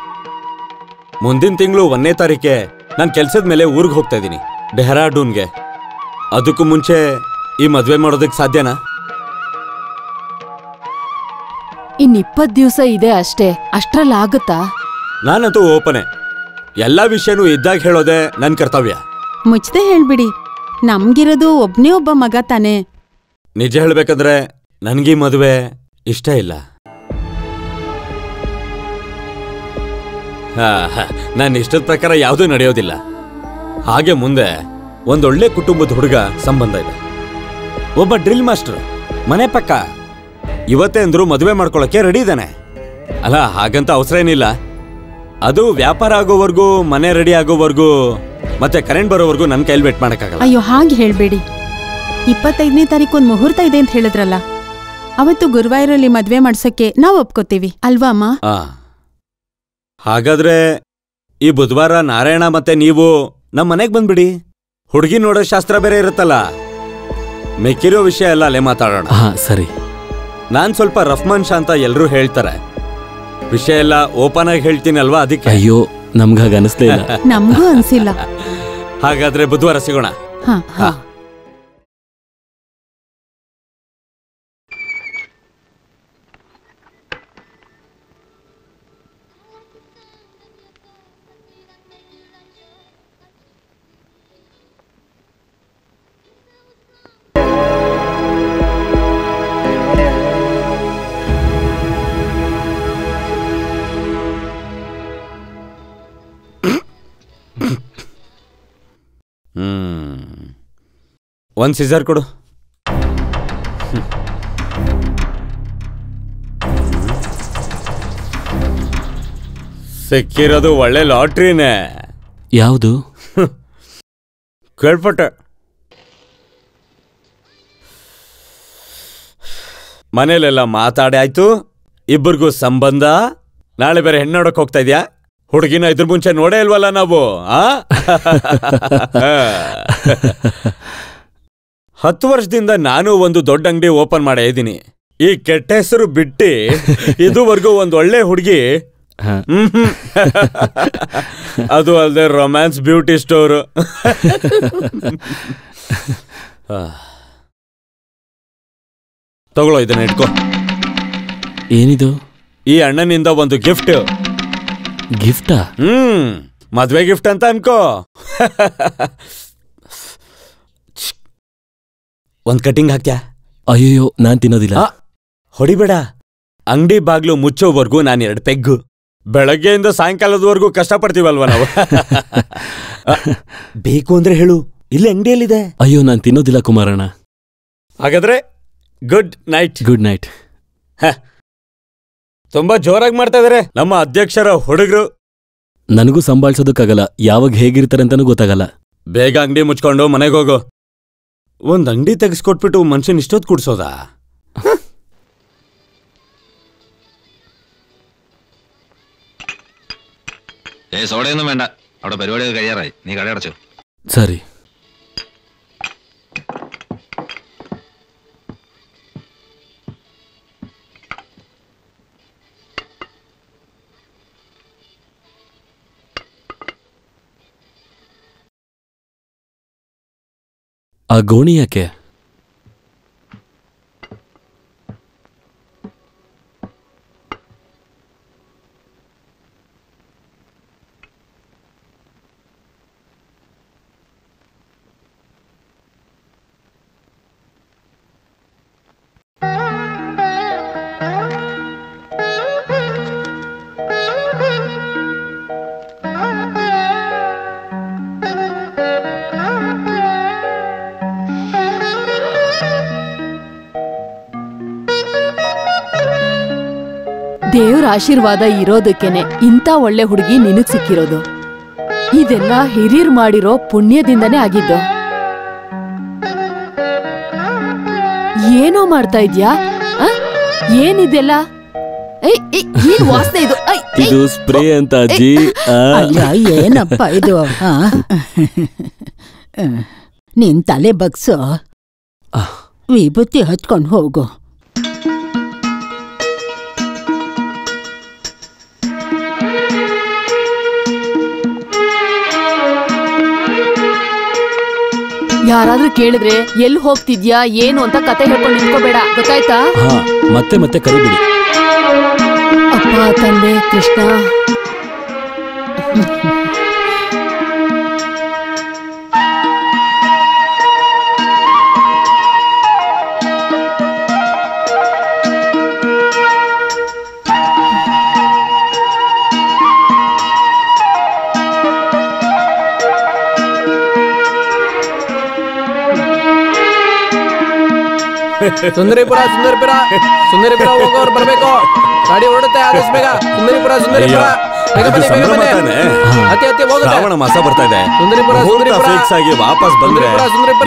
ಮುಂದಿನ ತಿಂಗಳು 1ನೇ ತಾರೀಕೆ ನಾನ್ ಕೆಲ್ಸದ ಮೇಲೆ ಊರಿಗೆ ಹೋಗ್ತಾ ಇದ್ದೀನಿ, ಡೆಹ್ರಾಡೂನ್ಗೆ. ಅದಕ್ಕೂ ಮುಂಚೆ ಈ ಮದ್ವೆ ಮಾಡೋದಕ್ಕೆ ಸಾಧ್ಯನಾ? ಇನ್ 20 ದಿವಸ ಇದೆ ಅಷ್ಟೇ, ಅಷ್ಟ್ರಲ್ಲಾಗುತ್ತಾ? ನಾನಂತೂ ಓಪನೆ. ಎಲ್ಲಾ ವಿಷಯನೂ ಇದ್ದಾಗ ಹೇಳೋದೆ ನನ್ ಕರ್ತವ್ಯ. ಮುಚ್ಚದೆ ಹೇಳ್ಬಿಡಿ, ನಮ್ಗಿರೋದು ಒಬ್ನೇ ಒಬ್ಬ ಮಗ ತಾನೆ. ನಿಜ ಹೇಳ್ಬೇಕಂದ್ರೆ ನನ್ಗೀ ಮದುವೆ ಇಷ್ಟ ಇಲ್ಲ. ನನ್ನ ಇಷ್ಟದ ಪ್ರಕಾರ ಯಾವುದೂ ನಡೆಯೋದಿಲ್ಲ. ಹಾಗೆ ಮುಂದೆ ಒಂದೊಳ್ಳೆ ಕುಟುಂಬದ ಹುಡುಗ ಸಂಬಂಧ ಇದೆ. ಒಬ್ಬ ಡ್ರಿಲ್ ಮಾಸ್ಟರ್ ಮನೆ ಪಕ್ಕ. ಇವತ್ತೇ ಅಂದ್ರು ಮದುವೆ ಮಾಡ್ಕೊಳಕ್ಕೆ ರೆಡಿ ಇದ್ದಾನೆ. ಅಲ್ಲ, ಹಾಗಂತ ಅವಸರ ಏನಿಲ್ಲ. ಅದು ವ್ಯಾಪಾರ ಆಗೋವರೆಗೂ, ಮನೆ ರೆಡಿ ಆಗೋವರೆಗೂ, ಮತ್ತೆ ಕರೆಂಟ್ ಬರೋವರೆಗೂ ನನ್ನ ಕೈಲಿ ವೇಟ್ ಮಾಡಕ್ಕಾಗಲ್ಲ. ಅಯ್ಯೋ, ಹಾಗೆ ಹೇಳ್ಬೇಡಿ. 25ನೇ ತಾರೀಕು ಒಂದು ಮುಹೂರ್ತ ಇದೆ ಅಂತ ಹೇಳಿದ್ರಲ್ಲ, ಅವತ್ತು ಗುರುವಾಯೂರಲ್ಲಿ ಮದ್ವೆ ಮಾಡ್ಸಕ್ಕೆ ನಾವು ಒಪ್ಕೋತೀವಿ ಅಲ್ವಾ ಅಮ್ಮ? ಹಾಗಾದ್ರೆ ಈ ಬುಧವಾರ ನಾರಾಯಣ ಮತ್ತೆ ನೀವು ನಮ್ಮ ಮನೆಗೆ ಬಂದ್ಬಿಡಿ. ಹುಡುಗಿ ನೋಡೋ ಶಾಸ್ತ್ರ ಬೇರೆ ಇರುತ್ತಲ್ಲ. ಮೆಕ್ಕಿರೋ ವಿಷಯ ಎಲ್ಲ ಅಲ್ಲೇ ಮಾತಾಡೋಣ. ಸರಿ. ನಾನ್ ಸ್ವಲ್ಪ ರಫ್ ಮನುಷ್ಯ ಅಂತ ಎಲ್ರೂ ಹೇಳ್ತಾರೆ. ವಿಷಯ ಎಲ್ಲ ಓಪನ್ ಆಗಿ ಹೇಳ್ತೀನಿ ಅಲ್ವಾ, ಅದಕ್ಕೆ. ಅಯ್ಯೋ, ನಮ್ಗಾಗ ಅನಿಸ್ಲೇ ಇಲ್ಲ. ನಮಗೂ ಅನ್ಸಿಲ್ಲ. ಹಾಗಾದ್ರೆ ಬುಧವಾರ ಸಿಗೋಣ. ಒಂದ್ ಸೀಸರ್ ಕೊಡು. ಸಿಕ್ಕಿರೋದು ಒಳ್ಳೆ ಲಾಟ್ರಿನೇ. ಯಾವುದು? ಕೇಳ್ಪಟ್ಟೆ. ಮನೇಲೆಲ್ಲ ಮಾತಾಡಿ ಆಯ್ತು, ಇಬ್ಬರಿಗೂ ಸಂಬಂಧ. ನಾಳೆ ಬೇರೆ ಹೆಣ್ಣು ನೋಡಕ್ ಹೋಗ್ತಾ ಇದ್ಯಾ? ಹುಡುಗಿನ ಇದ್ರ ಮುಂಚೆ ನೋಡೇ ಇಲ್ವಲ್ಲ ನಾವು. 10 ವರ್ಷದಿಂದ ನಾನು ಒಂದು ದೊಡ್ಡ ಅಂಗಡಿ ಓಪನ್ ಮಾಡೇ ಇದ್ದೀನಿ. ಈ ಕೆಟ್ಟ ಹೆಸರು ಬಿಟ್ಟು ಇದುವರೆಗೂ ಒಂದ್ ಒಳ್ಳೆ ಹುಡುಗಿ, ಅದು ಅಲ್ಲದೆ ರೊಮ್ಯಾನ್ಸ್ ಬ್ಯೂಟಿ ಸ್ಟೋರ್. ತಗೊಳ್ಳೋ, ಇದನ್ನ ಇಟ್ಕೋ. ಏನಿದು? ಈ ಅಣ್ಣನಿಂದ ಒಂದು ಗಿಫ್ಟ್. ಗಿಫ್ಟಾ? ಮದ್ವೆ ಗಿಫ್ಟ್ ಅಂತ ಅನ್ಕೋ. ಒಂದ್ ಕಟಿಂಗ್ ಹಾಕ್ಯಾ? ಅಯ್ಯೋ, ನಾನ್ ತಿನ್ನೋದಿಲ್ಲ. ಹೊಡಿಬೇಡ. ಅಂಗಡಿ ಬಾಗ್ಲು ಮುಚ್ಚೋವರೆಗೂ ನಾನು 2 ಪೆಗ್ಗು. ಬೆಳಗ್ಗೆಯಿಂದ ಸಾಯಂಕಾಲದವರೆಗೂ ಕಷ್ಟಪಡ್ತೀವಲ್ವ ನಾವು. ಬೇಕು ಅಂದ್ರೆ ಹೇಳು, ಇಲ್ಲಿ ಅಂಗಡಿಯಲ್ಲಿದೆ. ಅಯ್ಯೋ, ನಾನ್ ತಿನ್ನೋದಿಲ್ಲ ಕುಮಾರಣ್ಣ. ಹಾಗಾದ್ರೆ ಗುಡ್ ನೈಟ್. Good night. ತುಂಬಾ ಜೋರಾಗಿ ಮಾಡ್ತಾ ಇದಾರೆ ನಮ್ಮ ಅಧ್ಯಕ್ಷರ ಹುಡುಗರು. ನನಗೂ ಸಂಭಾಳಿಸೋದಕ್ಕಾಗಲ್ಲ, ಯಾವಾಗ ಹೇಗಿರ್ತಾರೆ ಅಂತಾನೂ ಗೊತ್ತಾಗಲ್ಲ. ಬೇಗ ಅಂಗಡಿ ಮುಚ್ಕೊಂಡು ಮನೆಗೆ ಹೋಗು. ಒಂದ್ ಅಂಗಡಿ ತೆಗೆಸ್ಕೊಟ್ಬಿಟ್ಟು ಮನುಷ್ಯನ್ ಇಷ್ಟೊತ್ತು ಕುಡ್ಸೋದಾ? സോഡയൊന്നും വേണ്ട, അവിടെ പരിപാടിയൊക്കെ കഴിയാറായി. നീ കടയടച്ചു. സരി. ಆ ಗೋಣಿ ಯಾಕೆ? ದೇವ್ರ ಆಶೀರ್ವಾದ ಇರೋದಕ್ಕೇನೆ ಇಂಥ ಒಳ್ಳೆ ಹುಡುಗಿ ನಿನಗ್ ಸಿಕ್ಕಿರೋದು. ಇದೆಲ್ಲ ಹಿರಿಯರ್ ಮಾಡಿರೋ ಪುಣ್ಯದಿಂದನೇ ಆಗಿದ್ದು. ಏನೋ ಮಾಡ್ತಾ ಇದ್ಯಾ? ಏನಿದೆಲ್ಲ? ಏನ್ ವಾಸನೆ ಇದು? ಇದು ಸ್ಪ್ರೇ ಅಂತ ಅಜ್ಜಿ. ಏನಪ್ಪ ಇದು? ನಿನ್ ತಲೆ ಬಗ್ಸು, ವಿಭೂತಿ ಹಚ್ಕೊಂಡು ಹೋಗು. ಯಾರಾದ್ರೂ ಕೇಳಿದ್ರೆ ಎಲ್ಲಿ ಹೋಗ್ತಿದ್ಯಾ ಏನು ಅಂತ ಕತೆ ಹೇಳ್ಕೊಂಡು ನಿಂತ್ಕೋಬೇಡ, ಗೊತ್ತಾಯ್ತಾ? ಮತ್ತೆ ಮತ್ತೆ ಕರಿಬಿಡಿ. ಅಪ್ಪ ತಂದೆ ಕೃಷ್ಣ. ಸುಂದರಿಪುರ ಸುಂದರಿಪುರ ಸುಂದರಿಪುರ ಹೋಗೋರು ಬರ್ಬೇಕು. ಗಾಡಿ ಹೊರಡುತ್ತೆ ಆದಷ್ಟು ಬೇಗ. ಸುಂದರಿಪುರ ಸುಂದರಿಪುರ ಬೇಗ ಬನ್ನಿ, ಬೇಗ ಬನ್ನಿ. ಅತಿ ಅತಿ ಹೋಗುತ್ತೆ. ಶ್ರಾವಣ ಮಾಸ ಬರ್ತಾ ಇದೆ. ಸುಂದರಿಪುರ ಸುಂದರಿಪುರ ಫಿಕ್ಸ್ ಆಗಿ ವಾಪಸ್ ಬಂದ್ರೆ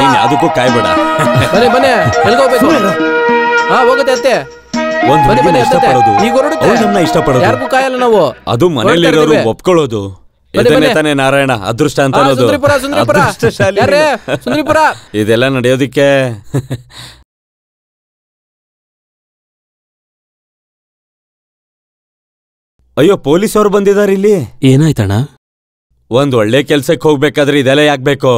ನೀನ್ ಅದಕ್ಕೂ ಕಾಯ್ಬೇಡ. ಬನ್ನಿ ಬನ್ನಿ, ಎಲ್ಗೋಗ್ಬೇಕು? ಹೋಗುತ್ತೆ ಅತ್ತೆ. ಒಂದ್ ಹುಡುಗಿನ ಇಷ್ಟಪಡೋದು, ಈಗ ಹೊರಡುತ್ತೆ. ನಮ್ಮನ್ನ ಇಷ್ಟಪಡೋದು, ಯಾರಿಗೂ ಕಾಯಲ್ಲ ನಾವು. ಅದು ಮನೆಯಲ್ಲಿರೋರು ಒಪ್ಕೊಳ್ಳೋದು. ಇದನ್ನೇ ತಾನೇ ನಾರಾಯಣ ಅದೃಷ್ಟ ಅಂತ ಅನ್ನೋದು. ಅದೃಷ್ಟಶಾಲಿ ಸುಂದರಿಪುರ. ಇದೆಲ್ಲ ನಡೆಯೋದಿಕ್ಕೆ ಅಯ್ಯೋ, ಪೊಲೀಸ್ ಅವ್ರು ಬಂದಿದ್ದಾರೆ ಇಲ್ಲಿ. ಏನಾಯ್ತಣ್ಣ? ಒಂದ್ ಒಳ್ಳೆ ಕೆಲ್ಸಕ್ಕೆ ಹೋಗ್ಬೇಕಾದ್ರೆ ಇದೆಲ್ಲ ಯಾಕ್ಬೇಕು?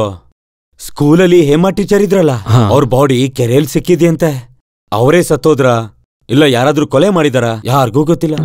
ಸ್ಕೂಲಲ್ಲಿ ಹೇಮಾ ಟೀಚರ್ ಇದ್ರಲ್ಲ, ಅವ್ರ ಬಾಡಿ ಕೆರೆಯಲ್ಲಿ ಸಿಕ್ಕಿದ್ಯಂತೆ. ಅವರೇ ಸತ್ತೋದ್ರ ಇಲ್ಲ ಯಾರಾದ್ರೂ ಕೊಲೆ ಮಾಡಿದಾರ? ಯಾರಿಗೂ ಗೊತ್ತಿಲ್ಲ.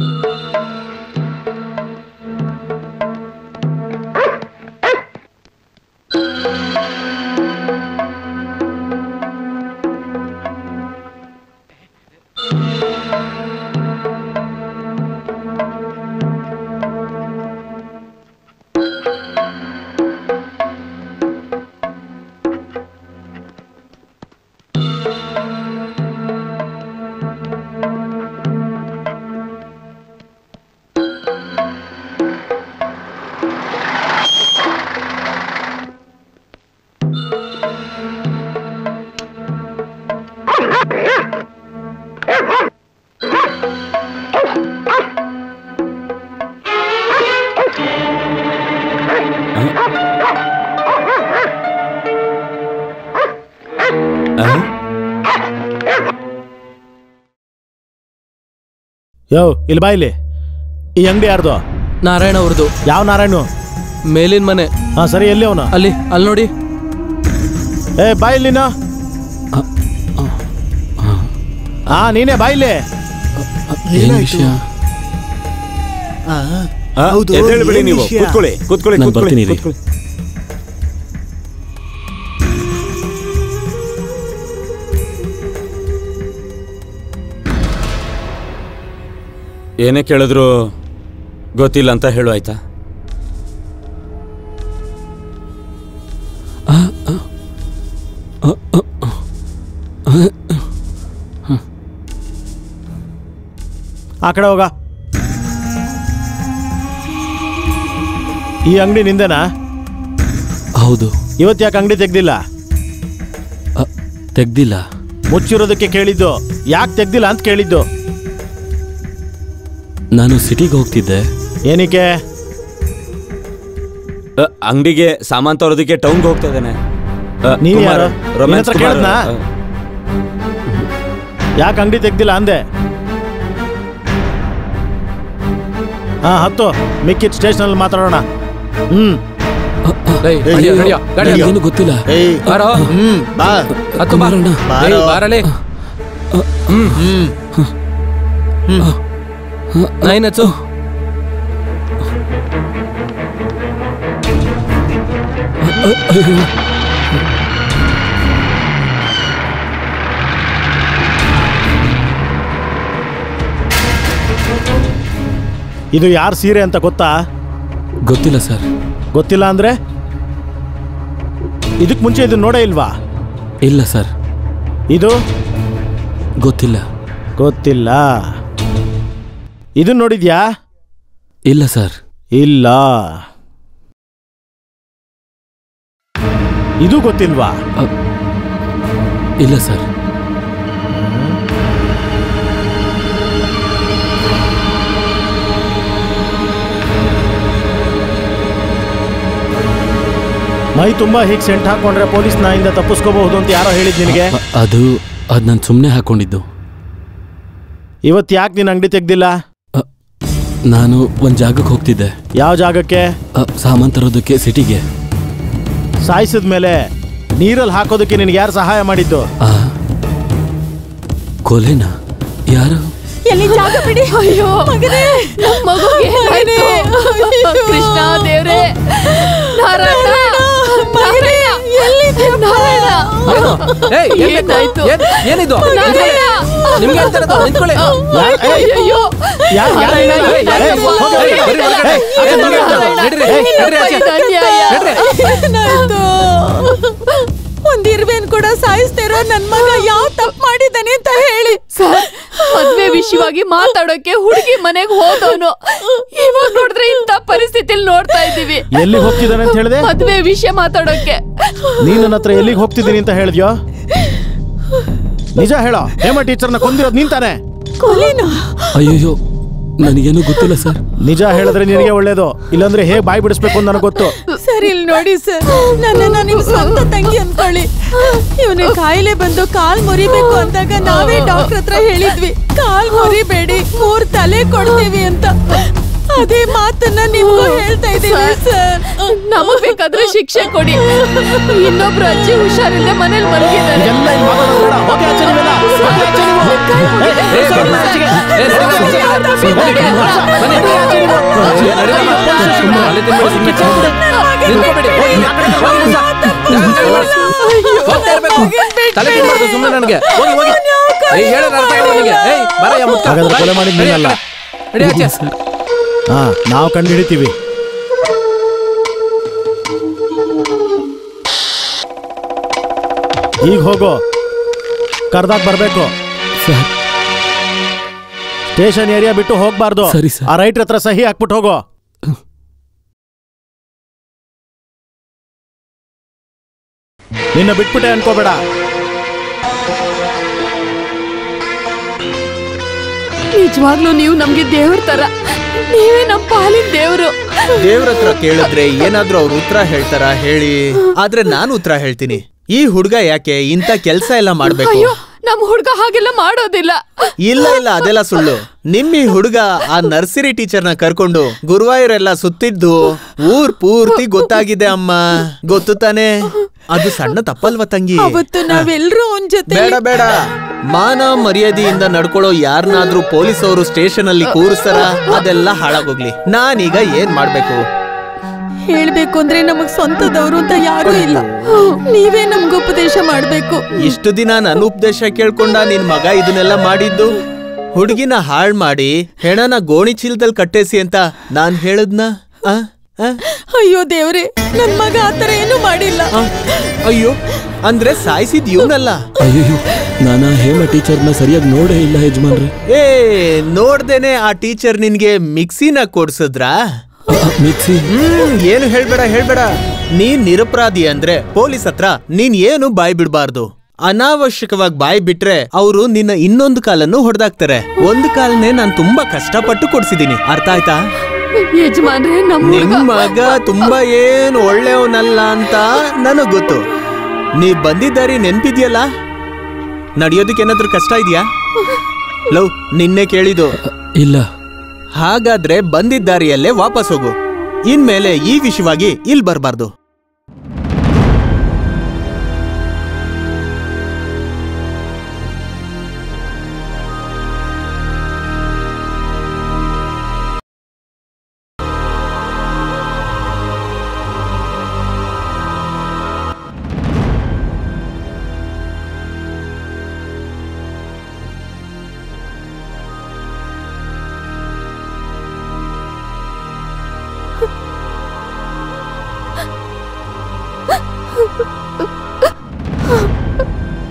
ಯೋ ಇಲ್ಲಿ ಬಾ ಇಲ್ಲಿ. ಈ ಅಂಗಡಿ ಯಾರ್ದು? ನಾರಾಯಣ ಅವ್ರದ್ದು. ಯಾವ ನಾರಾಯಣ? ಮೇಲಿನ ಮನೆ. ಹಾ ಸರಿ, ಎಲ್ಲಿ ಅವನು? ಅಲ್ಲಿ ನೋಡಿ. ಏ ಬಾ ಇಲ್ಲಿನ. ಹಾ ನೀನೇ ಬಾ ಇಲ್ಲಿ. ಎದ್ದೇಳ್ಬಿಡಿ ನೀವು. ಕೂತ್ಕೊಳ್ಳಿ ಕೂತ್ಕೊಳ್ಳಿ ಕೂತ್ಕೊಳ್ಳಿ ಕೂತ್ಕೊಳ್ಳಿ. ಏನೇ ಕೇಳಿದ್ರು ಗೊತ್ತಿಲ್ಲ ಅಂತ ಹೇಳು, ಆಯ್ತಾ? ಆ ಕಡೆ ಹೋಗ. ಈ ಅಂಗಡಿ ನಿಂದೇನಾ? ಹೌದು. ಇವತ್ತು ಯಾಕೆ ಅಂಗಡಿ ತೆಗ್ದಿಲ್ಲ? ತೆಗ್ದಿಲ್ಲ. ಮುಚ್ಚಿರೋದಕ್ಕೆ ಕೇಳಿದ್ದು, ಯಾಕೆ ತೆಗ್ದಿಲ್ಲ ಅಂತ ಕೇಳಿದ್ದು. ನಾನು ಸಿಟಿಗೆ ಹೋಗ್ತಿದ್ದೆ. ಏನಕ್ಕೆ? ಅಂಗಡಿಗೆ ಸಾಮಾನ್ ತರೋದಕ್ಕೆ ಟೌನ್ಗೆ ಹೋಗ್ತಾ ಇದ್ದಾನೆ. ನೀವ್ ಯಾರು? ಕೇಳಿದ್ನಾ? ಯಾಕೆ ಅಂಗಡಿ ತೆಗ್ದಿಲ್ಲ ಅಂದೆ. ಹಾ ಹತ್ತು, ಮಿಕ್ಕಿದ್ ಸ್ಟೇಷನ್ ಅಲ್ಲಿ ಮಾತಾಡೋಣ. ಏನು ಗೊತ್ತಿಲ್ಲ. ಇದು ಯಾರ ಸೀರೆ ಅಂತ ಗೊತ್ತಾ? ಗೊತ್ತಿಲ್ಲ ಸರ್. ಗೊತ್ತಿಲ್ಲ ಅಂದ್ರೆ ಇದಕ್ ಮುಂಚೆ ಇದು ನೋಡೇ ಇಲ್ವಾ? ಇಲ್ಲ ಸರ್. ಇದು ಗೊತ್ತಿಲ್ಲ. ಗೊತ್ತಿಲ್ಲ. ಇದು ನೋಡಿದ್ಯಾ? ಇಲ್ಲ ಸರ್. ಇಲ್ಲ. ಇದು ಗೊತ್ತಿಲ್ವಾ? ಇಲ್ಲ ಸರ್. ಮೈ ತುಂಬಾ ಹೀಗೆ ಸೆಂಟ್ ಹಾಕೊಂಡ್ರೆ ಪೊಲೀಸ್ ನಾಯಿಂದ ತಪ್ಪಿಸ್ಕೋಬಹುದು ಅಂತ ಯಾರೋ ಹೇಳಿದ್ ನಿನಗೆ? ಅದು ನಾನು ಸುಮ್ಮನೆ ಹಾಕೊಂಡಿದ್ದು. ಇವತ್ತು ಯಾಕೆ ನೀನು ಅಂಗಡಿ ತೆಗ್ದಿಲ್ಲ? ನಾನು ಒಂದು ಜಾಗಕ್ಕೆ ಹೋಗ್ತಿದ್ದೆ. ಯಾವ ಜಾಗಕ್ಕೆ? ಸಾಮಾನು ತರೋದಕ್ಕೆ ಸಿಟಿಗೆ. ಸಾಯಿಸಿದ್ಮೇಲೆ ನೀರಲ್ಲಿ ಹಾಕೋದಕ್ಕೆ ನಿನಗೆ ಯಾರು ಸಹಾಯ ಮಾಡಿದ್ದು? ಕೊಲೆನಾ? ಯಾರು? ಎಲ್ಲಿ ಜಾಗ ಬಿಡಿ. ಅಯ್ಯೋ ಮಗನೇ, ನಮ್ಮ ಮಗುಗೆ ಕೃಷ್ಣ ದೇವ್ರೆ, ನಾರಾಯಣ ಏನಾಯ್ತು? ಏನಿದು? ನಿಮ್ಗೆ ಒಂದಿರ್ವೇನ್ ಕೂಡ ಸಾಯಿಸ್ತಿರೋ ನನ್ ಮಗ ಯಾವ ತಪ್ಪು ಮಾಡಿದ್ದಾನೆ ಅಂತ ಹೇಳಿ. ಮದ್ವೆ ವಿಷಯವಾಗಿ ಮಾತಾಡೋಕೆ ಹುಡುಗಿ ಮನೆಗೆ ಹೋದವನು ಇವಾಗ ನೋಡಿದ್ರೆ ಇಂತ ಪರಿಸ್ಥಿತಿಲಿ ನೋಡ್ತಾ ಇದ್ದೀವಿ. ಎಲ್ಲಿ ಹೋಗ್ತಿದ್ದಾನೆ ಅಂತ ಹೇಳಿದೆ? ಮದ್ವೆ ವಿಷಯ ಮಾತಾಡೋಕೆ. ನೀನ್ ನನ್ನ ಹತ್ರ ಎಲ್ಲಿಗೆ ಹೋಗ್ತಿದ್ದೀನಿ ಅಂತ ಹೇಳಿದ್ಯೋ? ನಿಜ ಹೇಳೋ. ಹೇಮ ಟೀಚರ್ನ ಕೊಂದಿರೋದು ನೀನ್ ತಾನೆ? ಅಯ್ಯೋ ನನಗೇನು ಗೊತ್ತಿಲ್ಲ ಸರ್. ನಿಜ ಹೇಳಿದ್ರೆ ನಿನಗೆ ಒಳ್ಳೇದು, ಇಲ್ಲಾಂದ್ರೆ ಹೇಗೆ ಬಾಯಿ ಬಿಡಿಸ್ಬೇಕು ಅಂತ ನನಗೆ ಗೊತ್ತು. ಸರ್ ಇಲ್ಲಿ ನೋಡಿ ಸರ್, ನನ್ನನ್ನ ನಿಮ್ ಸ್ವಂತ ತಂಗಿ ಅನ್ಕೊಳ್ಳಿ. ಇವನಿಗೆ ಕಾಯಿಲೆ ಬಂದು ಕಾಲ್ ಮುರಿಬೇಕು ಅಂದಾಗ ನಾವೇ ಡಾಕ್ಟರ್ ಹತ್ರ ಹೇಳಿದ್ವಿ, ಕಾಲ್ ಮುರಿಬೇಡಿ 3 ತಲೆ ಕೊಡ್ತೀವಿ ಅಂತ. ಅದೇ ಮಾತನ್ನ ನಿಮ್ಗೂ ಹೇಳ್ತಾ ಇದ್ದೀವಿ ಸರ್. ನಮಗ್ ಬೇಕಾದ್ರೆ ಶಿಕ್ಷೆ ಕೊಡಿ. ಇನ್ನೊಬ್ರು ಅಜ್ಜಿ ಹುಷಾರಿಲ್ಲದೆ ಮನೇಲಿ ಮಲಗಿದ್ದಾರೆ. ಸುಮ್ಮನೆ ನನಗೆ ಕೊಲೆ ಮಾಡಿದ್ನಲ್ಲ. ಹಾ, ನಾವು ಕಂಡು ಹಿಡಿತೀವಿ. ಈಗ ಹೋಗೋ, ಕರ್ದಾಗ ಬರ್ಬೇಕು. ಸ್ಟೇಷನ್ ಏರಿಯಾ ಬಿಟ್ಟು ಹೋಗ್ಬಾರ್ದು. ಆ ರೈಟ್ರ ಹತ್ರ ಸಹಿ ಹಾಕ್ಬಿಟ್ಟು ಹೋಗೋ. ನಿನ್ನ ಬಿಟ್ಬಿಟ್ಟೆ ಅನ್ಕೋಬೇಡ. ನಿಜವಾಗ್ಲೂ ನೀವು ನಮ್ಗೆ ದೇವ್ರ ತರ, ನೀವೇ ನಮ್ ಪಾಲಿನ ದೇವ್ರು. ದೇವ್ರ ಹತ್ರ ಕೇಳಿದ್ರೆ ಏನಾದ್ರೂ ಅವ್ರು ಉತ್ತರ ಹೇಳ್ತಾರ ಹೇಳಿ? ಆದ್ರೆ ನಾನು ಉತ್ತರ ಹೇಳ್ತೀನಿ. ಈ ಹುಡ್ಗ ಯಾಕೆ ಇಂಥ ಕೆಲ್ಸ ಎಲ್ಲ ಮಾಡ್ಬೇಕು? ನಮ್ ಹುಡ್ಗ ಹಾಗೆಲ್ಲ ಮಾಡೋದಿಲ್ಲ. ಇಲ್ಲ ಇಲ್ಲ, ಅದೆಲ್ಲ ಸುಳ್ಳು. ನಿಮ್ಮಿ ಹುಡುಗ ಆ ನರ್ಸರಿ ಟೀಚರ್ನ ಕರ್ಕೊಂಡು ಗುರುವಾಯೂರೆಲ್ಲ ಸುತ್ತಿದ್ದು ಊರ್ ಪೂರ್ತಿ ಗೊತ್ತಾಗಿದೆ ಅಮ್ಮ, ಗೊತ್ತು ತಾನೆ? ಅದು ಸಣ್ಣ ತಪ್ಪಲ್ವ ತಂಗಿ? ಅವತ್ತು ನಾವೆಲ್ಲರೂ ಅವನ್ ಜೊತೆ. ಬೇಡ ಬೇಡ, ಮಾನ ಮರ್ಯಾದೆಯಿಂದ ನಡ್ಕೊಳ್ಳೋ ಯಾರನ್ನಾದ್ರೂ ಪೊಲೀಸ್ ಅವರು ಸ್ಟೇಷನ್ ಅಲ್ಲಿ ಕೂರಿಸ್ತಾರ? ಅದೆಲ್ಲ ಹಾಳಾಗೋಗ್ಲಿ. ನಾನೀಗ ಏನ್ ಮಾಡ್ಬೇಕು? ಹೇಳ್ಬೇಕು ಅಂದ್ರೆ ನಮಗ್ ಸ್ವಂತದವ್ರು ಅಂತ ಯಾರು ಇಲ್ಲ. ನೀವೇ ನಮ್ಗ ಉಪದೇಶ ಮಾಡ್ಬೇಕು. ಇಷ್ಟು ದಿನ ನನ್ನ ಉಪದೇಶ ಕೇಳ್ಕೊಂಡ ನಿನ್ ಮಗ ಇದನ್ನೆಲ್ಲ ಮಾಡಿದ್ದು? ಹುಡುಗಿನ ಹಾಳ್ ಮಾಡಿ ಹೆಣನ ಗೋಣಿ ಚೀಲದಲ್ಲಿ ಕಟ್ಟೇಸಿ ಅಂತ ನಾನ್ ಹೇಳದ್ನ? ಅಯ್ಯೋ ದೇವ್ರೆ, ನನ್ ಮಗ ಆತರ ಏನು ಮಾಡಿಲ್ಲ. ಅಯ್ಯೋ, ಅಂದ್ರೆ ಸಾಯಿಸಿದ್ ಇವನಲ್ಲ? ಅಯ್ಯೋ, ನಾನಾ ಹೇಮ ಟೀಚರ್ನ ಸರಿಯಾಗಿ ನೋಡೇ ಇಲ್ಲ ಯಜಮಾನ್ರೆ. ನೋಡ್ದೇನೆ ಆ ಟೀಚರ್ ನಿನ್ಗೆ ಮಿಕ್ಸಿನ ಕೊಡ್ಸದ್ರಾ? ಮಿಕ್ಸಿ? ಏನು ಹೇಳ್ಬೇಡ. ನೀನ್ ನಿರಪರಾಧಿ ಅಂದ್ರೆ ಪೊಲೀಸ್ ಹತ್ರ ನೀನ್ ಏನು ಬಾಯ್ ಬಿಡ್ಬಾರ್ದು. ಅನಾವಶ್ಯಕವಾಗಿ ಬಾಯ್ ಬಿಟ್ರೆ ಅವರು ನಿನ್ನ ಇನ್ನೊಂದು ಕಾಲನ್ನು ಹೊಡೆದಾಕ್ತಾರೆ. ಒಂದು ಕಾಲನೇ ನಾನ್ ತುಂಬಾ ಕಷ್ಟಪಟ್ಟು ಕೊಡ್ಸಿದೀನಿ, ಅರ್ಥ ಆಯ್ತಾ? ಯಜಮಾನ್ರೆ, ನಿಮ್ ಮಗ ತುಂಬಾ ಏನು ಒಳ್ಳೆಯವನಲ್ಲ ಅಂತ ನನಗ್ ಗೊತ್ತು. ನೀ ಬಂದಿದ್ದಾರಿ ನೆನ್ಪಿದ್ಯಲ್ಲ? ನಡೆಯೋದಕ್ಕೆ ಏನಾದ್ರೂ ಕಷ್ಟ ಇದೆಯಾ? ಲವ್, ನಿನ್ನೆ ಕೇಳಿದ್ದು. ಇಲ್ಲ. ಹಾಗಾದ್ರೆ ಬಂದಿದ್ದಾರಿಯಲ್ಲೇ ವಾಪಸ್ ಹೋಗು. ಇನ್ಮೇಲೆ ಈ ವಿಷಯವಾಗಿ ಇಲ್ಲಿ ಬರಬಾರ್ದು.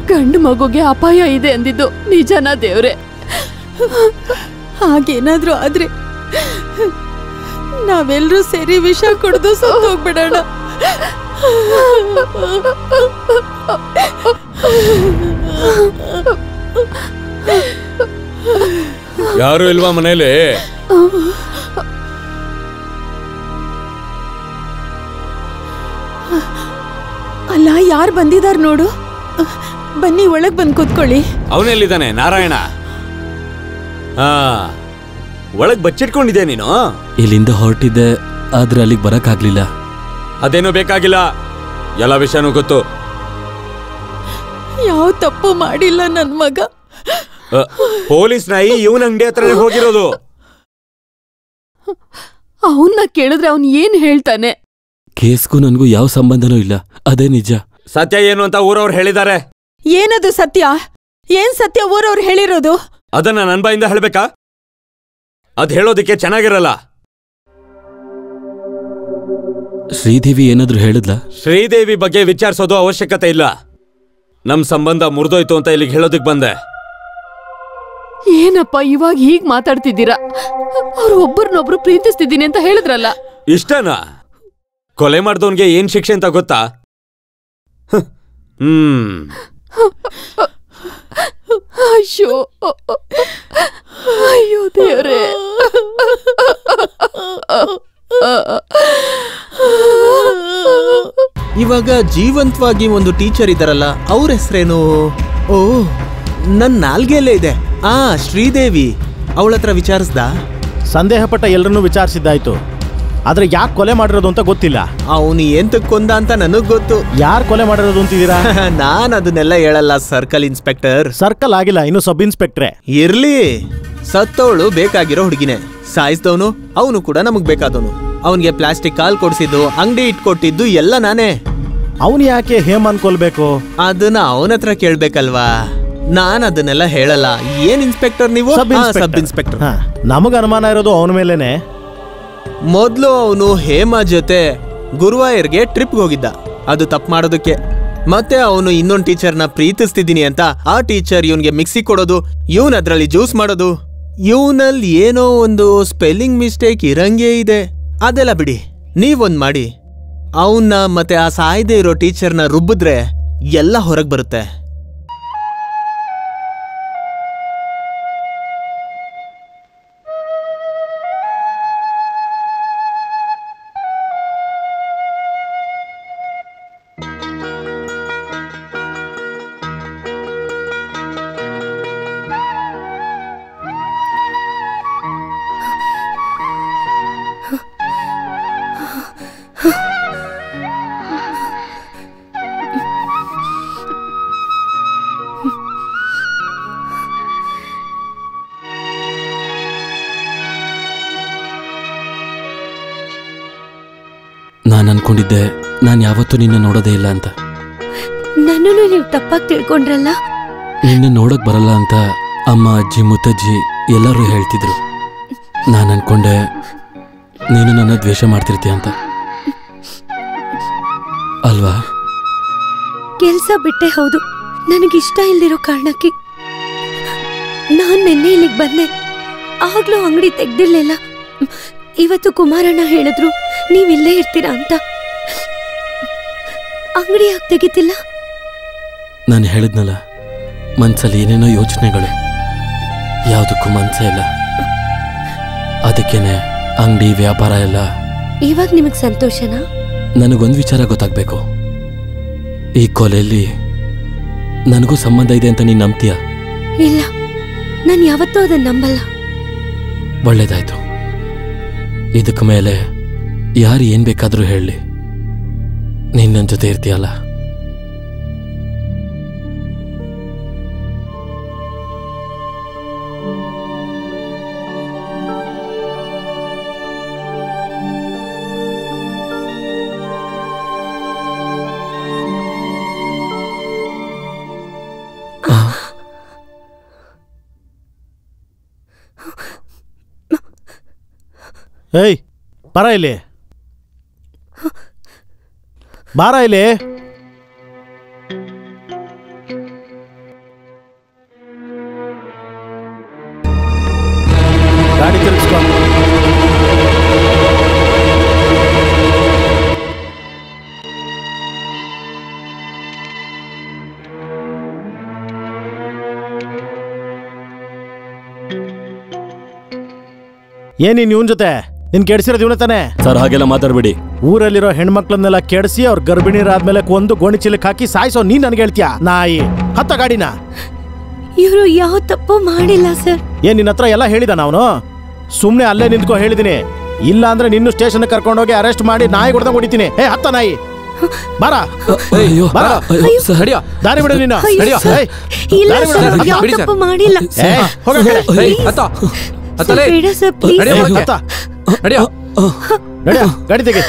ಗಂಡು ಮಗುಗೆ ಅಪಾಯ ಇದೆ ಅಂದಿದ್ದು ನಿಜನಾ ದೇವ್ರೆ? ಹಾಗೇನಾದ್ರೂ ಆದ್ರೆ ನಾವೆಲ್ಲರೂ ಸೇರಿ ವಿಷ ಕುಡಿದು ಸತ್ತೋಗ್ಬಿಡೋಣ. ಯಾರು ಇಲ್ವಾ ಮನೇಲಿ? ಅಲ್ಲ, ಯಾರು ಬಂದಿದಾರ ನೋಡು. ಬನ್ನಿ, ಒಳಗ್ ಬಂದ್ ಕೂತ್ಕೊಳ್ಳಿ. ಅವನೆಲ್ಲಿದ್ದಾನೆ? ನಾರಾಯಣ. ಒಳಗ್ ಬಚ್ಚಿಟ್ಕೊಂಡಿದ್ದೆ ನೀನು? ಇಲ್ಲಿಂದ ಹೊರಟಿದ್ದೆ, ಆದ್ರೆ ಅಲ್ಲಿಗೆ ಬರಕ್ಕಾಗ್ಲಿಲ್ಲ. ಅದೇನೋ ಬೇಕಾಗಿಲ್ಲ, ಎಲ್ಲ ವಿಷಯನೂ ಗೊತ್ತು. ಯಾವ ತಪ್ಪು ಮಾಡಿಲ್ಲ ನನ್ ಮಗ. ಪೊಲೀಸ್ ನಾಯಿ ಇವನ್ ಅಂಗಡಿ ಹತ್ರನೇ ಹೋಗಿರೋದು. ಅವನ್ನ ಕೇಳಿದ್ರೆ ಅವನ್ ಏನ್ ಹೇಳ್ತಾನೆ? ಕೇಸ್ಗೂ ನನ್ಗೂ ಯಾವ ಸಂಬಂಧನೂ ಇಲ್ಲ, ಅದೇ ನಿಜ. ಸತ್ಯ ಏನು ಅಂತ ಊರವ್ರು ಹೇಳಿದ್ದಾರೆ. ಏನದು ಸತ್ಯ? ಏನ್ ಸತ್ಯ ಊರವ್ರು ಹೇಳಿರೋದು? ಅದನ್ನ ನನ್ ಬಾಯಿಂದ ಹೇಳ್ಬೇಕಾ? ಅದ್ ಹೇಳೋದಿಕ್ಕೆ ಚೆನ್ನಾಗಿರಲ್ಲ. ಶ್ರೀದೇವಿ ಏನಾದ್ರೂ ಹೇಳಿದ್ಲಾ? ಶ್ರೀದೇವಿ ಬಗ್ಗೆ ವಿಚಾರಿಸೋದು ಅವಶ್ಯಕತೆ ಇಲ್ಲ. ನಮ್ ಸಂಬಂಧ ಮುರಿದೋಯ್ತು ಅಂತ ಇಲ್ಲಿಗೆ ಹೇಳೋದಿಕ್ ಬಂದೆ. ಏನಪ್ಪ ಇವಾಗ ಹೀಗ್ ಮಾತಾಡ್ತಿದ್ದೀರಾ? ಅವ್ರು ಒಬ್ಬರನ್ನೊಬ್ರು ಪ್ರೀತಿಸ್ತಿದ್ದೀನಿ ಅಂತ ಹೇಳಿದ್ರಲ್ಲ. ಇಷ್ಟನಾ? ಕೊಲೆ ಮಾಡ್ದವನ್ಗೆ ಏನ್ ಶಿಕ್ಷೆ ಅಂತ ಗೊತ್ತಾ? ಅಯ್ಯೋ ಅಯ್ಯೋ ದೇವ್ರೆ. ಇವಾಗ ಜೀವಂತವಾಗಿ ಒಂದು ಟೀಚರ್ ಇದಾರಲ್ಲ, ಅವ್ರ ಹೆಸರೇನು? ಓ, ನನ್ ನಾಲ್ಗೆಯಲ್ಲೇ ಇದೆ. ಶ್ರೀದೇವಿ. ಅವಳ ಹತ್ರ ವಿಚಾರಿಸ್ದ? ಸಂದೇಹ ಪಟ್ಟ ಎಲ್ಲರನ್ನೂ ವಿಚಾರಿಸಿದ್ದಾಯ್ತು, ಆದ್ರೆ ಯಾಕೆ ಕೊಲೆ ಮಾಡಿರೋದು ಅಂತ ಗೊತ್ತಿಲ್ಲ. ಅವನು ಎಂತಕ್ ಕೊಂದ ಅಂತ ನನಗ್ ಗೊತ್ತು. ಯಾರು ಕೊಲೆ ಮಾಡಿರೋದು ಅಂತಿದ್ದೀರಾ? ನಾನ್ ಅದನ್ನೆಲ್ಲ ಹೇಳಲ್ಲ ಸರ್ಕಲ್ ಇನ್ಸ್ಪೆಕ್ಟರ್. ಸರ್ಕಲ್ ಆಗಿಲ್ಲ, ಇನ್ನು ಸಬ್ ಇನ್ಸ್ಪೆಕ್ಟ್ರೆ. ಇರ್ಲಿ, ಸತ್ತವಳು ಬೇಕಾಗಿರೋ ಹುಡುಗಿನೇ. ಸಾಯಿಸಿದವನು ಅವನು ಕೂಡ ನಮಗ್ ಬೇಕಾದವನು. ಅವನ್ಗೆ ಪ್ಲಾಸ್ಟಿಕ್ ಕಾಲ್ ಕೊಡ್ಸಿದ್ದು, ಅಂಗಡಿ ಇಟ್ಕೊಟ್ಟಿದ್ದು ಎಲ್ಲ ನಾನೇ. ಅವನು ಯಾಕೆ ಹೇಮನ್ ಕೊಲ್ಬೇಕು? ಅದನ್ನ ಅವನ ಹತ್ರ ಕೇಳ್ಬೇಕಲ್ವಾ? ನಾನ್ ಅದನ್ನೆಲ್ಲ ಹೇಳಲ್ಲ. ಏನ್ ಇನ್ಸ್ಪೆಕ್ಟರ್ ನೀವು? Sub inspector. ನಮಗ ಅನುಮಾನ ಇರೋದು ಅವನ ಮೇಲೇನೆ. ಮೊದ್ಲು ಅವನು ಹೇಮಾ ಜೊತೆ ಗುರುವಾಯೂರ್ಗೆ ಟ್ರಿಪ್ಗೆ ಹೋಗಿದ್ದ, ಅದು ತಪ್ಪು ಮಾಡೋದಕ್ಕೆ. ಮತ್ತೆ ಅವನು ಇನ್ನೊಂದು ಟೀಚರ್ನ ಪ್ರೀತಿಸ್ತಿದ್ದೀನಿ ಅಂತ ಆ ಟೀಚರ್ ಇವನ್ಗೆ ಮಿಕ್ಸಿ ಕೊಡೋದು, ಇವನ್ ಅದ್ರಲ್ಲಿ ಜ್ಯೂಸ್ ಮಾಡೋದು. ಇವನಲ್ಲಿ ಏನೋ ಒಂದು ಸ್ಪೆಲ್ಲಿಂಗ್ ಮಿಸ್ಟೇಕ್ ಇರಂಗೇ ಇದೆ. ಅದೆಲ್ಲ ಬಿಡಿ, ನೀವೊಂದ್ ಮಾಡಿ, ಅವನ್ನ ಮತ್ತೆ ಆ ಸಾಯ್ದೆ ಇರೋ ಟೀಚರ್ನ ರುಬ್ಬಿದ್ರೆ ಎಲ್ಲ ಹೊರಗೆ ಬರುತ್ತೆ. ನಾನು ಅನ್ಕೊಂಡಿದ್ದೆ ನಾನು ಯಾವತ್ತೂ ನಿನ್ನ ನೋಡೋದೇ ಇಲ್ಲ ಅಂತ. ನನ್ನನ್ನು ನೀವು ತಪ್ಪಾಗಿ ತಿಳ್ಕೊಂಡ್ರಲ್ಲ. ನಿನ್ನ ನೋಡಕ್ ಬರಲ್ಲ ಅಂತ ಅಮ್ಮ, ಅಜ್ಜಿ, ಮುತ್ತಜ್ಜಿ ಎಲ್ಲರೂ ಹೇಳ್ತಿದ್ರು. ನಾನು ಅನ್ಕೊಂಡೆ ನೀನು ನನ್ನ ದ್ವೇಷ ಮಾಡ್ತಿರ್ತೀಯ ಅಂತ. ಅಲ್ವಾ? ಕೆಲ್ಸ ಬಿಟ್ಟೆ ಹೌದು, ನನಗಿಷ್ಟ ಇಲ್ದಿರೋ ಕಾರಣಕ್ಕೆ. ನಾನ್ ನಿನ್ನೆ ಇಲ್ಲಿಗೆ ಬಂದೆ, ಆಗ್ಲೂ ಅಂಗಡಿ ತೆಗ್ದಿರ್ಲಿಲ್ಲ. ಇವತ್ತು ಕುಮಾರಣ್ಣ ಹೇಳಿದ್ರು ನೀವಿಲ್ಲೇ ಇರ್ತೀರಾ ಅಂತ. ಅಂಗಡಿ ಯಾಕೆ ತೆಗಿತಿಲ್ಲ? ನಾನು ಹೇಳಿದ್ನಲ್ಲ, ಮನ್ಸಲ್ಲಿ ಏನೇನೋ ಯೋಚನೆಗಳು, ಯಾವುದಕ್ಕೂ ಮನ್ಸೇ ಇಲ್ಲ. ಅದಕ್ಕೇನೆ ಅಂಗಡಿ ವ್ಯಾಪಾರ ಎಲ್ಲ. ಇವಾಗ ನಿಮಗ್ ಸಂತೋಷನಾ? ನನಗೊಂದು ವಿಚಾರ ಗೊತ್ತಾಗ್ಬೇಕು. ಈ ಕೊಲೆಯಲ್ಲಿ ನನಗೂ ಸಂಬಂಧ ಇದೆ ಅಂತ ನೀನು ನಂಬ್ತೀಯ? ಇಲ್ಲ, ನಾನು ಯಾವತ್ತೂ ಅದನ್ನ ನಂಬಲ್ಲ. ಒಳ್ಳೇದಾಯ್ತು. ಇದಕ್ಕೆ ಮೇಲೆ ಯಾರು ಏನ್ ಬೇಕಾದ್ರೂ ಹೇಳಲಿ, ನೀನ್ ನನ್ನ ಜೊತೆ ಇರ್ತೀಯಲ್ಲ. ಏಯ್, ಬಾರ ಇಲ್ಲಿ, ಬಾರ ಇಲ್ಲಿ. ಗಾಡಿ ತಿರುಗಿಸ್ಕೊ. ಏನಿ ಇವನ್ ಜೊತೆ ನಿನ್ ಕೆಡ್ಸಿರೋದು ಇವನ ತಾನೆ? ಸರ್, ಹಾಗೆಲ್ಲ ಮಾತಾಡ್ಬೇಡಿ. ಊರಲ್ಲಿರೋ ಹೆಣ್ಮಕ್ಳನ್ನೆಲ್ಲ ಕೆಡಿಸಿ ಅವ್ರ ಗರ್ಭಿಣಿಯರಾದ್ಮೇಲೆ ಕೊಂದು ಗೋಣಿ ಚೀಲಕ್ಕೆ ಹಾಕಿ ಸಾಯಿಸೋ ನೀನ್ ನನ್ಗೆ ಹೇಳ್ತೀಯ? ನಾಯಿ, ಹತ್ತ ಗಾಡಿನ. ಇವರು ಯಾವ ತಪ್ಪು ಮಾಡಿಲ್ಲ ಸರ್. ಏನ್ ನಿನ್ನ ಹತ್ರ ಎಲ್ಲ ಹೇಳಿದ? ಅವನು ಸುಮ್ನೆ ಅಲ್ಲೇ ನಿಂತ್ಕೋ ಹೇಳಿದೀನಿ. ಇಲ್ಲ ಅಂದ್ರೆ ನಿನ್ನ ಸ್ಟೇಷನ್ ಕರ್ಕೊಂಡೋಗಿ ಅರೆಸ್ಟ್ ಮಾಡಿ ನಾಯಿ ಹೊಡೆದಂಗ್ ಹೊಡಿತೀನಿ. ಏ, ಹತ್ತ ನಾಯಿ, ಬಾರ. ದಾರಿ ಬಿಡು ನೀನು. ಯಾವ ತಪ್ಪು ಮಾಡಿಲ್ಲ. ಗಾಡಿ ತೆಗಿ.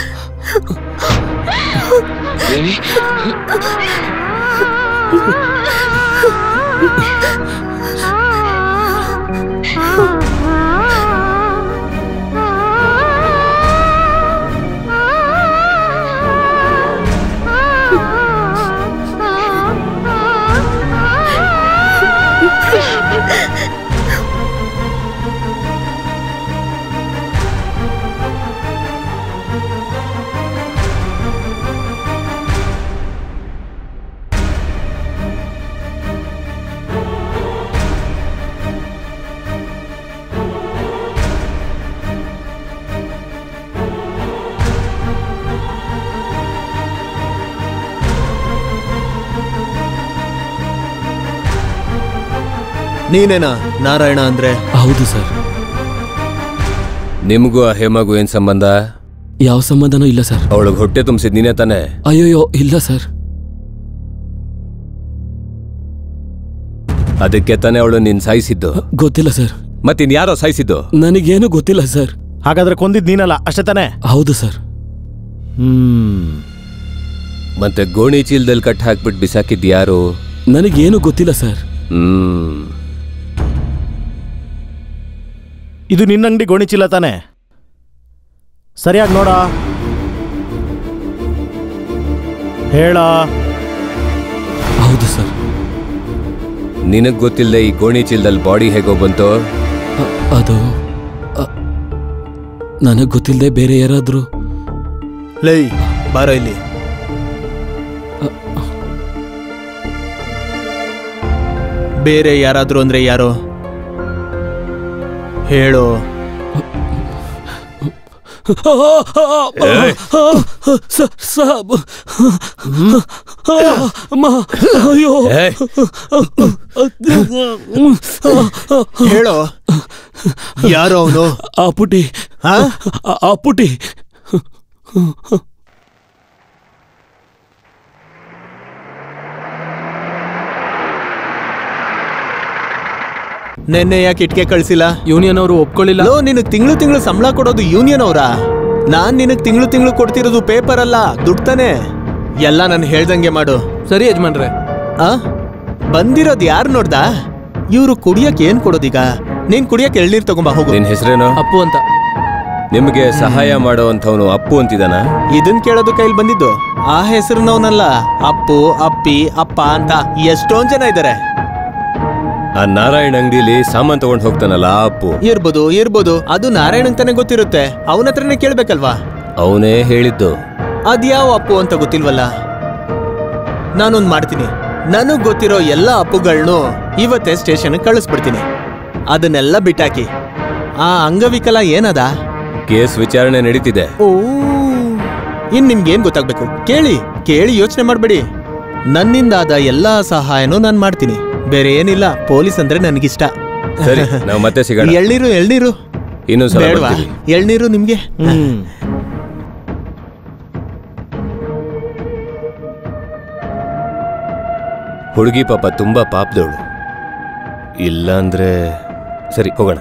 ನೀನೇನಾ ನಾರಾಯಣ ಅಂದ್ರೆ? ಹೌದು ಸರ್. ನಿಮಗೂ ಆ ಹೇಮಗೂ ಏನ್ ಸಂಬಂಧ? ಯಾವ ಸಂಬಂಧನೂ ಇಲ್ಲ ಸರ್. ಅವಳಿಗೆ ಹೊಟ್ಟೆ ತುಂಬಿಸಿದ್ ನೀನೇ ತಾನೆ? ಅಯ್ಯೋಯ್ಯೋ, ಇಲ್ಲ ಸರ್. ಅದಕ್ಕೆ ತಾನೇ ಅವಳು ನಿನ್ ಸಾಯಿಸಿದ್ದು? ಗೊತ್ತಿಲ್ಲ ಸರ್. ಮತ್ತಿನ್ ಯಾರೋ ಸಾಯಿಸಿದ್ದು? ನನಗೇನು ಗೊತ್ತಿಲ್ಲ ಸರ್. ಹಾಗಾದ್ರೆ ಕೊಂದಿದ್ ನೀನಲ್ಲ ಅಷ್ಟೇ ತಾನೆ? ಹೌದು ಸರ್. ಮತ್ತೆ ಗೋಣಿ ಚೀಲದಲ್ಲಿ ಕಟ್ ಹಾಕ್ಬಿಟ್ಟು ಬಿಸಾಕಿದ್ ಯಾರು? ನನಗೇನು ಗೊತ್ತಿಲ್ಲ ಸರ್. ಇದು ನಿನ್ನ ಅಂಗಡಿ ಗೋಣಿ ಚೀಲ ತಾನೆ? ಸರಿಯಾಗಿ ನೋಡ, ಹೇಳ. ಹೌದು ಸರ್. ನಿನಗ್ ಗೊತ್ತಿಲ್ಲದೆ ಈ ಗೋಣಿ ಚೀಲದಲ್ಲಿ ಬಾಡಿ ಹೇಗೋ ಬಂತು? ಅದು ನನಗ್ ಗೊತ್ತಿಲ್ಲದೆ ಬೇರೆ ಯಾರಾದ್ರೂ. ಲೈ, ಬಾರ ಇಲ್ಲಿ. ಬೇರೆ ಯಾರಾದ್ರೂ ಅಂದ್ರೆ ಯಾರೋ ಹೇಳೋ. ಹೇಳೋ, ಯಾರೋ ಅವನು? ಆ ಪುಟಿ. ಆ ಪುಟಿ. ನೆನ್ನೆ ಯಾಕೆ ಇಟ್ಕೆ ಕಳ್ಸಿಲ್ಲ? ಯೂನಿಯನ್ ಅವರು ಒಪ್ಕೊಳ್ಳಿಲ್ಲ. ನಿನಗೆ ತಿಂಗಳು ಸಂಬಳ ಕೊಡೋದು ಯೂನಿಯನ್ ಅವರಾ? ನಾನ್ ನಿನಗ್ ತಿಂಗಳು ತಿಂಗಳು ಕೊಡ್ತಿರೋದು ಪೇಪರ್ ಅಲ್ಲ, ದುಡ್ಡು ತಾನೆ. ಎಲ್ಲ ನಾನು ಹೇಳ್ದಂಗೆ ಮಾಡು. ಸರಿ ಯಜಮಾನ್ರೆ. ಬಂದಿರೋದ್ ಯಾರು ನೋಡ್ದಾ? ಇವ್ರು ಕುಡಿಯಕ್ ಏನ್ ಕೊಡೋದೀಗ? ನೀನ್ ಕುಡಿಯಕ್ ಎಳ್ನೀರ್ ತಗೊಂಬ ಹೋಗು. ನಿನ್ ಹೆಸರೇನು? ಅಪ್ಪು ಅಂತ. ನಿಮ್ಗೆ ಸಹಾಯ ಮಾಡೋವಂಥವನು ಅಪ್ಪು ಅಂತಿದಾನ? ಇದನ್ ಕೇಳೋದು ಕೈಲಿ ಬಂದಿದ್ದು. ಆ ಹೆಸರಿನವನಲ್ಲ. ಅಪ್ಪು, ಅಪ್ಪಿ, ಅಪ್ಪ ಅಂತ ಎಷ್ಟೊಂದ್ ಜನ ಇದಾರೆ. ಆ ನಾರಾಯಣ ಅಂಗಡಿಲಿ ಸಾಮಾನ್ ತಗೊಂಡ್ ಹೋಗ್ತಾನಲ್ಲ ಆ ಅಪ್ಪು. ಇರ್ಬೋದು. ಅದು ನಾರಾಯಣಂಗ್ ತಾನೆ ಗೊತ್ತಿರುತ್ತೆ. ಅವನ ಹತ್ರನೇ ಕೇಳ್ಬೇಕಲ್ವಾ? ಅವನೇ ಹೇಳಿದ್ದು. ಅದ್ಯಾವ ಅಪ್ಪು ಅಂತ ಗೊತ್ತಿಲ್ವಲ್ಲ. ನಾನೊಂದ್ ಮಾಡ್ತೀನಿ. ನನಗ್ ಗೊತ್ತಿರೋ ಎಲ್ಲ ಅಪ್ಪುಗಳ್ನು ಇವತ್ತೇ ಸ್ಟೇಷನ್ ಕಳಿಸ್ಬಿಡ್ತೀನಿ. ಅದನ್ನೆಲ್ಲ ಬಿಟ್ಟಾಕಿ. ಆ ಅಂಗವಿಕಲ ಏನದ? ಕೇಸ್ ವಿಚಾರಣೆ ನಡೀತಿದೆ. ಓ, ನಿಮ್ಗೇನ್ ಗೊತ್ತಾಗ್ಬೇಕು? ಕೇಳಿ ಯೋಚನೆ ಮಾಡ್ಬೇಡಿ. ನನ್ನಿಂದಾದ ಎಲ್ಲಾ ಸಹಾಯನೂ ನಾನ್ ಮಾಡ್ತೀನಿ. ಬೇರೆ ಏನಿಲ್ಲ. ಪೊಲೀಸ್ ಅಂದ್ರೆ ನನಗಿಷ್ಟ. ಸರಿ, ನಾವು ಮತ್ತೆ ಸಿಗೋಣ. ಎಳ್ನೀರು ಇನ್ನೊಂದ್ಸಲ ಬೇಡವಾ? ಎಳ್ನೀರು ನಿಮ್ಗೆ? ಹುಡುಗಿ ಪಾಪ ತುಂಬಾ ಪಾಪದವಳು. ಇಲ್ಲ ಅಂದ್ರೆ ಸರಿ, ಹೋಗೋಣ.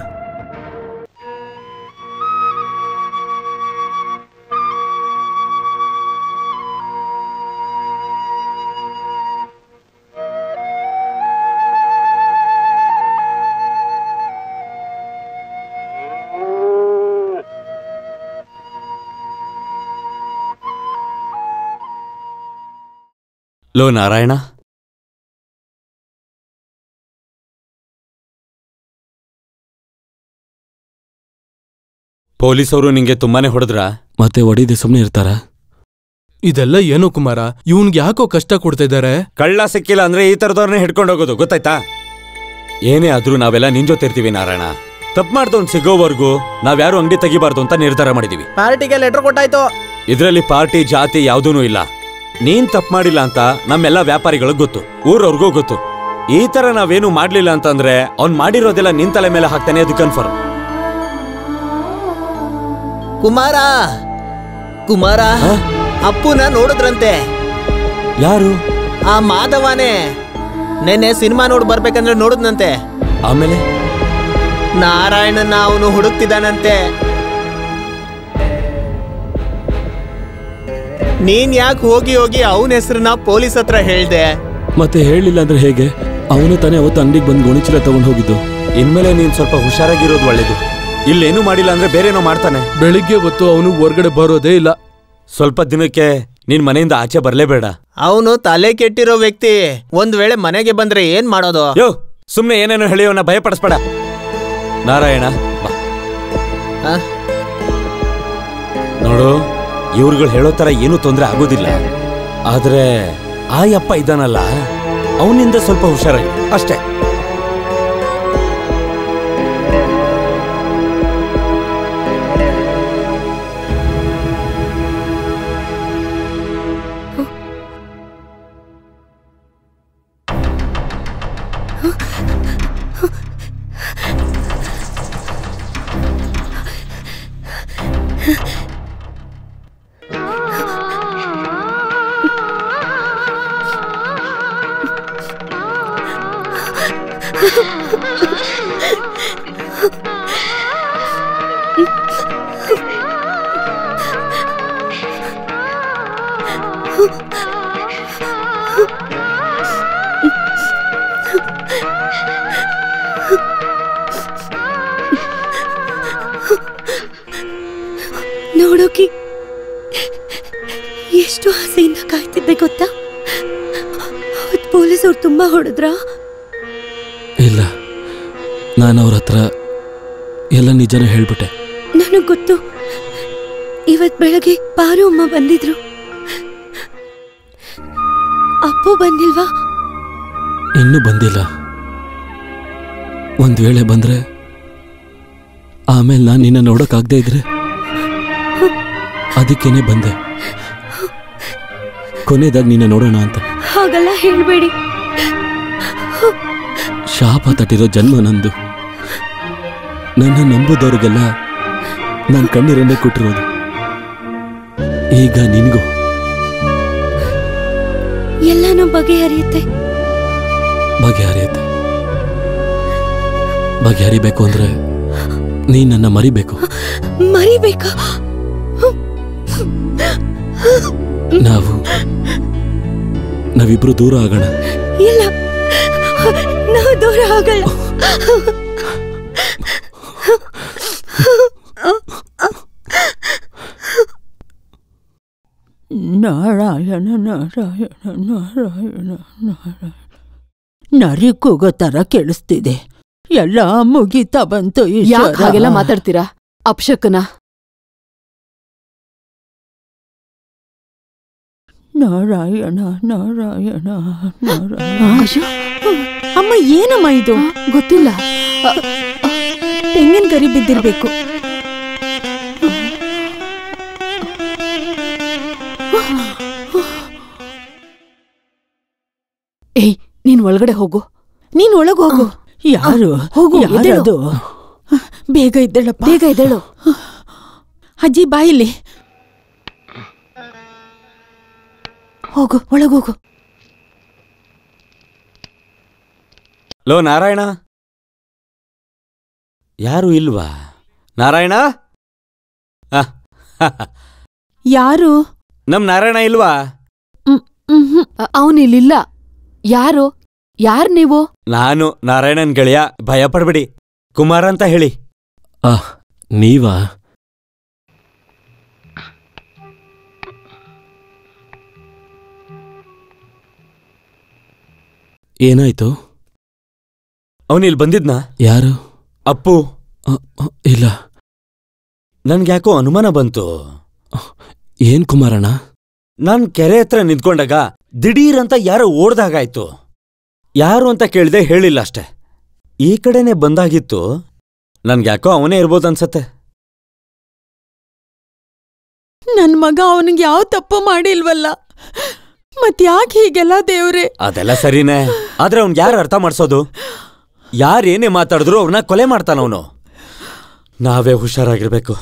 ಲೋ ನಾರಾಯಣ, ಪೊಲೀಸವರು ನಿಂಗೆ ತುಂಬಾನೇ ಹೊಡೆದ್ರ? ಮತ್ತೆ ಹೊಡಿದೆ ಸುಮ್ಮನೆ ಇರ್ತಾರ? ಇದೆಲ್ಲ ಏನು ಕುಮಾರ, ಇವನ್ಗೆ ಯಾಕೋ ಕಷ್ಟ ಕೊಡ್ತಾ ಇದ್ದಾರೆ? ಕಳ್ಳ ಸಿಕ್ಕಿಲ್ಲ ಅಂದ್ರೆ ಈ ತರದವ್ರನ್ನೇ ಹಿಡ್ಕೊಂಡು ಹೋಗೋದು, ಗೊತ್ತಾಯ್ತಾ? ಏನೇ ಆದ್ರೂ ನಾವೆಲ್ಲ ನಿನ್ ಜೊತೆ ಇರ್ತೀವಿ ನಾರಾಯಣ. ತಪ್ಪು ಮಾಡ್ದವ್ನು ಸಿಗೋವರೆಗೂ ನಾವ್ಯಾರು ಅಂಗಡಿ ತೆಗಿಬಾರ್ದು ಅಂತ ನಿರ್ಧಾರ ಮಾಡಿದೀವಿ. ಪಾರ್ಟಿಗೆ ಲೆಟರ್ ಕೊಟ್ಟಾಯ್ತು. ಇದ್ರಲ್ಲಿ ಪಾರ್ಟಿ ಜಾತಿ ಯಾವ್ದೂನು ಇಲ್ಲ. ನೀನ್ ತಪ್ಪು ಮಾಡಿಲ್ಲ ಅಂತ ನಮ್ಮೆಲ್ಲ ವ್ಯಾಪಾರಿಗಳಿಗೆ ಗೊತ್ತು, ಊರವ್ರಿಗೂ ಗೊತ್ತು. ಈ ತರ ನಾವೇನು ಮಾಡ್ಲಿಲ್ಲ ಅಂತಂದ್ರೆ ಅವ್ನ್ ಮಾಡಿರೋದೆಲ್ಲ ನಿನ್ ತಲೆ ಮೇಲೆ ಹಾಕ್ತಾನೆ, ಅದು ಕನ್ಫರ್ಮ್. ಕುಮಾರ ಅಪ್ಪುನ ನೋಡಿದ್ರಂತೆ. ಯಾರು? ಆ ಮಾಧವನೇ. ನೆನ್ನೆ ಸಿನಿಮಾ ನೋಡ್ ಬರ್ಬೇಕಂದ್ರೆ ನೋಡಿದ್ನಂತೆ. ಆಮೇಲೆ ನಾರಾಯಣನ ಅವನು ಹುಡುಕ್ತಿದ್ದಾನಂತೆ. ನೀನ್ ಯಾಕೆ ಹೋಗಿ ಅವನ ಹೆಸರನ್ನ ಪೊಲೀಸ್ ಹತ್ರ ಹೇಳ್ದೆ? ಮತ್ತೆ ಹೇಳಿಲ್ಲ ಅಂದ್ರೆ ಹೇಗೆ? ಅವನು ತಾನೇ ಅವತ್ತು ಅಂಗಡಿಗೆ ಬಂದು ಗೋಣಿಚೀಲ ತಗೊಂಡು ಹೋಗಿದ್ದು. ಇನ್ಮೇಲೆ ನೀನ್ ಸ್ವಲ್ಪ ಹುಷಾರಾಗಿರೋದು ಒಳ್ಳೇದು. ಇಲ್ಲೇನು ಮಾಡಿಲ್ಲ ಅಂದ್ರೆ ಬೇರೇನೋ ಮಾಡ್ತಾನೆ. ಬೆಳಿಗ್ಗೆ ಹೊತ್ತು ಅವನು ಹೊರ್ಗಡೆ ಬರೋದೇ ಇಲ್ಲ. ಸ್ವಲ್ಪ ದಿನಕ್ಕೆ ನೀನ್ ಮನೆಯಿಂದ ಆಚೆ ಬರ್ಲೇಬೇಡ. ಅವನು ತಲೆ ಕೆಟ್ಟಿರೋ ವ್ಯಕ್ತಿ. ಒಂದ್ ವೇಳೆ ಮನೆಗೆ ಬಂದ್ರೆ ಏನ್ ಮಾಡೋದು? ಯೋ, ಸುಮ್ನೆ ಏನೇನೋ ಹೇಳಿ ಅವನ್ನ ಭಯಪಡಿಸ್ಬೇಡ. ನಾರಾಯಣ ನೋಡು, ಇವ್ರುಗಳು ಹೇಳೋ ತರ ಏನೂ ತೊಂದರೆ ಆಗೋದಿಲ್ಲ. ಆದ್ರೆ ಆ ಯಪ್ಪ ಇದ್ದಾನಲ್ಲ, ಅವನಿಂದ ಸ್ವಲ್ಪ ಹುಷಾರಾಗಿ ಅಷ್ಟೇ. ನೋಡೋಕೆ ಎಷ್ಟು ಆಸೆಯಿಂದ ಕಾಯ್ತಿದ್ದೆ ಗೊತ್ತಾ? ಅವತ್ತು ಪೊಲೀಸವ್ರು ತುಂಬಾ ಹೊಡೆದ್ರಾ? ಇಲ್ಲ, ನಾನು ಅವ್ರ ಹತ್ರ ಎಲ್ಲ ನಿಜನ ಹೇಳ್ಬಿಟ್ಟೆ. ನನಗ್ ಗೊತ್ತು. ಇವತ್ ಬೆಳಗ್ಗೆ ಪಾರು ಅಮ್ಮ ಬಂದಿದ್ರು. ಅಪ್ಪು ಬಂದಿಲ್ವಾ? ಇನ್ನೂ ಬಂದಿಲ್ಲ. ಒಂದ್ ವೇಳೆ ಬಂದ್ರೆ ಆಮೇಲೆ ನಾನು ನಿನ್ನ ನೋಡೋಕ್ಕಾಗದೇ ಇದ್ರೆ ಅದಕ್ಕೇನೆ ಬಂದೆ. ಕೊನೆಯದಾಗಿ ನಿನ್ನ ನೋಡೋಣ ಅಂತ. ಹಾಗೆಲ್ಲ ಹೇಳ್ಬೇಡಿ. ಶಾಪ ತಟ್ಟಿರೋ ಜನ್ಮ ನಂದು. ನನ್ನ ನಂಬುದವ್ರಿಗೆಲ್ಲ ನಾನು ಕಣ್ಣೀರನ್ನೇ ಕೊಟ್ಟಿರೋದು. ಈಗ ನಿನ್ಗೂ ಎಲ್ಲಾನು ಬಗೆಹರಿಯುತ್ತೆ. ಬಗೆಹರಿಬೇಕು ಅಂದ್ರೆ ನೀನ್ ನನ್ನ ಮರಿಬೇಕು. ಮರಿಬೇಕಾ? ನಾವಿಬ್ರು ದೂರ ಆಗೋಣ. ಇಲ್ಲ, ನಾವು ದೂರ ಆಗಲ್ಲ. ನಾರಾಯಣ ನಾರಾಯಣ ನಾರಾಯಣ ನಾರಾಯಣ. ನರಿ ಕೂಗೋ ತರ ಕೇಳಿಸ್ತಿದೆ. ಎಲ್ಲ ಮುಗಿತಾ ಬಂತು. ಯಾಕೆ ಹಾಗೆಲ್ಲ ಮಾತಾಡ್ತೀರಾ ಅಪ್ಶಕನ? ನಾರಾಯಣ ನಾರಾಯಣ ನಾರಾಯಣ. ಅಮ್ಮ, ಏನಮ್ಮ ಇದು? ಗೊತ್ತಿಲ್ಲ. ತೆಂಗಿನ ಗರಿ ಬಿದ್ದಿರ್ಬೇಕು. ಏಯ್, ನೀನ್ ಒಳಗಡೆ ಹೋಗು. ನೀನ್ ಒಳಗ್ ಹೋಗು. ಯಾರು? ಹೋಗು. ಯಾರದು? ಬೇಗ ಇದ್ದೇಳಪ್ಪ, ಬೇಗ ಇದ್ದೇಳು. ಅಜ್ಜಿ ಬಾಯಿಲಿ ಹೋಗು, ಒಳಗೋಗು. ಲೋ ನಾರಾಯಣ, ಯಾರು ಇಲ್ವಾ? ನಾರಾಯಣ, ಯಾರು? ನಮ್ ನಾರಾಯಣ ಇಲ್ವಾ? ಅವನಿಲ್ಲಿಲ್ಲ. ಯಾರು? ಯಾರ್ ನೀವು? ನಾನು ನಾರಾಯಣನ್ ಗೆಳೆಯ. ಭಯ ಪಡ್ಬೇಡಿ, ಕುಮಾರ್ ಅಂತ ಹೇಳಿ. ನೀವಾ? ಏನಾಯ್ತು? ಅವನಿಲ್ ಬಂದಿದ್ನಾ? ಯಾರು? ಅಪ್ಪು. ಇಲ್ಲ, ನನ್ಗ್ಯಾಕೋ ಅನುಮಾನ ಬಂತು. ಏನ್ ಕುಮಾರಣ್ಣ? ನಾನ್ ಕೆರೆ ಹತ್ರ ನಿಂತ್ಕೊಂಡಾಗ ದಿಢೀರಂತ ಯಾರೋ ಓಡ್ದಾಗಾಯ್ತು. ಯಾರು ಅಂತ ಕೇಳ್ದೆ, ಹೇಳಿಲ್ಲ ಅಷ್ಟೆ. ಈ ಕಡೆನೆ ಬಂದಾಗಿತ್ತು. ನನ್ಗ್ಯಾಕೋ ಅವನೇ ಇರ್ಬೋದನ್ಸತ್ತೆ. ನನ್ ಮಗ ಅವನಿಗೆ ಯಾವ ತಪ್ಪು ಮಾಡಿಲ್ವಲ್ಲ, ಮತ್ಯಾಕೆ ಹೀಗೆಲ್ಲ ದೇವ್ರೆ? ಅದೆಲ್ಲ ಸರಿನೇ, ಆದ್ರೆ ಅವ್ನ್ ಯಾರು ಅರ್ಥ ಮಾಡ್ಸೋದು? ಯಾರೇನೇ ಮಾತಾಡಿದ್ರು ಅವ್ರನ್ನ ಕೊಲೆ ಮಾಡ್ತಾನವನು. ನಾವೇ ಹುಷಾರಾಗಿರ್ಬೇಕು.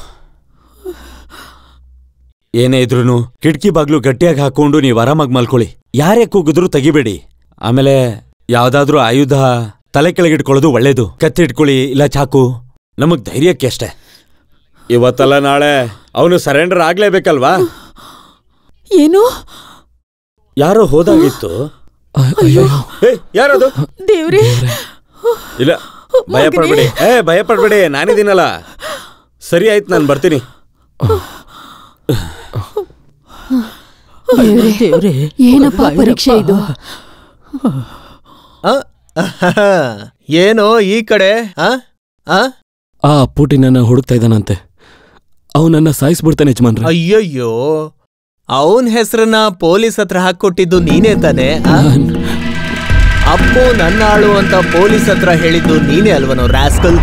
ಏನೇ ಇದ್ರೂನು ಕಿಟಕಿ ಬಾಗ್ಲು ಗಟ್ಟಿಯಾಗಿ ಹಾಕೊಂಡು ನೀವು ಆರಾಮಾಗಿ ಮಲ್ಕೊಳ್ಳಿ. ಯಾರೇ ಕೂಗಿದ್ರು ತೆಗಿಬೇಡಿ. ಆಮೇಲೆ ಯಾವ್ದಾದ್ರೂ ಆಯುಧ ತಲೆ ಕೆಳಗಿಟ್ಕೊಳ್ಳೋದು ಒಳ್ಳೇದು. ಕತ್ತಿಟ್ಕೊಳ್ಳಿ, ಇಲ್ಲ ಚಾಕು. ನಮಗ್ ಧೈರ್ಯಕ್ಕೆ ಅಷ್ಟೆ. ಇವತ್ತಲ್ಲ ನಾಳೆ ಅವನು ಸರೆಂಡರ್ ಆಗ್ಲೇಬೇಕಲ್ವಾ? ಏನು? ಯಾರೋ ಹೋದಾಗಿತ್ತು. ಯಾರದು? ದೇವ್ರೆ. ಇಲ್ಲ, ಭಯ ಪಡ್ಬೇಡಿ. ಭಯ ಪಡ್ಬೇಡಿ, ನಾನಿದ್ದೀನಲ್ಲ. ಸರಿ ಆಯ್ತು, ನಾನು ಬರ್ತೀನಿ. ಏನಪ್ಪ ಪರೀಕ್ಷೆ ಇದು? ಏನೋ ಈ ಕಡೆ ಅಪ್ಪುಟಿ ನನ್ನ ಹುಡುಕ್ತಾ ಇದ್ದಾನಂತೆ. ಅವನನ್ನ ಸಾಯಿಸ್ಬಿಡ್ತಾನೆ ಯಜಮಾನ್ರೆ. ಅಯ್ಯಯ್ಯೋ, ಅವನ್ ಹೆಸರನ್ನ ಪೊಲೀಸ್ ಹತ್ರ ಹಾಕೊಟ್ಟಿದ್ದು ನೀನೇ ತಾನೆ? ಅಪ್ಪು ನನ್ನ ಆಳು ಅಂತ ಪೊಲೀಸ್ ಹತ್ರ ಹೇಳಿದ್ದು ನೀನೇ ಅಲ್ವನೋ ರಾಸ್ಕಲ್?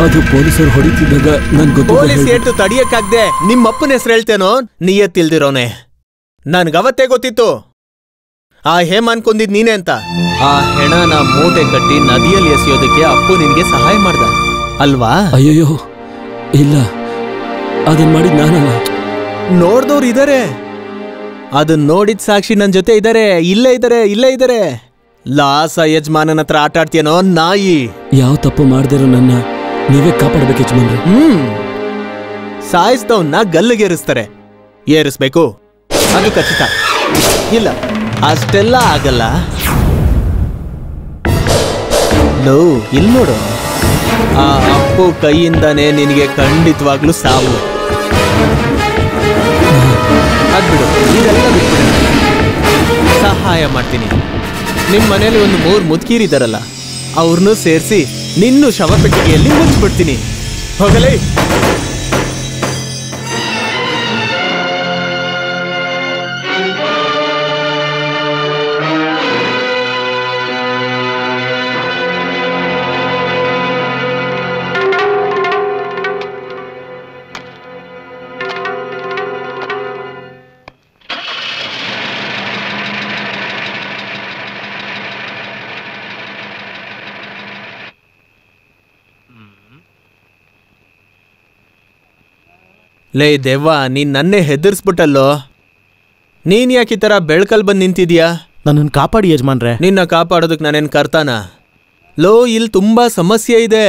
ಅದು ಪೊಲೀಸರು ಹೊಡಿತಿದ್ದಾಗ ನನ್ ಗೊತ್ತು. ಪೊಲೀಸ್ ಏಟು ತಡಿಯಕ್ಕಾಗ್ದೆ ನಿಮ್ಮಪ್ಪನ ಹೆಸರು ಹೇಳ್ತೇನೋ? ನೀಯತ್ತಿಲ್ದಿರೋನೆ. ನನ್ಗವತ್ತೇ ಗೊತ್ತಿತ್ತು ಆ ಹೇಮ ಅನ್ಕೊಂದಿದ್ ನೀನೆ ಅಂತ. ಆ ಹೆಣನ ಮೂಟೆ ಕಟ್ಟಿ ನದಿಯಲ್ಲಿ ಎಸೆಯೋದಕ್ಕೆ ಅಪ್ಪು ನಿನ್ಗೆ ಸಹಾಯ ಮಾಡ್ದ ಅಲ್ವಾ? ಅಯ್ಯಯ್ಯೋ ಇಲ್ಲ, ಅದನ್ ಮಾಡಿದ್ ನಾನಲ್ಲ. ನೋಡ್ದವ್ರು ಇದಾರೆ. ಅದನ್ ನೋಡಿದ ಸಾಕ್ಷಿ ನನ್ ಜೊತೆ ಇದಾರೆ. ಇಲ್ಲೇ ಇದಾರೆ. ಲಾಸ ಯಜಮಾನನ ಹತ್ರ ಆಟ ಆಡ್ತೀಯನೋ ನಾಯಿ? ಯಾವ ತಪ್ಪು ಮಾಡ್ದಿರೋ ನನ್ನ ನೀವೇ ಕಾಪಾಡ್ಬೇಕು ಯಜಮಾನ್ರೆ. ಸಾಯಿಸ್ದವನ್ನ ಗಲ್ಲಿಗೇರಿಸ್ತಾರೆ. ಏರಿಸ್ಬೇಕು, ಅದು ಖಚಿತ. ಇಲ್ಲ, ಅಷ್ಟೆಲ್ಲ ಆಗಲ್ಲ. ಲೋ, ಇಲ್ಲಿ ನೋಡು, ಆ ಅಪ್ಪು ಕೈಯಿಂದಾನೆ ನಿನಗೆ ಖಂಡಿತವಾಗ್ಲೂ ಸಾವು. ಅದ್ಬಿಡು, ಇದೆಲ್ಲ ಬಿಟ್ಬಿಡು. ಸಹಾಯ ಮಾಡ್ತೀನಿ. ನಿಮ್ ಮನೇಲಿ ಒಂದು 3 ಮುದುಕೀರಿದಾರಲ್ಲ, ಅವ್ರನ್ನೂ ಸೇರಿಸಿ ನಿನ್ನೂ ಶವಪೆಟ್ಟಿಗೆಯಲ್ಲಿ ಮುಚ್ಚಿಬಿಡ್ತೀನಿ. ಹೋಗಲೇ. ಲೇ ದೆವ್ವ, ನೀನ್ ನನ್ನೇ ಹೆದರ್ಸ್ಬಿಟ್ಟಲ್ಲೋ. ನೀನ್ ಯಾಕೆ ಈ ತರ ಬೆಳ್ಕಲ್ ಬಂದ್ ನಿಂತಿದ್ಯಾ? ನನ್ನನ್ನು ಕಾಪಾಡಿ ಯಜಮಾನ್ರೆ. ನಿನ್ನ ಕಾಪಾಡೋದಕ್ ನಾನೇನ್ ಕರ್ತಾನ? ಲೋ, ಇಲ್ಲಿ ತುಂಬಾ ಸಮಸ್ಯೆ ಇದೆ.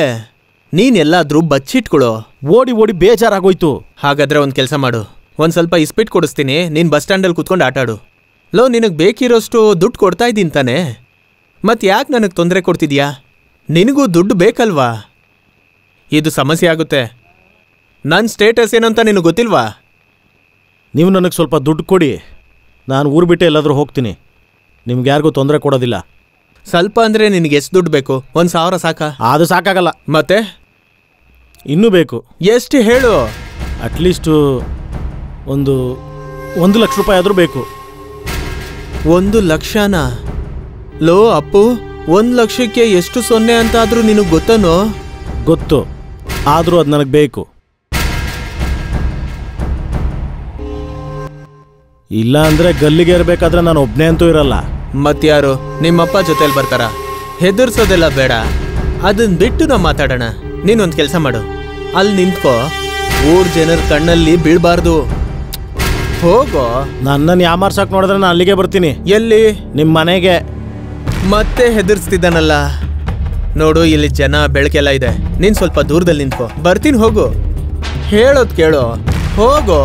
ನೀನ್ ಎಲ್ಲಾದ್ರೂ ಬಚ್ಚಿಟ್ಕೊಳೋ. ಓಡಿ ಬೇಜಾರಾಗೋಯ್ತು. ಹಾಗಾದ್ರೆ ಒಂದ್ ಕೆಲ್ಸ ಮಾಡು, ಒಂದ್ ಸ್ವಲ್ಪ ಇಸ್ಪಿಟ್ ಕೊಡಿಸ್ತೀನಿ, ನೀನ್ ಬಸ್ ಸ್ಟ್ಯಾಂಡಲ್ಲಿ ಕುತ್ಕೊಂಡು ಆಟಾಡು. ಲೋ, ನಿನಗೆ ಬೇಕಿರೋಷ್ಟು ದುಡ್ಡು ಕೊಡ್ತಾ ಇದ್ದೀನಿ ತಾನೆ, ಮತ್ತೆ ಯಾಕೆ ನನಗೆ ತೊಂದರೆ ಕೊಡ್ತಿದ್ಯಾ? ನಿನಗೂ ದುಡ್ಡು ಬೇಕಲ್ವಾ? ಇದು ಸಮಸ್ಯೆ ಆಗುತ್ತೆ. ನನ್ನ ಸ್ಟೇಟಸ್ ಏನಂತ ನಿನಗೆ ಗೊತ್ತಿಲ್ವಾ? ನೀವು ನನಗೆ ಸ್ವಲ್ಪ ದುಡ್ಡು ಕೊಡಿ, ನಾನು ಊರು ಬಿಟ್ಟು ಎಲ್ಲಾದರೂ ಹೋಗ್ತೀನಿ. ನಿಮ್ಗೆ ಯಾರಿಗೂ ತೊಂದರೆ ಕೊಡೋದಿಲ್ಲ. ಸ್ವಲ್ಪ ಅಂದರೆ ನಿನಗೆ ಎಷ್ಟು ದುಡ್ಡು ಬೇಕು? 1,000 ಸಾಕಾ? ಅದು ಸಾಕಾಗಲ್ಲ. ಮತ್ತೆ ಇನ್ನೂ ಬೇಕು. ಎಷ್ಟು ಹೇಳು? ಅಟ್ಲೀಸ್ಟು 1 ಲಕ್ಷ ರೂಪಾಯಿ ಆದರೂ ಬೇಕು. 1 ಲಕ್ಷನಾ? ಲೋ ಅಪ್ಪು, 1 ಲಕ್ಷಕ್ಕೆ ಎಷ್ಟು 0 ಅಂತ ಆದರೂ ನಿನಗೆ ಗೊತ್ತನೋ? ಗೊತ್ತು, ಆದರೂ ಅದು ನನಗೆ ಬೇಕು. ಇಲ್ಲ ಅಂದರೆ ಗಲ್ಲಿಗೆ ಇರಬೇಕಾದ್ರೆ ನಾನು ಒಬ್ಬನೇ ಅಂತೂ ಇರಲ್ಲ. ಮತ್ಯಾರು? ನಿಮ್ಮಪ್ಪ ಜೊತೆಲಿ ಬರ್ತಾರ? ಹೆದರ್ಸೋದೆಲ್ಲ ಬೇಡ, ಅದನ್ನ ಬಿಟ್ಟು ನಾವು ಮಾತಾಡೋಣ. ನೀನೊಂದು ಕೆಲಸ ಮಾಡು, ಅಲ್ಲಿ ನಿಂತ್ಕೋ, ಊರ್ ಜನರ ಕಣ್ಣಲ್ಲಿ ಬೀಳ್ಬಾರ್ದು. ಹೋಗೋ. ನನ್ನನ್ನು ಯಾಮಾರ್ಸಕ್ ನೋಡಿದ್ರೆ ನಾನು ಅಲ್ಲಿಗೆ ಬರ್ತೀನಿ. ಎಲ್ಲಿ? ನಿಮ್ಮ ಮನೆಗೆ. ಮತ್ತೆ ಹೆದರ್ಸ್ತಿದ್ದಾನಲ್ಲ ನೋಡು, ಇಲ್ಲಿ ಜನ ಬೆಳಕೆಲ್ಲ ಇದೆ, ನೀನ್ ಸ್ವಲ್ಪ ದೂರದಲ್ಲಿ ನಿಂತ್ಕೋ. ಬರ್ತೀನಿ, ಹೋಗು. ಹೇಳೋದ್ ಕೇಳೋ, ಹೋಗೋ.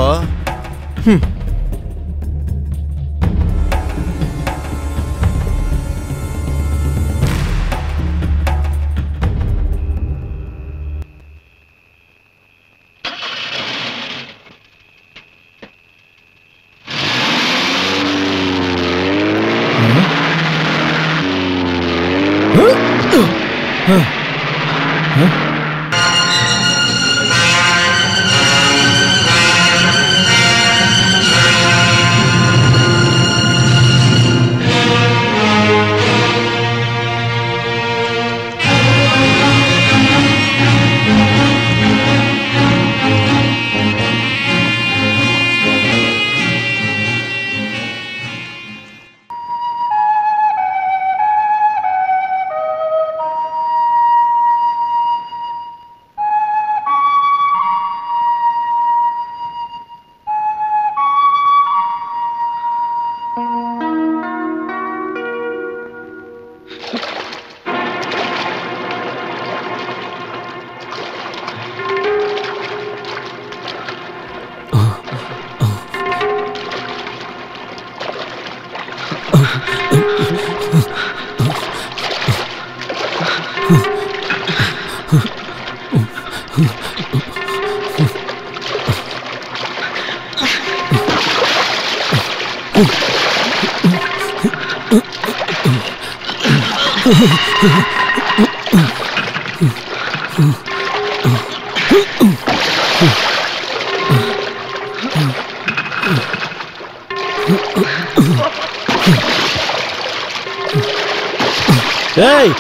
ಏಯ್,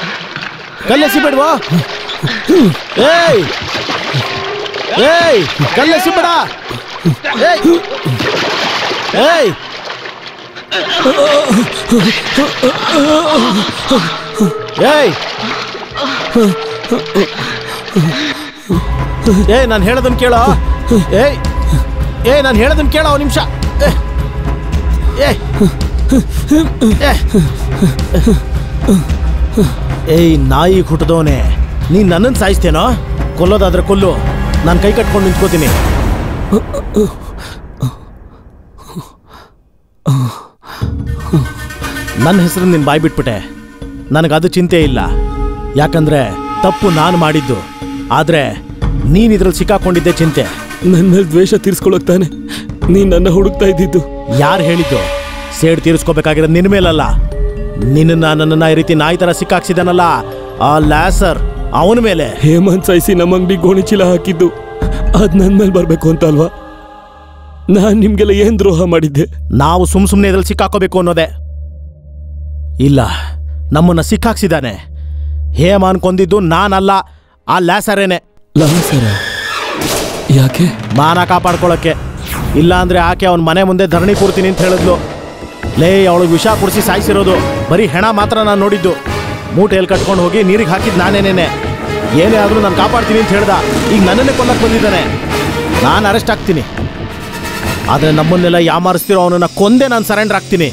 ಕಲ್ಲೆಸಿಬೇಡ್ವಾ? ಏಯ್ ಏಯ್, ಕಲ್ಲೆಸಿಬೇಡ. ಏಯ್ ಏಯ್, ಏಯ್ ಏಯ್, ನಾನು ಹೇಳೋದನ್ನ ಕೇಳೋ. ಏಯ್ ಏಯ್, ನಾನು ಹೇಳೋದನ್ನ ಕೇಳೋ, ನಿಮಿಷ. ಏಯ್ ನಾಯಿ ಹುಟ್ಟದವನೇ, ನೀನ್ ನನ್ನನ್ನು ಸಾಯಿಸ್ತೇನೋ? ಕೊಲ್ಲೋದಾದ್ರೆ ಕೊಲ್ಲು, ನಾನು ಕೈ ಕಟ್ಕೊಂಡು ನಿಂತ್ಕೋತೀನಿ. ನನ್ನ ಹೆಸರು ನಿನ್ನ ಬಾಯ್ ಬಿಟ್ಬಿಟ್ಟೆ, ನನಗದು ಚಿಂತೆ ಇಲ್ಲ. ಯಾಕಂದ್ರೆ ತಪ್ಪು ನಾನು ಮಾಡಿದ್ದು, ಆದ್ರೆ ನೀನ್ ಇದ್ರಲ್ಲಿ ಸಿಕ್ಕಾಕೊಂಡಿದ್ದೆ ಚಿಂತೆ. ನನ್ನ ಮೇಲೆ ದ್ವೇಷ ತೀರ್ಸ್ಕೊಳಕ್ ತಾನೆ ನೀನ್ ನನ್ನ ಹುಡುಕ್ತಾ ಇದ್ದಿದ್ದು? ಯಾರು ಹೇಳಿದ್ದು? ಸೇಡ್ ತೀರಿಸ್ಕೋಬೇಕಾಗಿರೋದು ನಿನ್ನ ಮೇಲಲ್ಲ, ನನ್ನನ್ನ ಈ ರೀತಿ ನಾಯಿ ತರ ಸಿಕ್ಕಾಕ್ಸಿದಾನಲ್ಲ ಆ ಲ್ಯಾಸರ್, ಅವನ ಮೇಲೆ. ಹೇಮಂತ್ ಸಾಯಿಸಿ ನಮ್ಮ ಅಂಗಡಿ ಗೋಣಿ ಚೀಲ ಹಾಕಿದ್ದು ಅದ್ ನನ್ ಮೇಲೆ ಬರ್ಬೇಕು ಅಂತ ಅಲ್ವಾ? ನಾನ್ ನಿಮ್ಗೆಲ್ಲ ಏನ್ ದ್ರೋಹ ಮಾಡಿದ್ದೆ? ನಾವು ಸುಮ್ನೆ ಇದ್ರಲ್ಲಿ ಸಿಕ್ಕಾಕೋಬೇಕು ಅನ್ನೋದೆ ಇಲ್ಲ, ನಮ್ಮನ್ನ ಸಿಕ್ಕಾಕ್ಸಿದಾನೆ. ಹೇಮಾನ್ ಕೊಂದಿದ್ದು ನಾನಲ್ಲ, ಆ ಲ್ಯಾಸರೇನೆ. ಲ್ಯಾಸರ? ಯಾಕೆ? ಮಾನ ಕಾಪಾಡ್ಕೊಳಕ್ಕೆ. ಇಲ್ಲ ಅಂದ್ರೆ ಆಕೆ ಅವನ ಮನೆ ಮುಂದೆ ಧರಣಿ ಕೂರ್ತೀನಿ ಅಂತ ಹೇಳಿದ್ಲು. ಲೇ, ಅವಳಿಗೆ ವಿಷ ಕುಡಿಸಿ ಸಾಯಿಸಿರೋದು, ಬರೀ ಹೆಣ ಮಾತ್ರ ನಾನು ನೋಡಿದ್ದು. ಮೂಟೆಯಲ್ಲಿ ಕಟ್ಕೊಂಡು ಹೋಗಿ ನೀರಿಗೆ ಹಾಕಿದ್ ನಾನೇನೇನೆ. ಏನೇ ಆದ್ರೂ ನಾನು ಕಾಪಾಡ್ತೀನಿ ಅಂತ ಹೇಳ್ದ. ಈಗ ನನ್ನನ್ನೇ ಕೊಲ್ಲಕ್ಕೆ ಬಂದಿದ್ದಾನೆ. ನಾನು ಅರೆಸ್ಟ್ ಆಗ್ತೀನಿ, ಆದ್ರೆ ನಮ್ಮನ್ನೆಲ್ಲ ಯಾಮಾರಿಸ್ತಿರೋ ಅವನನ್ನ ಕೊಂದೇ ನಾನು ಸರೆಂಡರ್ ಆಗ್ತೀನಿ.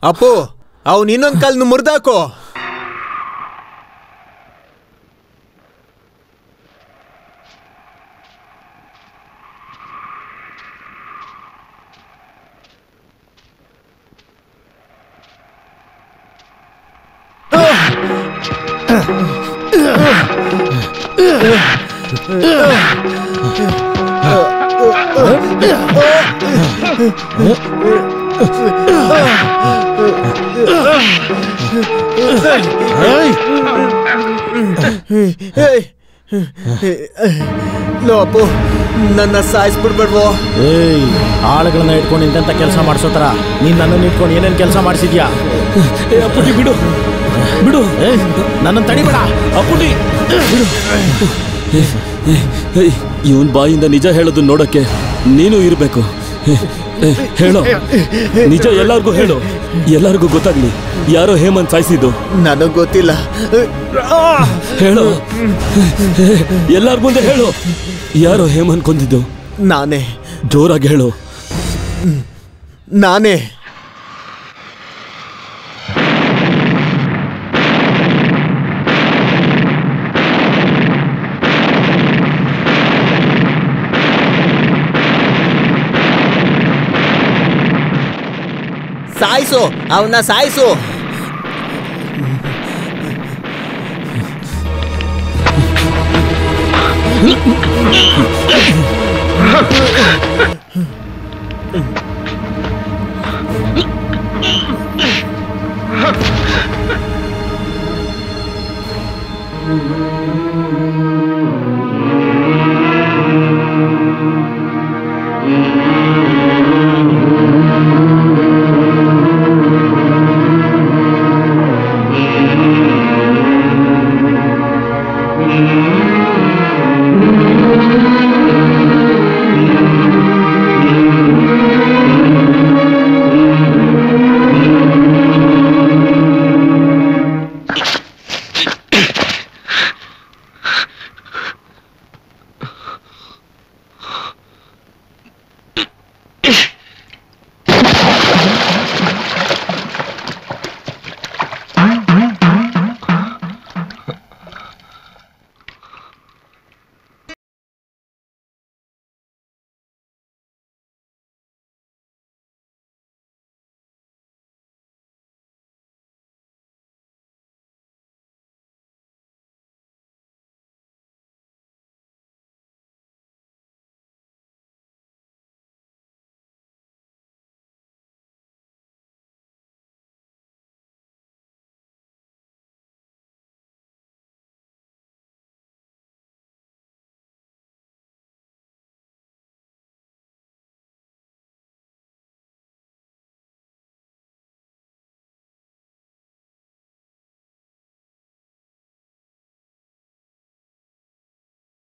ಅಪ್ಪು ಅವನ್ ಇನ್ನೊಂದ್ ಕಾಲ್ನು ಮುರ್ದಾಕೋ. ಅಪ್ಪು ನನ್ನ ಸಾಯಿಸ್ಬಿಡ್ಬೇಡ್ವೋ. ಆಳುಗಳನ್ನ ಇಟ್ಕೊಂಡು ಇಂತ ಕೆಲಸ ಮಾಡಿಸೋತರ ನೀನ್ ನನ್ನನ್ನು ಇಟ್ಕೊಂಡು ಏನೇನ್ ಕೆಲಸ ಮಾಡಿಸಿದ್ಯಾ? ಅಪ್ಪುಟಿ ಬಿಡು ಬಿಡು, ನನ್ನನ್ನು ತಡಿಬೇಡ ಅಪ್ಪುಟಿ. ಇವನ್ ಬಾಯಿಂದ ನಿಜ ಹೇಳೋದು ನೋಡಕ್ಕೆ ನೀನು ಇರ್ಬೇಕು. ಹೇಳೋ ನಿಜ, ಎಲ್ಲಾರ್ಗೂ ಹೇಳು, ಎಲ್ಲಾರ್ಗೂ ಗೊತ್ತಾಗ್ಲಿ ಯಾರೋ ಹೇಮಂತ್ ಸಾಯಿಸಿದ್ದು. ನನಗ್ ಗೊತ್ತಿಲ್ಲ. ಹೇಳು, ಎಲ್ಲಾರ್ ಮುಂದೆ ಹೇಳು, ಯಾರೋ ಹೇಮಂತ್ ಕೊಂದಿದ್ದು. ನಾನೇ. ಜೋರಾಗಿ ಹೇಳು. ನಾನೇ. ಸಾಯಿಸು, ಅವನ್ನ ಸಾಯಿಸು.